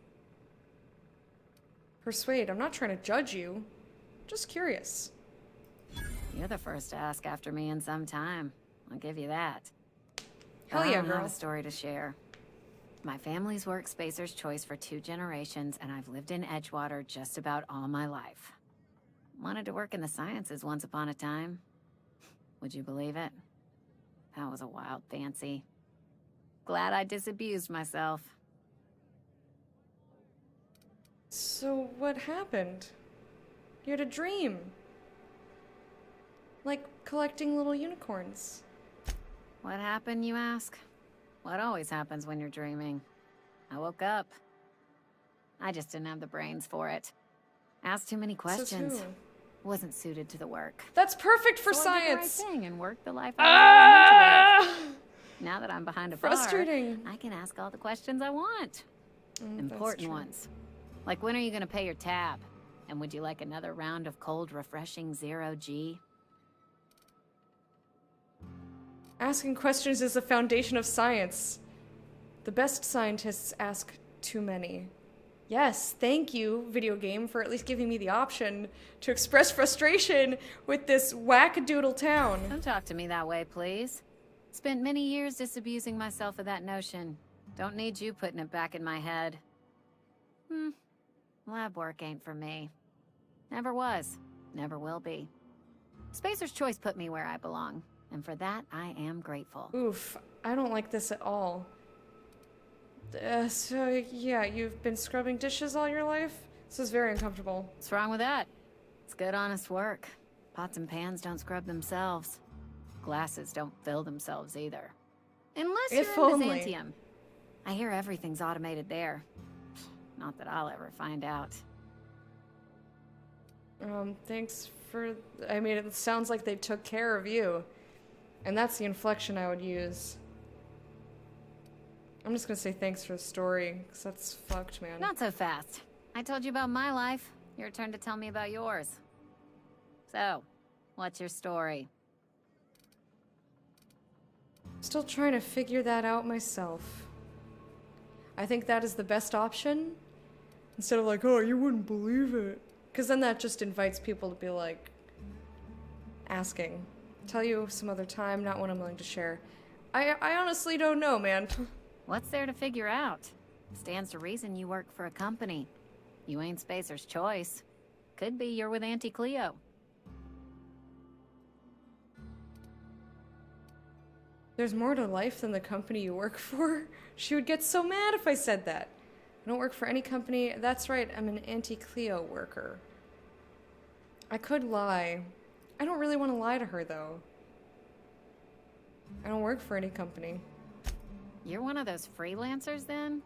Persuade, I'm not trying to judge you. Just curious. You're the first to ask after me in some time. I'll give you that. Hell I yeah, don't have girl. a story to share. My family's worked Spacer's Choice for 2 generations, and I've lived in Edgewater just about all my life. Wanted to work in the sciences once upon a time. Would you believe it? That was a wild fancy. Glad I disabused myself. So what happened? You had a dream. Like collecting little unicorns. What happened, you ask? What always happens when you're dreaming? I woke up. I just didn't have the brains for it. Asked too many questions. So too. Wasn't suited to the work. That's perfect for So I did the right science. thing and worked the life I was into. Now that I'm behind a bar, Frustrating. I can ask all the questions I want. That's Important true. ones. Like, when are you gonna pay your tab? And would you like another round of cold, refreshing Zero G? Asking questions is the foundation of science. The best scientists ask too many. Yes, thank you, video game, for at least giving me the option to express frustration with this wackadoodle town. Don't talk to me that way, please. Spent many years disabusing myself of that notion. Don't need you putting it back in my head. Lab work ain't for me. Never was. Never will be. Spacer's Choice put me where I belong. And for that, I am grateful. Oof, I don't like this at all. So, yeah, you've been scrubbing dishes all your life? This is very uncomfortable. What's wrong with that? It's good, honest work. Pots and pans don't scrub themselves. Glasses don't fill themselves either. Unless If you're in only. Byzantium. I hear everything's automated there. Not that I'll ever find out. Thanks for... I mean, it sounds like they took care of you. And that's the inflection I would use. I'm just gonna say thanks for the story, because that's fucked, man. Not so fast. I told you about my life. Your turn to tell me about yours. So, what's your story? Still trying to figure that out myself. I think that is the best option. Instead of like, oh, you wouldn't believe it. Because then that just invites people to be like, asking. Tell you some other time, not one I'm willing to share. I honestly don't know, man. What's there to figure out? Stands to reason you work for a company. You ain't Spacer's choice. Could be you're with Auntie Cleo. There's more to life than the company you work for? She would get so mad if I said that. I don't work for any company. That's right, I'm an Auntie Cleo worker. I could lie. I don't really want to lie to her, though. I don't work for any company. You're one of those freelancers, then?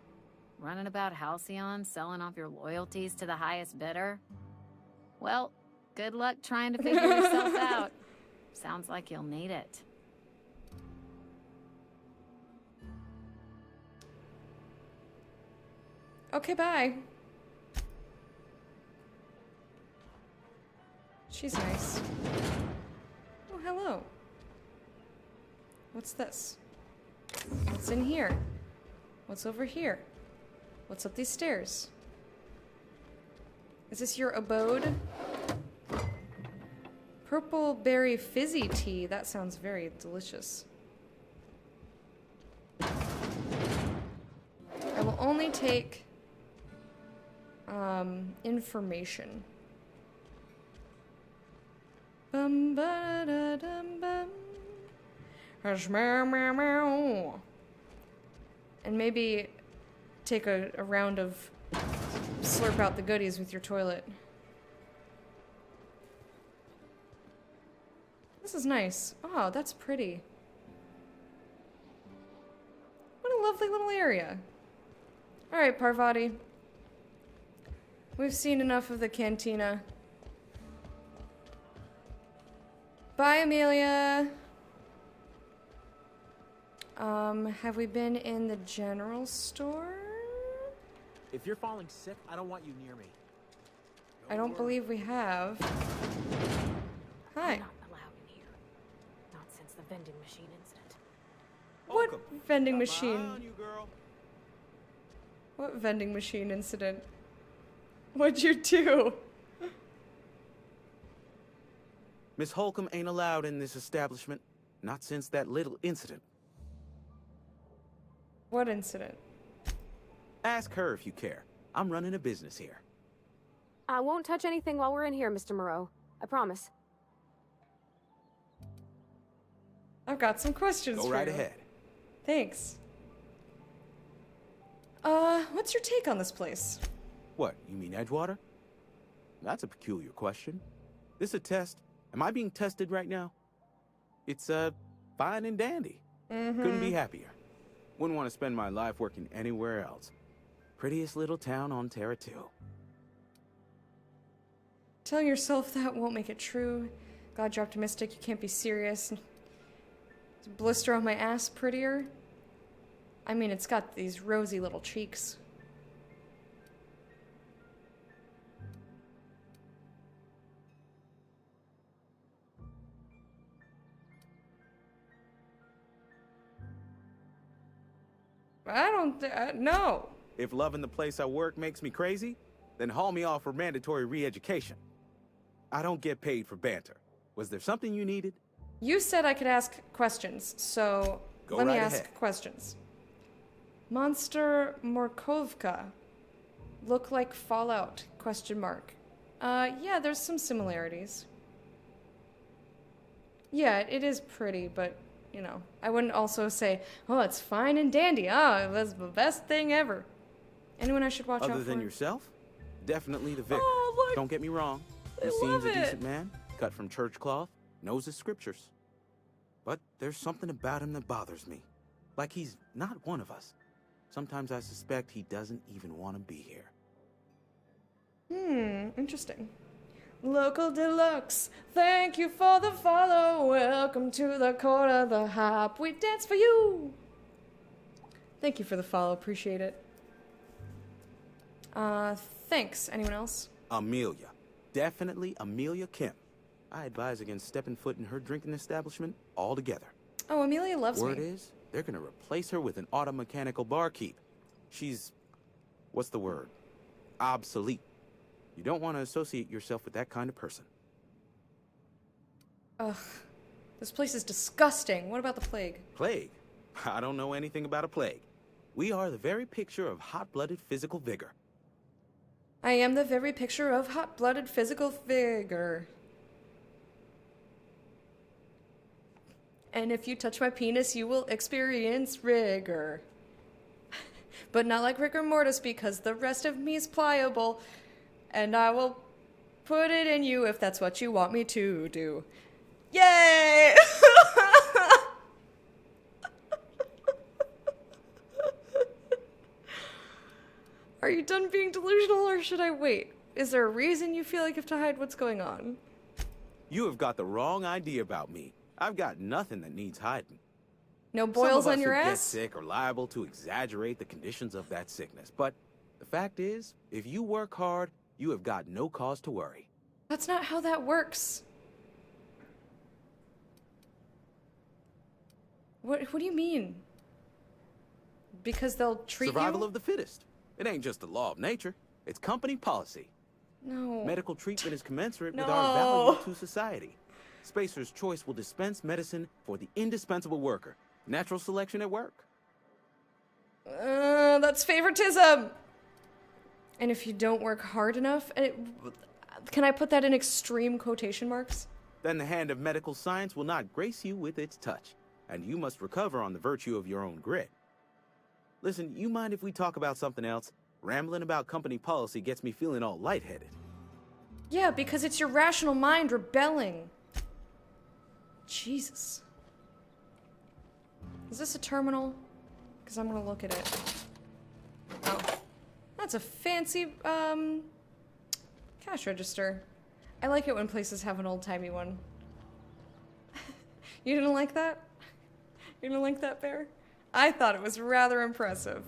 Running about Halcyon, selling off your loyalties to the highest bidder? Well, good luck trying to figure yourself out. Sounds like you'll need it. Okay, bye. She's nice. Oh, hello. What's this? What's in here? What's over here? What's up these stairs? Is this your abode? Purple berry fizzy tea. That sounds very delicious. I will only take information. Bum ba da dum bum. And maybe take a round of slurp out the goodies with your toilet. This is nice. Oh, that's pretty. What a lovely little area. Alright, Parvati. We've seen enough of the cantina. Bye, Amelia. Have we been in the general store? If you're falling sick, I don't want you near me. I don't believe we have. Hi. Not allowed in here. Not since the vending machine incident. What vending machine? On you, girl. What vending machine incident? What'd you do? Miss Holcomb ain't allowed in this establishment. Not since that little incident. What incident? Ask her if you care. I'm running a business here. I won't touch anything while we're in here, Mr. Moreau. I promise. I've got some questions for you. Go right ahead. Thanks. What's your take on this place? What, you mean Edgewater? That's a peculiar question. This a test? Am I being tested right now? It's, fine and dandy. Couldn't be happier. Wouldn't want to spend my life working anywhere else. Prettiest little town on Terra 2. Telling yourself that won't make it true. Glad you're optimistic. You can't be serious. Is a blister on my ass prettier? I mean, it's got these rosy little cheeks. I don't, no. If loving the place I work makes me crazy, then haul me off for mandatory re-education. I don't get paid for banter. Was there something you needed? You said I could ask questions, so let me ask questions. Monster Morkovka. Look like Fallout? Question mark. Yeah, there's some similarities. Yeah, it is pretty, but, you know, I wouldn't also say, oh, it's fine and dandy. Oh, that's the best thing ever. Anyone I should watch out for? Other than yourself? Definitely the vicar. Oh, look. Don't get me wrong. He seems a decent man, cut from church cloth, knows his scriptures. But there's something about him that bothers me. Like he's not one of us. Sometimes I suspect he doesn't even want to be here. Interesting. Local Deluxe, thank you for the follow. Welcome to the court of the hop. We dance for you. Thank you for the follow. Appreciate it. Thanks. Anyone else? Amelia. Definitely Amelia Kim. I advise against stepping foot in her drinking establishment altogether. Oh, Amelia loves me. Word is, they're gonna replace her with an automechanical barkeep. She's... what's the word? Obsolete. You don't want to associate yourself with that kind of person. Ugh. This place is disgusting. What about the plague? Plague? I don't know anything about a plague. We are the very picture of hot-blooded physical vigor. I am the very picture of hot-blooded physical vigor. And if you touch my penis, you will experience rigor. But not like rigor mortis, because the rest of me is pliable. And I will put it in you if that's what you want me to do. Yay! Are you done being delusional, or should I wait? Is there a reason you feel like you have to hide what's going on? You have got the wrong idea about me. I've got nothing that needs hiding. No boils on your Some of us who get ass? sick are liable to exaggerate the conditions of that sickness. But the fact is, if you work hard, you have got no cause to worry. That's not how that works. What do you mean? Because they'll treat Survival you? of the fittest. It ain't just the law of nature. It's company policy. No. Medical treatment is commensurate with No. our value to society. Spacer's Choice will dispense medicine for the indispensable worker. Natural selection at work. That's favoritism. And if you don't work hard enough, can I put that in extreme quotation marks? Then the hand of medical science will not grace you with its touch, and you must recover on the virtue of your own grit. Listen, you mind if we talk about something else? Rambling about company policy gets me feeling all lightheaded. Yeah, because it's your rational mind rebelling. Jesus. Is this a terminal? Because I'm gonna look at it. Oh. That's a fancy, cash register. I like it when places have an old-timey one. You didn't like that? You didn't like that, Bear? I thought it was rather impressive.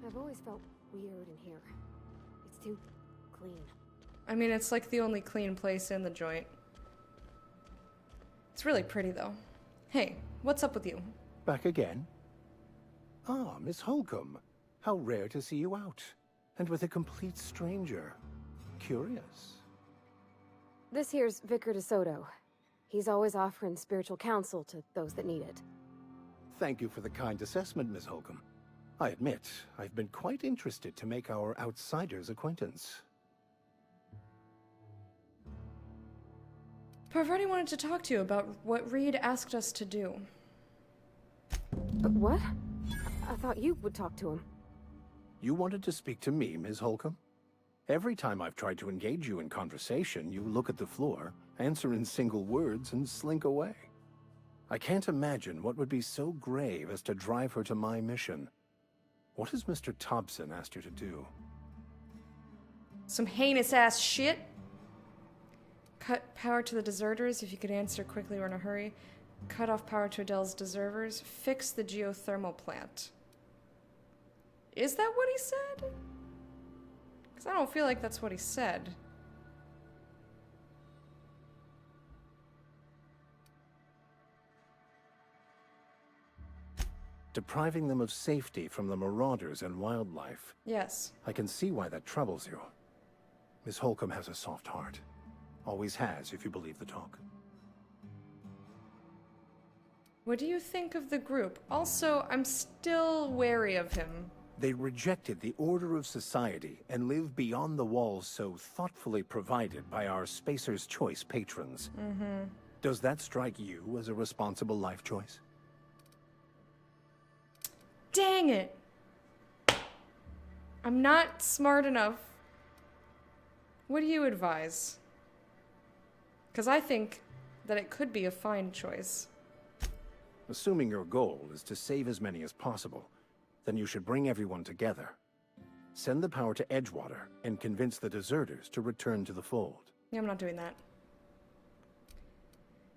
I've always felt weird in here. It's too clean. I mean, it's like the only clean place in the joint. It's really pretty, though. Hey, what's up with you? Back again? Ah, Miss Holcomb. How rare to see you out. And with a complete stranger. Curious. This here's Vicar DeSoto. He's always offering spiritual counsel to those that need it. Thank you for the kind assessment, Miss Holcomb. I admit, I've been quite interested to make our outsider's acquaintance. Parvati wanted to talk to you about what Reed asked us to do. What? I thought you would talk to him. You wanted to speak to me, Ms. Holcomb? Every time I've tried to engage you in conversation, you look at the floor, answer in single words, and slink away. I can't imagine what would be so grave as to drive her to my mission. What has Mr. Thompson asked her to do? Some heinous-ass shit. Cut power to the deserters if you could answer quickly or in a hurry. Cut off power to Adele's deserters. Fix the geothermal plant. Is that what he said? Because I don't feel like that's what he said. Depriving them of safety from the marauders and wildlife. Yes. I can see why that troubles you. Miss Holcomb has a soft heart. Always has, if you believe the talk. What do you think of the group? Also, I'm still wary of him. They rejected the order of society and live beyond the walls so thoughtfully provided by our Spacer's Choice patrons. Mm-hmm. Does that strike you as a responsible life choice? Dang it! I'm not smart enough. What do you advise? Because I think that it could be a fine choice. Assuming your goal is to save as many as possible, then you should bring everyone together. Send the power to Edgewater and convince the deserters to return to the fold. Yeah, I'm not doing that.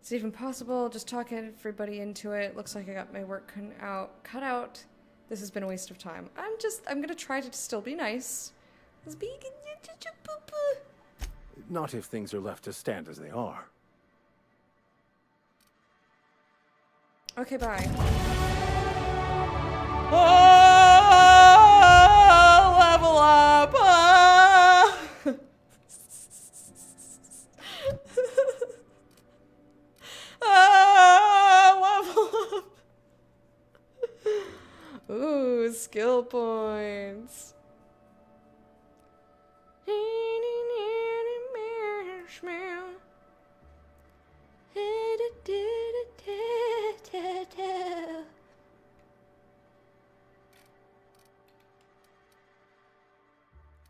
Is it even possible? Just talk everybody into it. Looks like I got my work cut out. This has been a waste of time. I'm gonna try to still be nice. Not if things are left to stand as they are. Okay, bye. Oh, level up! Level up! Ooh, skill points.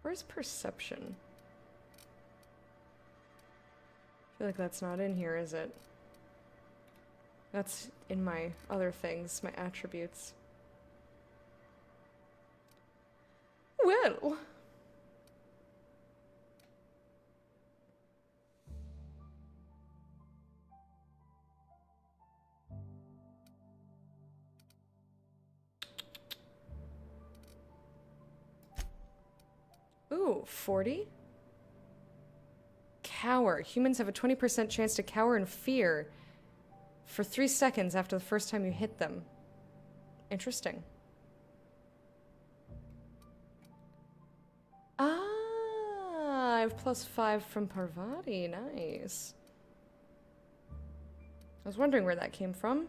Where's perception? I feel like that's not in here, is it? That's in my other things, my attributes. Well. Ooh, 40? Cower. Humans have a 20% chance to cower in fear for 3 seconds after the first time you hit them. Interesting. Ah, I have +5 from Parvati. Nice. I was wondering where that came from.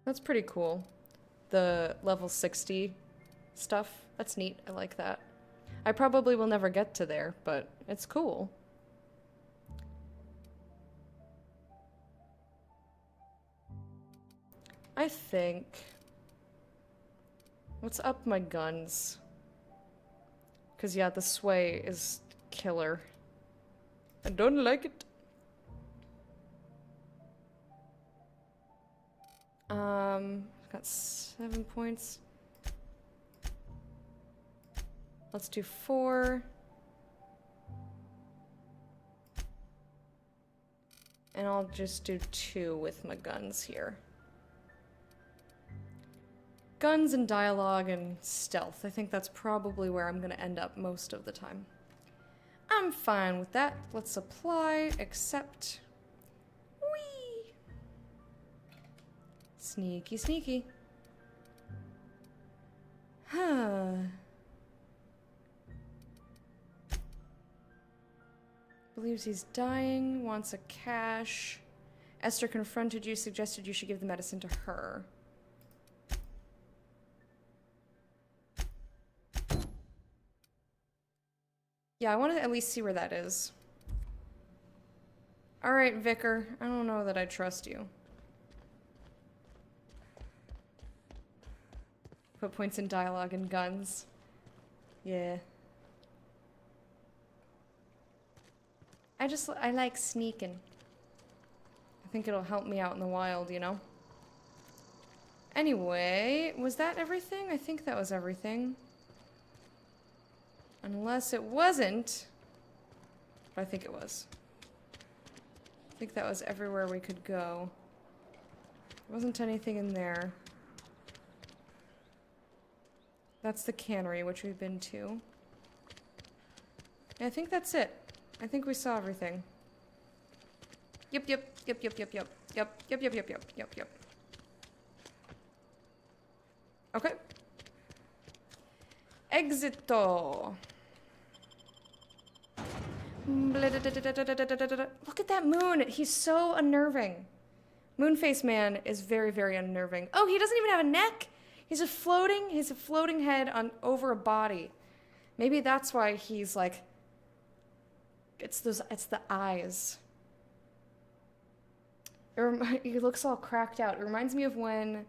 That's pretty cool. The level 60 stuff. That's neat. I like that. I probably will never get to there, but it's cool. I think... What's up my guns? Because, yeah, the sway is killer. I don't like it. Got 7 points. Let's do 4. And I'll just do 2 with my guns here. Guns and dialogue and stealth. I think that's probably where I'm gonna end up most of the time. I'm fine with that. Let's apply, accept. Whee! Sneaky, sneaky. Huh. Believes he's dying, wants a cache. Esther confronted you, suggested you should give the medicine to her. Yeah, I want to at least see where that is. Alright, Vicar. I don't know that I trust you. Put points in dialogue and guns. Yeah. I like sneaking. I think it'll help me out in the wild, you know? Anyway, was that everything? I think that was everything. Unless it wasn't. But I think it was. I think that was everywhere we could go. There wasn't anything in there. That's the cannery, which we've been to. Yeah, I think that's it. I think we saw everything. Yep. Okay. Exito. Look at that moon. He's so unnerving. Moonface Man is very, very unnerving. Oh, he doesn't even have a neck. He's a floating head on over a body. Maybe that's why he's like, it's the eyes. He looks all cracked out. It reminds me of when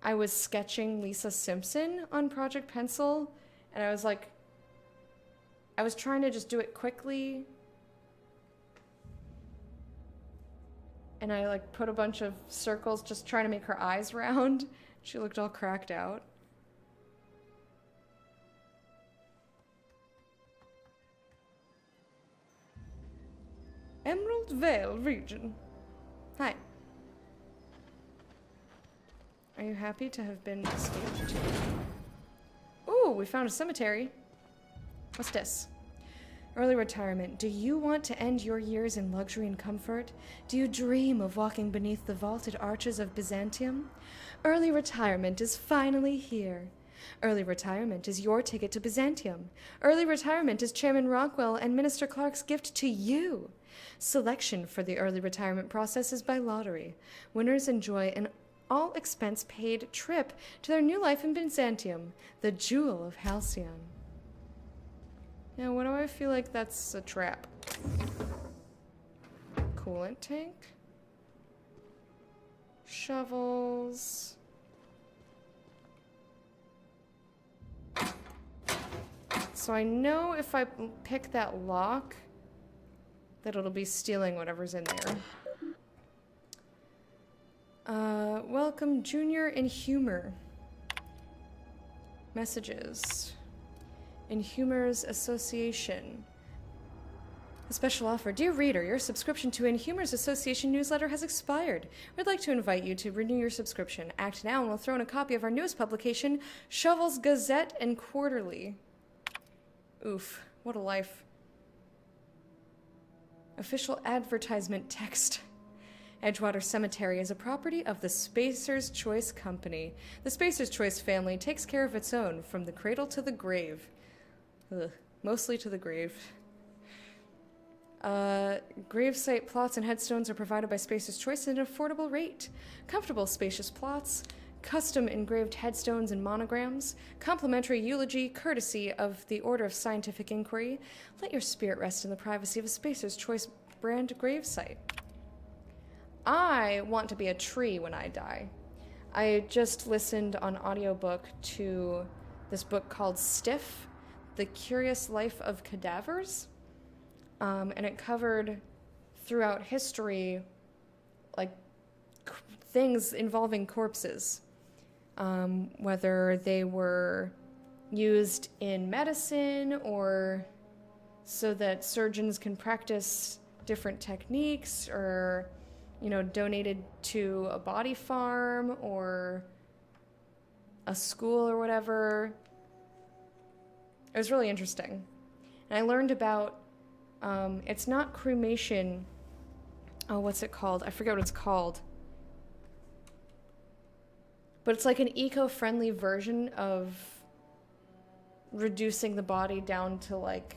I was sketching Lisa Simpson on Project Pencil, and I was trying to just do it quickly, and I like put a bunch of circles just trying to make her eyes round. She looked all cracked out. Emerald Vale region. Hi. Are you happy to have been escaped? Ooh, we found a cemetery. What's this? Early retirement. Do you want to end your years in luxury and comfort? Do you dream of walking beneath the vaulted arches of Byzantium? Early retirement is finally here. Early retirement is your ticket to Byzantium. Early retirement is Chairman Rockwell and Minister Clark's gift to you. Selection for the early retirement process is by lottery. Winners enjoy an all-expense-paid trip to their new life in Byzantium, the jewel of Halcyon. Now, what do I feel like that's a trap? Coolant tank? Shovels. So I know if I pick that lock, that it'll be stealing whatever's in there. Welcome, Junior Inhumer. Messages. Inhumers Association. A special offer. Dear reader, your subscription to Inhumers Association newsletter has expired. We'd like to invite you to renew your subscription. Act now and we'll throw in a copy of our newest publication, Shovels Gazette and Quarterly. Oof, what a life. Official advertisement text. Edgewater Cemetery is a property of the Spacer's Choice Company. The Spacer's Choice family takes care of its own from the cradle to the grave. Ugh, mostly to the grave. Gravesite plots and headstones are provided by Spacer's Choice at an affordable rate. Comfortable, spacious plots, custom engraved headstones and monograms, complimentary eulogy courtesy of the Order of Scientific Inquiry. Let your spirit rest in the privacy of a Spacer's Choice brand gravesite. I want to be a tree when I die. I just listened on audiobook to this book called Stiff, The Curious Life of Cadavers. And it covered throughout history, like, things involving corpses. Whether they were used in medicine or so that surgeons can practice different techniques, or, you know, donated to a body farm or a school or whatever. It was really interesting. And I learned about, it's not cremation. Oh, what's it called? I forget what it's called. But it's like an eco-friendly version of reducing the body down to like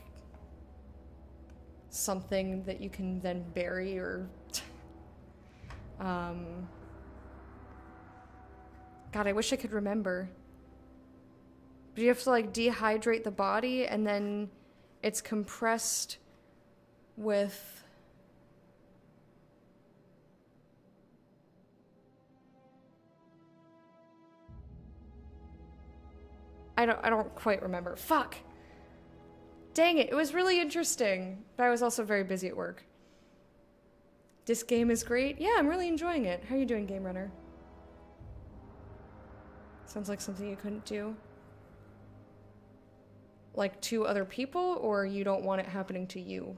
something that you can then bury or God, I wish I could remember. But you have to like dehydrate the body and then it's compressed with I don't quite remember. Fuck. Dang it. It was really interesting, but I was also very busy at work. This game is great. Yeah, I'm really enjoying it. How are you doing, Game Runner? Sounds like something you couldn't do. Like to other people, or you don't want it happening to you?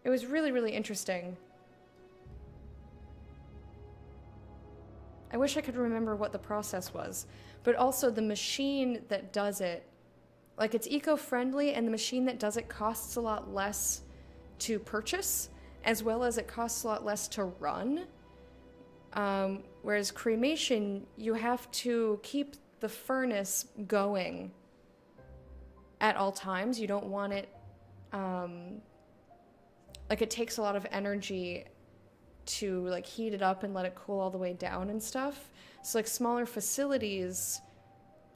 It was really, really interesting. I wish I could remember what the process was, but also the machine that does it, like it's eco-friendly, and the machine that does it costs a lot less to purchase, as well as it costs a lot less to run. Whereas cremation, you have to keep the furnace going at all times. You don't want it, like it takes a lot of energy to like heat it up and let it cool all the way down and stuff. So like smaller facilities,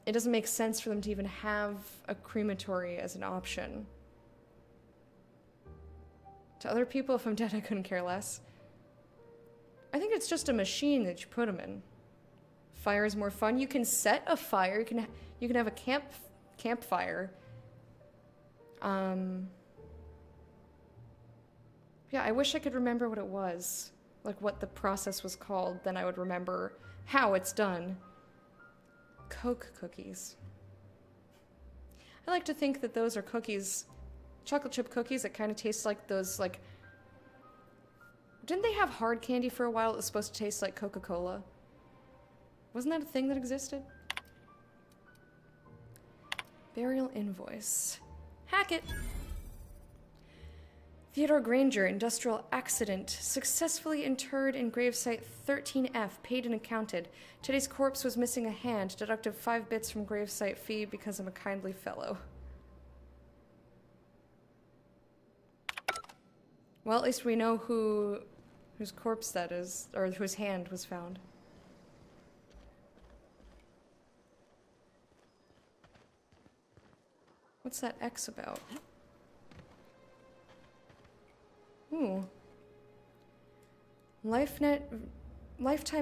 it doesn't make sense for them to even have a crematory as an option. To other people, if I'm dead, I couldn't care less. I think it's just a machine that you put them in. Fire is more fun. You can set a fire. You can have a campfire. Yeah, I wish I could remember what it was. Like what the process was called. Then I would remember how it's done. Coke cookies. I like to think that those are cookies, chocolate chip cookies that kind of taste like those, like... Didn't they have hard candy for a while that was supposed to taste like Coca-Cola? Wasn't that a thing that existed? Burial invoice. Hack it! Theodore Granger, industrial accident, successfully interred in gravesite 13F, paid and accounted. Today's corpse was missing a hand, deducted 5 bits from gravesite fee because I'm a kindly fellow. Well, at least we know whose corpse that is, or whose hand was found. What's that X about? Ooh. Lifetime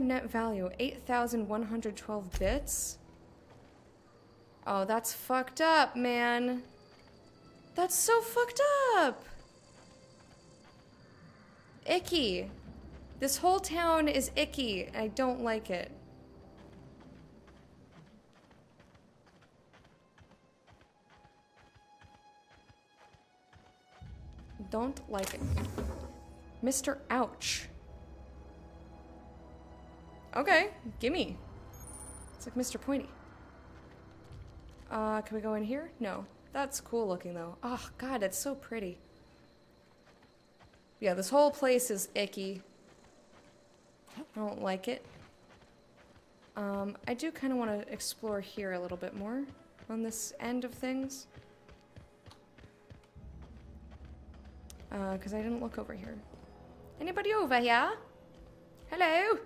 net value, 8,112 bits? Oh, that's fucked up, man. That's so fucked up! Icky. This whole town is icky. I don't like it. Don't like it. Mr. Ouch. Okay, gimme. It's like Mr. Pointy. Can we go in here? No. That's cool looking though. Oh god, it's so pretty. Yeah, this whole place is icky. I don't like it. I do kind of want to explore here a little bit more on this end of things. Because I didn't look over here. Anybody over here? Hello?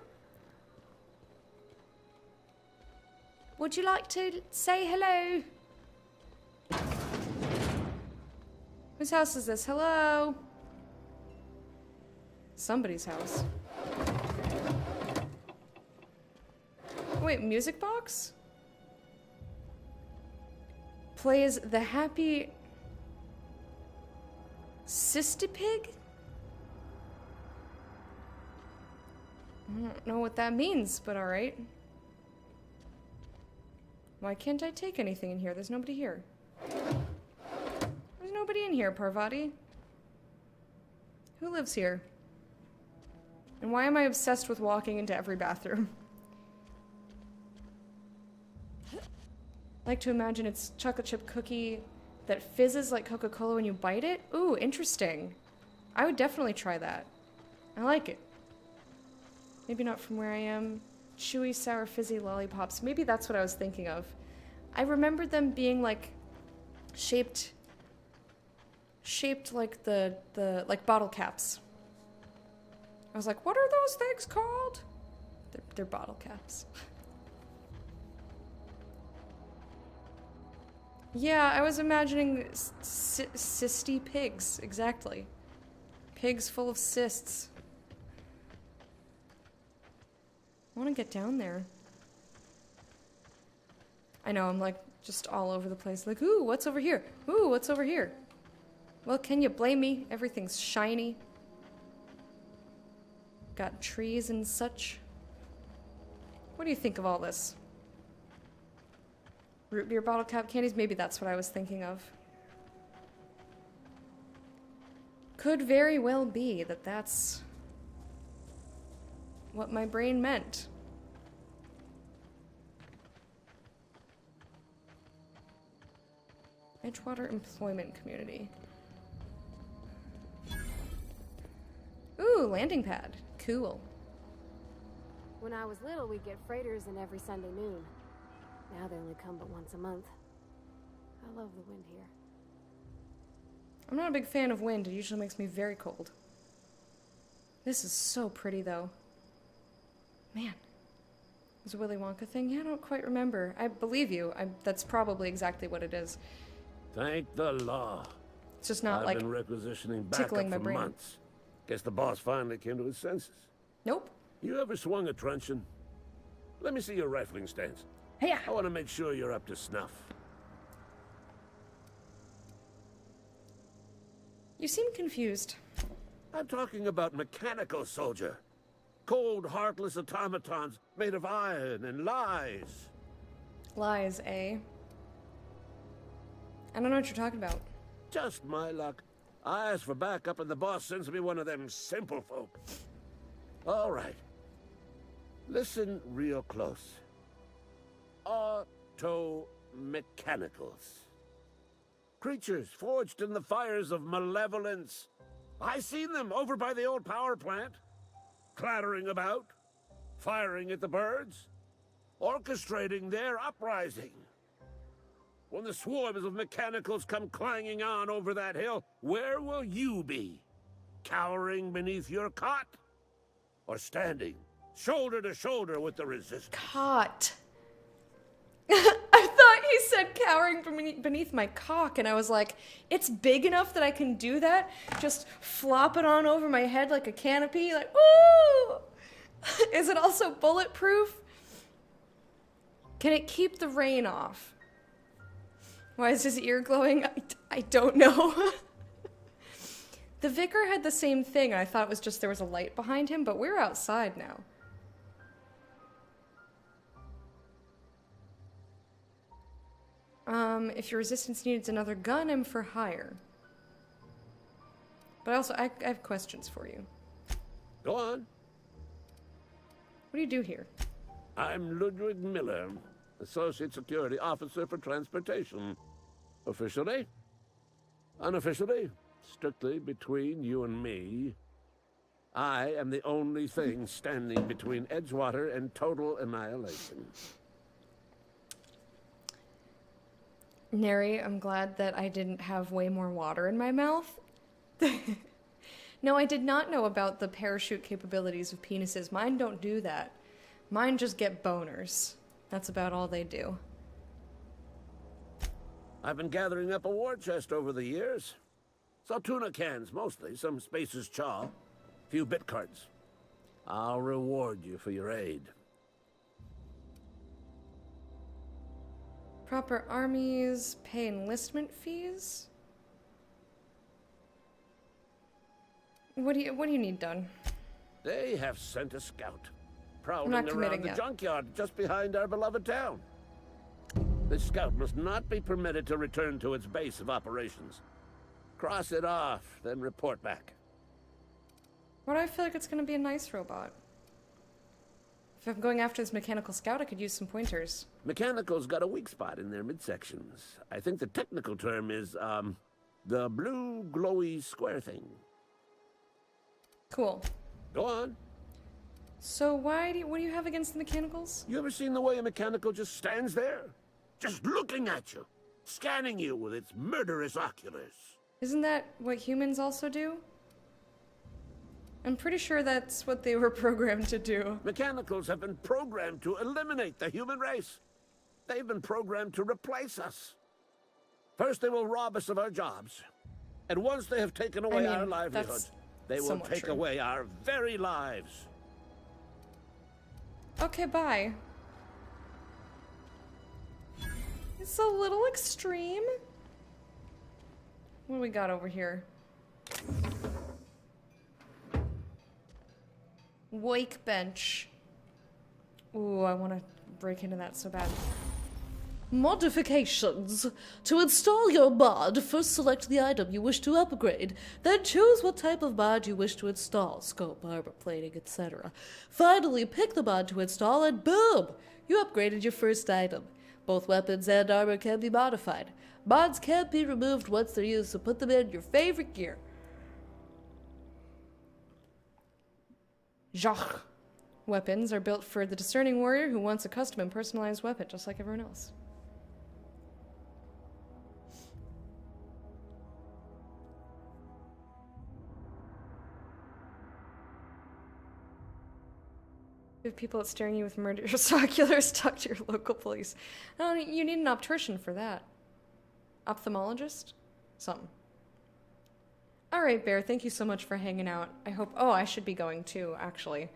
Would you like to say hello? Whose house is this? Hello? Somebody's house. Wait, music box? Plays the happy... Cystipig? I don't know what that means, but alright. Why can't I take anything in here? There's nobody here. There's nobody in here, Parvati. Who lives here? And why am I obsessed with walking into every bathroom? I like to imagine it's chocolate chip cookie that fizzes like Coca-Cola when you bite it. Ooh, interesting. I would definitely try that. I like it. Maybe not from where I am. Chewy, sour, fizzy lollipops. Maybe that's what I was thinking of. I remembered them being like shaped like the like bottle caps. I was like, what are those things called? They're bottle caps. Yeah, I was imagining cysty pigs, exactly. Pigs full of cysts. I want to get down there. I know, I'm like just all over the place. Like, ooh, what's over here? Ooh, what's over here? Well, can you blame me? Everything's shiny. Got trees and such. What do you think of all this? Root beer bottle cap candies? Maybe that's what I was thinking of. Could very well be that that's what my brain meant. Edgewater Employment Community. Ooh, landing pad. Cool. When I was little, we'd get freighters in every Sunday noon. Now they only come but once a month. I love the wind here. I'm not a big fan of wind. It usually makes me very cold. This is so pretty, though. Man. Is it a Willy Wonka thing? Yeah, I don't quite remember. I believe you. That's probably exactly what it is. Thank the law. It's just not, I've been requisitioning backup tickling my for brain. months. Guess the boss finally came to his senses. Nope. You ever swung a truncheon? Let me see your rifling stance. Hey, I want to make sure you're up to snuff. You seem confused. I'm talking about mechanical soldier. Cold, heartless automatons made of iron and lies. Lies, eh? I don't know what you're talking about. Just my luck. I ask for backup and the boss sends me one of them simple folk. All right. Listen real close. Auto-mechanicals. Creatures forged in the fires of malevolence. I seen them over by the old power plant. Clattering about. Firing at the birds. Orchestrating their uprising. When the swarms of mechanicals come clanging on over that hill, where will you be? Cowering beneath your cot? Or standing, shoulder to shoulder with the resistance? Cot. I thought he said cowering beneath my cock, and I was like, it's big enough that I can do that? Just flop it on over my head like a canopy? Like, woo! Is it also bulletproof? Can it keep the rain off? Why is his ear glowing? I don't know. The vicar had the same thing, and I thought it was just there was a light behind him, but we're outside now. If your resistance needs another gun, I'm for hire. But also, I have questions for you. Go on. What do you do here? I'm Ludwig Miller, Associate Security Officer for Transportation. Officially, unofficially, strictly between you and me, I am the only thing standing between Edgewater and total annihilation. Neri, I'm glad that I didn't have way more water in my mouth. No, I did not know about the parachute capabilities of penises. Mine don't do that. Mine just get boners. That's about all they do. I've been gathering up a war chest over the years. Saltuna cans, mostly. Some Spacer's Chaw. Few bit cards. I'll reward you for your aid. Proper armies pay enlistment fees? What do you need done? They have sent a scout. Prowling not around committing the yet. junkyard just behind our beloved town. This scout must not be permitted to return to its base of operations. Cross it off, then report back. Why do I feel like it's gonna be a nice robot? If I'm going after this mechanical scout, I could use some pointers. Mechanical's got a weak spot in their midsections. I think the technical term is, the blue glowy square thing. Cool. Go on. So what do you have against the mechanicals? You ever seen the way a mechanical just stands there? Just looking at you. Scanning you with its murderous oculars. Isn't that what humans also do? I'm pretty sure that's what they were programmed to do. Mechanicals have been programmed to eliminate the human race. They've been programmed to replace us. First they will rob us of our jobs. And once they have taken away our livelihood, they will take away our very lives. Okay, bye. It's a little extreme. What do we got over here? Wake bench. Ooh, I want to break into that so bad. Modifications. To install your mod, first select the item you wish to upgrade, then choose what type of mod you wish to install, scope, armor plating, etc. Finally, pick the mod to install and boom! You upgraded your first item. Both weapons and armor can be modified. Mods can't be removed once they're used, so put them in your favorite gear. Jacques. weapons are built for the discerning warrior who wants a custom and personalized weapon, just like everyone else. If people that staring you with murderous oculars, talk to your local police. Oh, you need an optician for that. Ophthalmologist? Something. Alright, Bear, thank you so much for hanging out. I hope... Oh, I should be going too, actually.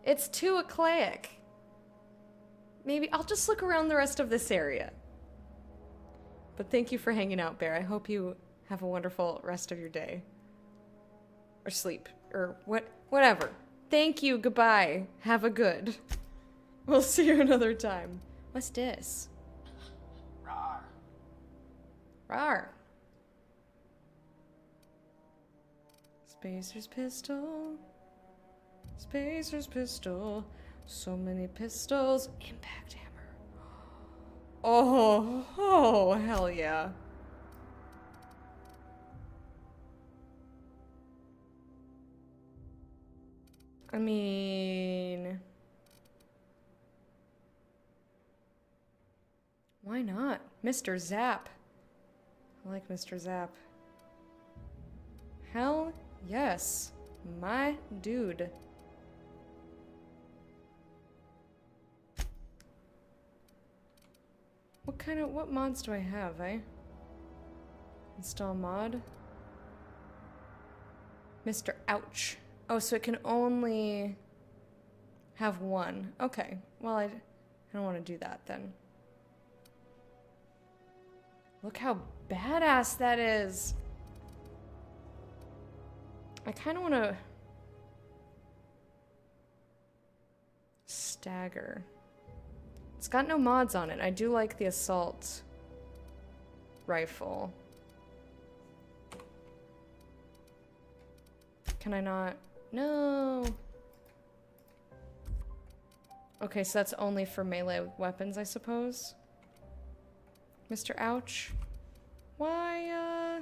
It's 2:00. Maybe I'll just look around the rest of this area. But thank you for hanging out, Bear. I hope you have a wonderful rest of your day. Or sleep. Or whatever. Thank you, goodbye. Have a good. We'll see you another time. What's this? Rawr. Rawr. Spacer's pistol. Spacer's pistol. So many pistols. Impact hammer. Oh, hell yeah. I mean... why not? Mr. Zap. I like Mr. Zap. Hell yes. My dude. What mods do I have, eh? Install mod. Mr. Ouch. Oh, so it can only have one. Okay. Well, I don't want to do that then. Look how badass that is. I kind of want to stagger. It's got no mods on it. I do like the assault rifle. Can I not? No. Okay, so that's only for melee weapons, I suppose. Mr. Ouch. Why,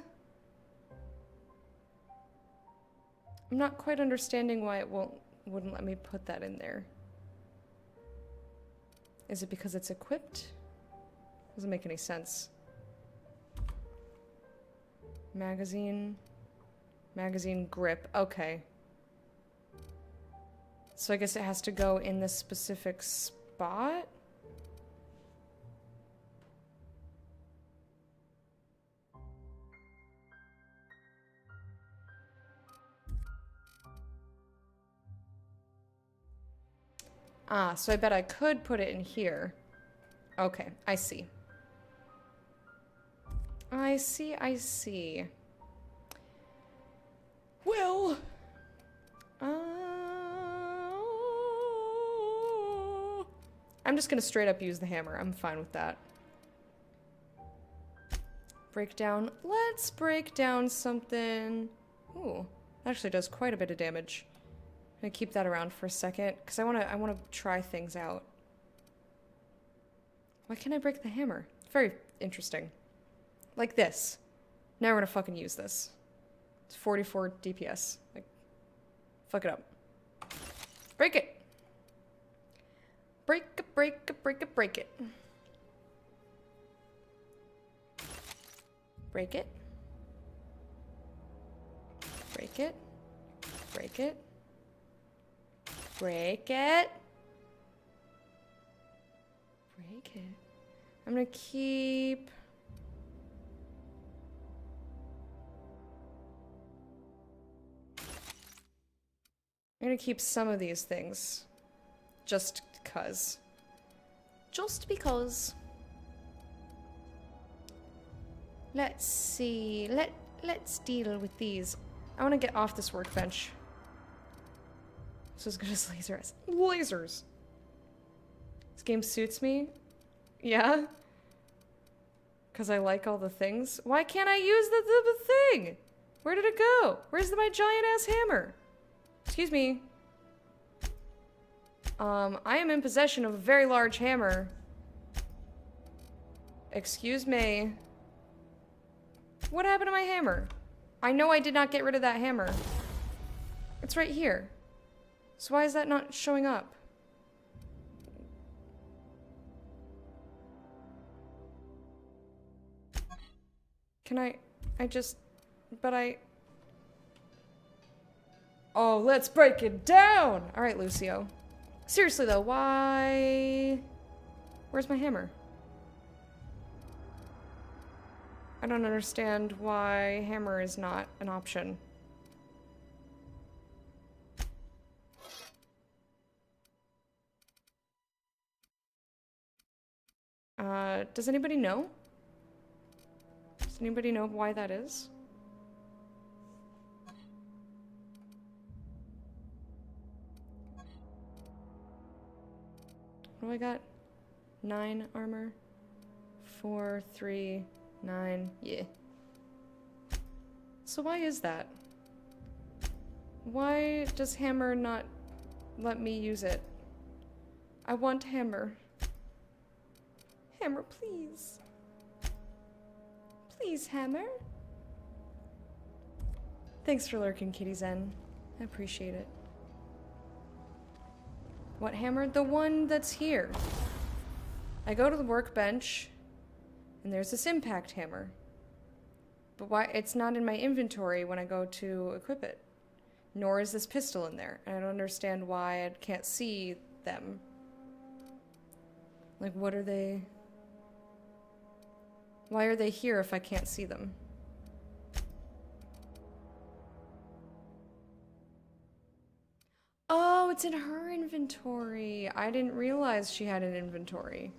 I'm not quite understanding why it wouldn't let me put that in there. Is it because it's equipped? Doesn't make any sense. Magazine. Magazine grip. Okay. So I guess it has to go in this specific spot? Ah, so I bet I could put it in here. Okay, I see. I see. Well... I'm just gonna straight up use the hammer. I'm fine with that. Breakdown. Let's break down something. Ooh, that actually does quite a bit of damage. I'm gonna keep that around for a second, because I wanna try things out. Why can't I break the hammer? Very interesting. Like this. Now we're gonna fucking use this. It's 44 DPS. Like, fuck it up. Break it! Break it, break it, break it, break it. Break it. Break it. Break it. Break it. Break it. I'm gonna keep... I'm gonna keep some of these things. Just because. Just because. Let's see. Let's deal with these. I want to get off this workbench. This is good as lasers. Lasers! This game suits me. Yeah? Because I like all the things. Why can't I use the thing? Where did it go? Where's my giant ass hammer? Excuse me. I am in possession of a very large hammer. Excuse me. What happened to my hammer? I know I did not get rid of that hammer. It's right here. So why is that not showing up? Can I Oh, let's break it down! Alright, Lucio. Seriously though, why... Where's my hammer? I don't understand why hammer is not an option. Does anybody know? Does anybody know why that is? What do I got? 9 armor. 4, 3, 9. Yeah. So why is that? Why does hammer not let me use it? I want hammer. Hammer, please. Please, hammer. Thanks for lurking, Kitty Zen. I appreciate it. What hammer? The one that's here. I go to the workbench, and there's this impact hammer. But why? It's not in my inventory when I go to equip it. Nor is this pistol in there. And I don't understand why I can't see them. Like, what are they... Why are they here if I can't see them? Oh, it's in her inventory. I didn't realize she had an inventory.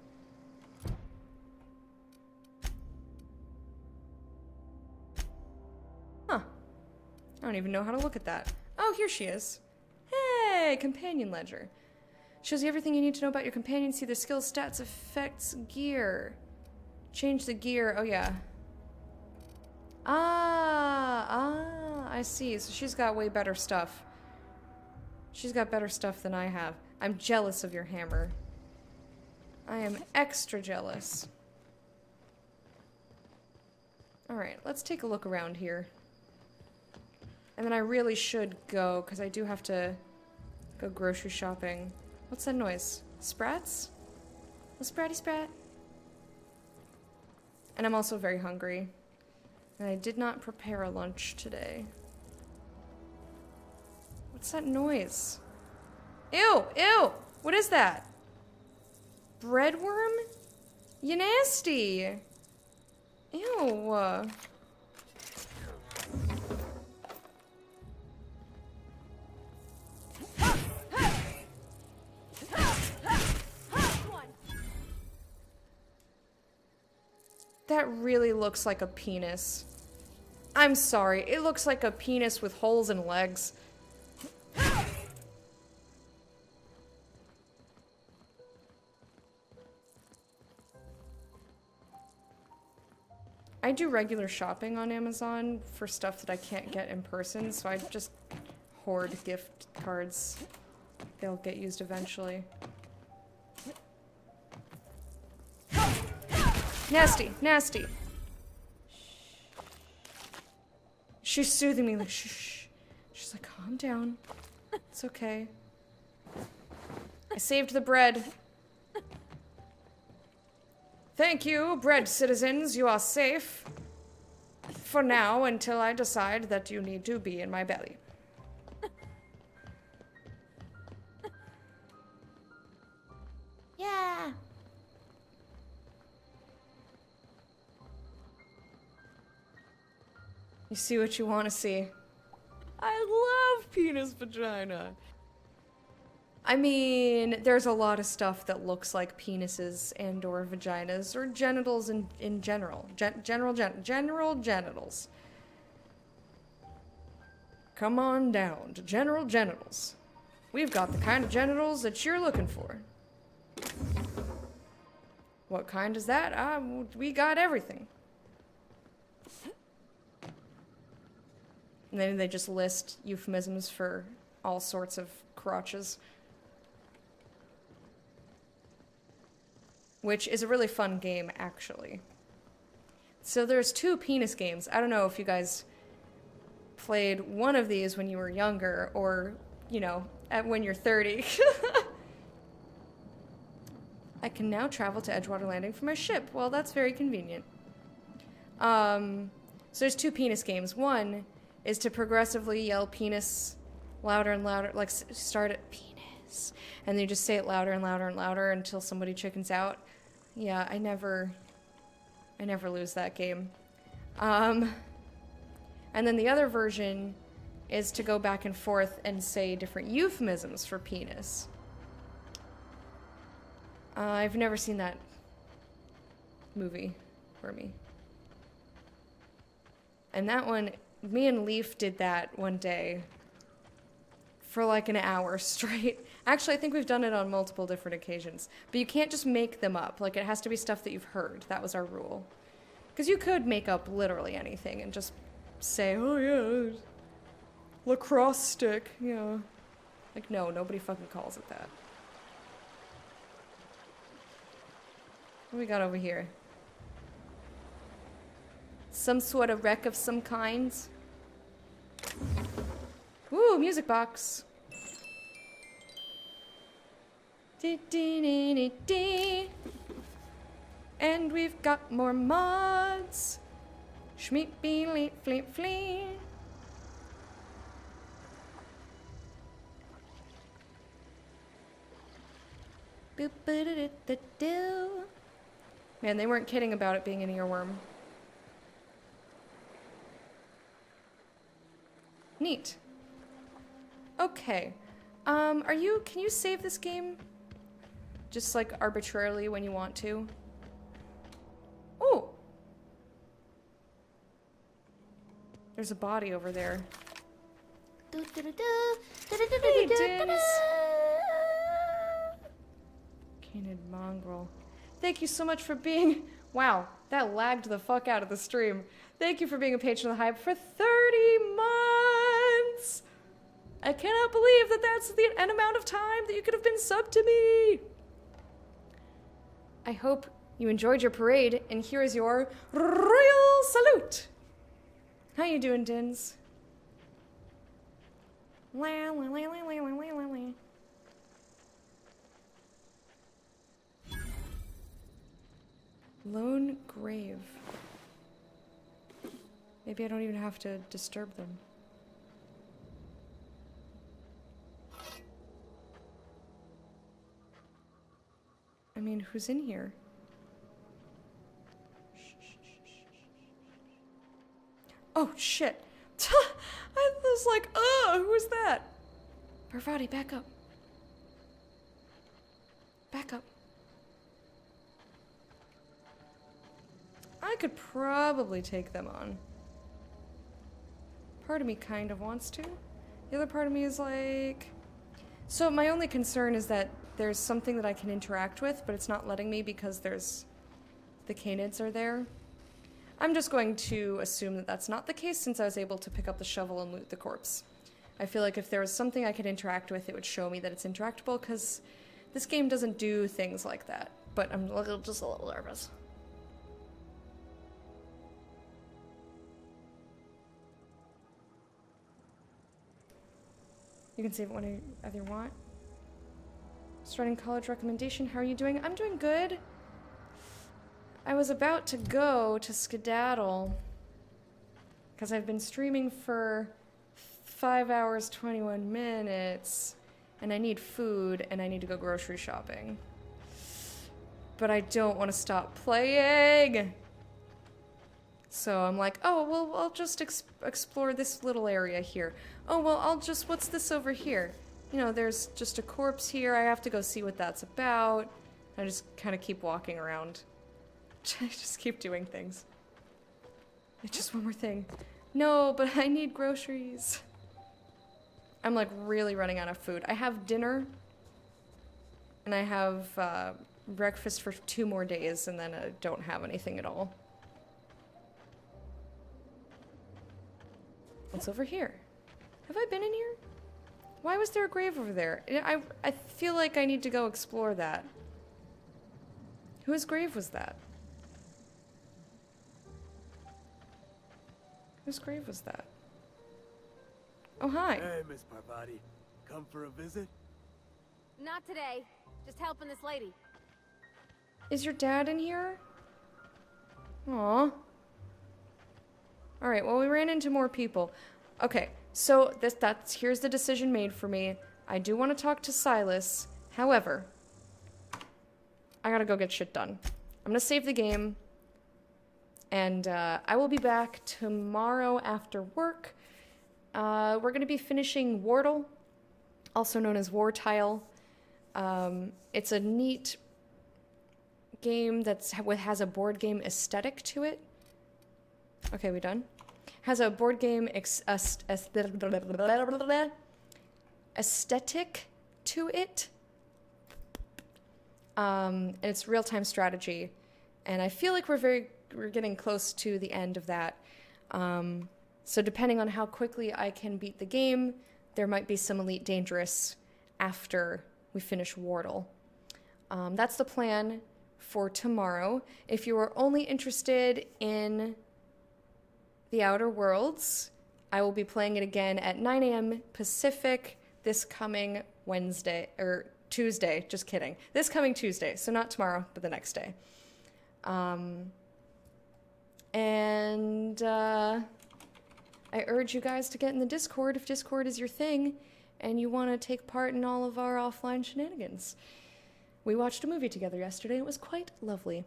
Huh. I don't even know how to look at that. Oh, here she is. Hey, companion ledger. Shows you everything you need to know about your companion. See their skills, stats, effects, gear. Change the gear. Oh, yeah. I see. So she's got way better stuff. She's got better stuff than I have. I'm jealous of your hammer. I am extra jealous. Alright, let's take a look around here. And then I really should go, because I do have to go grocery shopping. What's that noise? Sprats? A spratty sprat? And I'm also very hungry. And I did not prepare a lunch today. What's that noise? Ew! Ew! What is that? Breadworm? You nasty! Ew! That really looks like a penis. I'm sorry, it looks like a penis with holes and legs. I do regular shopping on Amazon for stuff that I can't get in person, so I just hoard gift cards. They'll get used eventually. Nasty, nasty. She's soothing me like, shh. She's like, calm down. It's okay. I saved the bread. Thank you, bread citizens. You are safe. For now, until I decide that you need to be in my belly. Yeah. You see what you want to see. I love penis vagina. I mean, there's a lot of stuff that looks like penises and or vaginas or genitals in general. General genitals. Come on down to general genitals. We've got the kind of genitals that you're looking for. What kind is that? We got everything. And then they just list euphemisms for all sorts of crotches. Which is a really fun game, actually. So there's 2 penis games. I don't know if you guys played one of these when you were younger, or, you know, when you're 30. I can now travel to Edgewater Landing for my ship. Well, that's very convenient. So there's 2 penis games. One is to progressively yell penis louder and louder, like start at penis, and then you just say it louder and louder and louder until somebody chickens out. Yeah, I never lose that game. And then the other version is to go back and forth and say different euphemisms for penis. I've never seen that movie for me. And that one, me and Leaf did that one day for like an hour straight. Actually, I think we've done it on multiple different occasions. But you can't just make them up. Like, it has to be stuff that you've heard. That was our rule. Because you could make up literally anything and just say, oh yeah, lacrosse stick, yeah. Like, no, nobody fucking calls it that. What do we got over here? Some sort of wreck of some kind. Ooh, music box. And we've got more mods. Schmeep bee leap fleep flee. Boop ba da do. Man, they weren't kidding about it being an earworm. Neat. Okay. Can you save this game? Just like arbitrarily when you want to? Oh! There's a body over there. Hey, Dins. Canid mongrel. Thank you so much for being... Wow, that lagged the fuck out of the stream. Thank you for being a patron of the Hype for 30 months! I cannot believe that that's an amount of time that you could have been subbed to me! I hope you enjoyed your parade, and here is your royal salute! How you doing, Dins? Lone grave. Maybe I don't even have to disturb them. I mean, who's in here? Oh, shit. I was like, who's that? Parvati, back up. Back up. I could probably take them on. Part of me kind of wants to. The other part of me is like... So my only concern is that there's something that I can interact with, but it's not letting me because there's... the canids are there. I'm just going to assume that that's not the case since I was able to pick up the shovel and loot the corpse. I feel like if there was something I could interact with, it would show me that it's interactable, because this game doesn't do things like that. But I'm just a little nervous. You can save it whenever you want. Starting college recommendation, how are you doing? I'm doing good. I was about to go to skedaddle because I've been streaming for 5 hours, 21 minutes, and I need food, and I need to go grocery shopping. But I don't want to stop playing. So I'm like, oh, well, I'll just explore this little area here. Oh, well, what's this over here? You know, there's just a corpse here. I have to go see what that's about. I just kind of keep walking around. I just keep doing things. It's just one more thing. No, but I need groceries. I'm like really running out of food. I have dinner, and I have breakfast for 2 more days, and then I don't have anything at all. What's over here? Have I been in here? Why was there a grave over there? I feel like I need to go explore that. Whose grave was that? Whose grave was that? Oh, hi. Hey, Miss Parvati. Come for a visit? Not today. Just helping this lady. Is your dad in here? Aw. Alright, well, we ran into more people. Okay, so here's the decision made for me. I do want to talk to Silas. However, I gotta go get shit done. I'm gonna save the game. And I will be back tomorrow after work. We're gonna be finishing Wardle, also known as War Tile. It's a neat game that has a board game aesthetic to it. Okay, we done? Has a board game aesthetic to it. And it's real-time strategy. And I feel like we're getting close to the end of that. So depending on how quickly I can beat the game, there might be some Elite Dangerous after we finish Wardle. That's the plan for tomorrow. If you are only interested in The Outer Worlds, I will be playing it again at 9 a.m. Pacific this coming Tuesday. Just kidding. This coming Tuesday. So not tomorrow, but the next day. I urge you guys to get in the Discord if Discord is your thing and you want to take part in all of our offline shenanigans. We watched a movie together yesterday. It was quite lovely.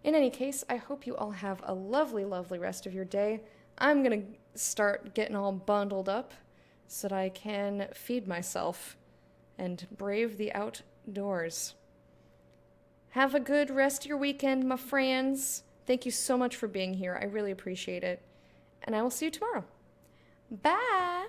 In any case, I hope you all have a lovely, lovely rest of your day. I'm going to start getting all bundled up so that I can feed myself and brave the outdoors. Have a good rest of your weekend, my friends. Thank you so much for being here. I really appreciate it. And I will see you tomorrow. Bye!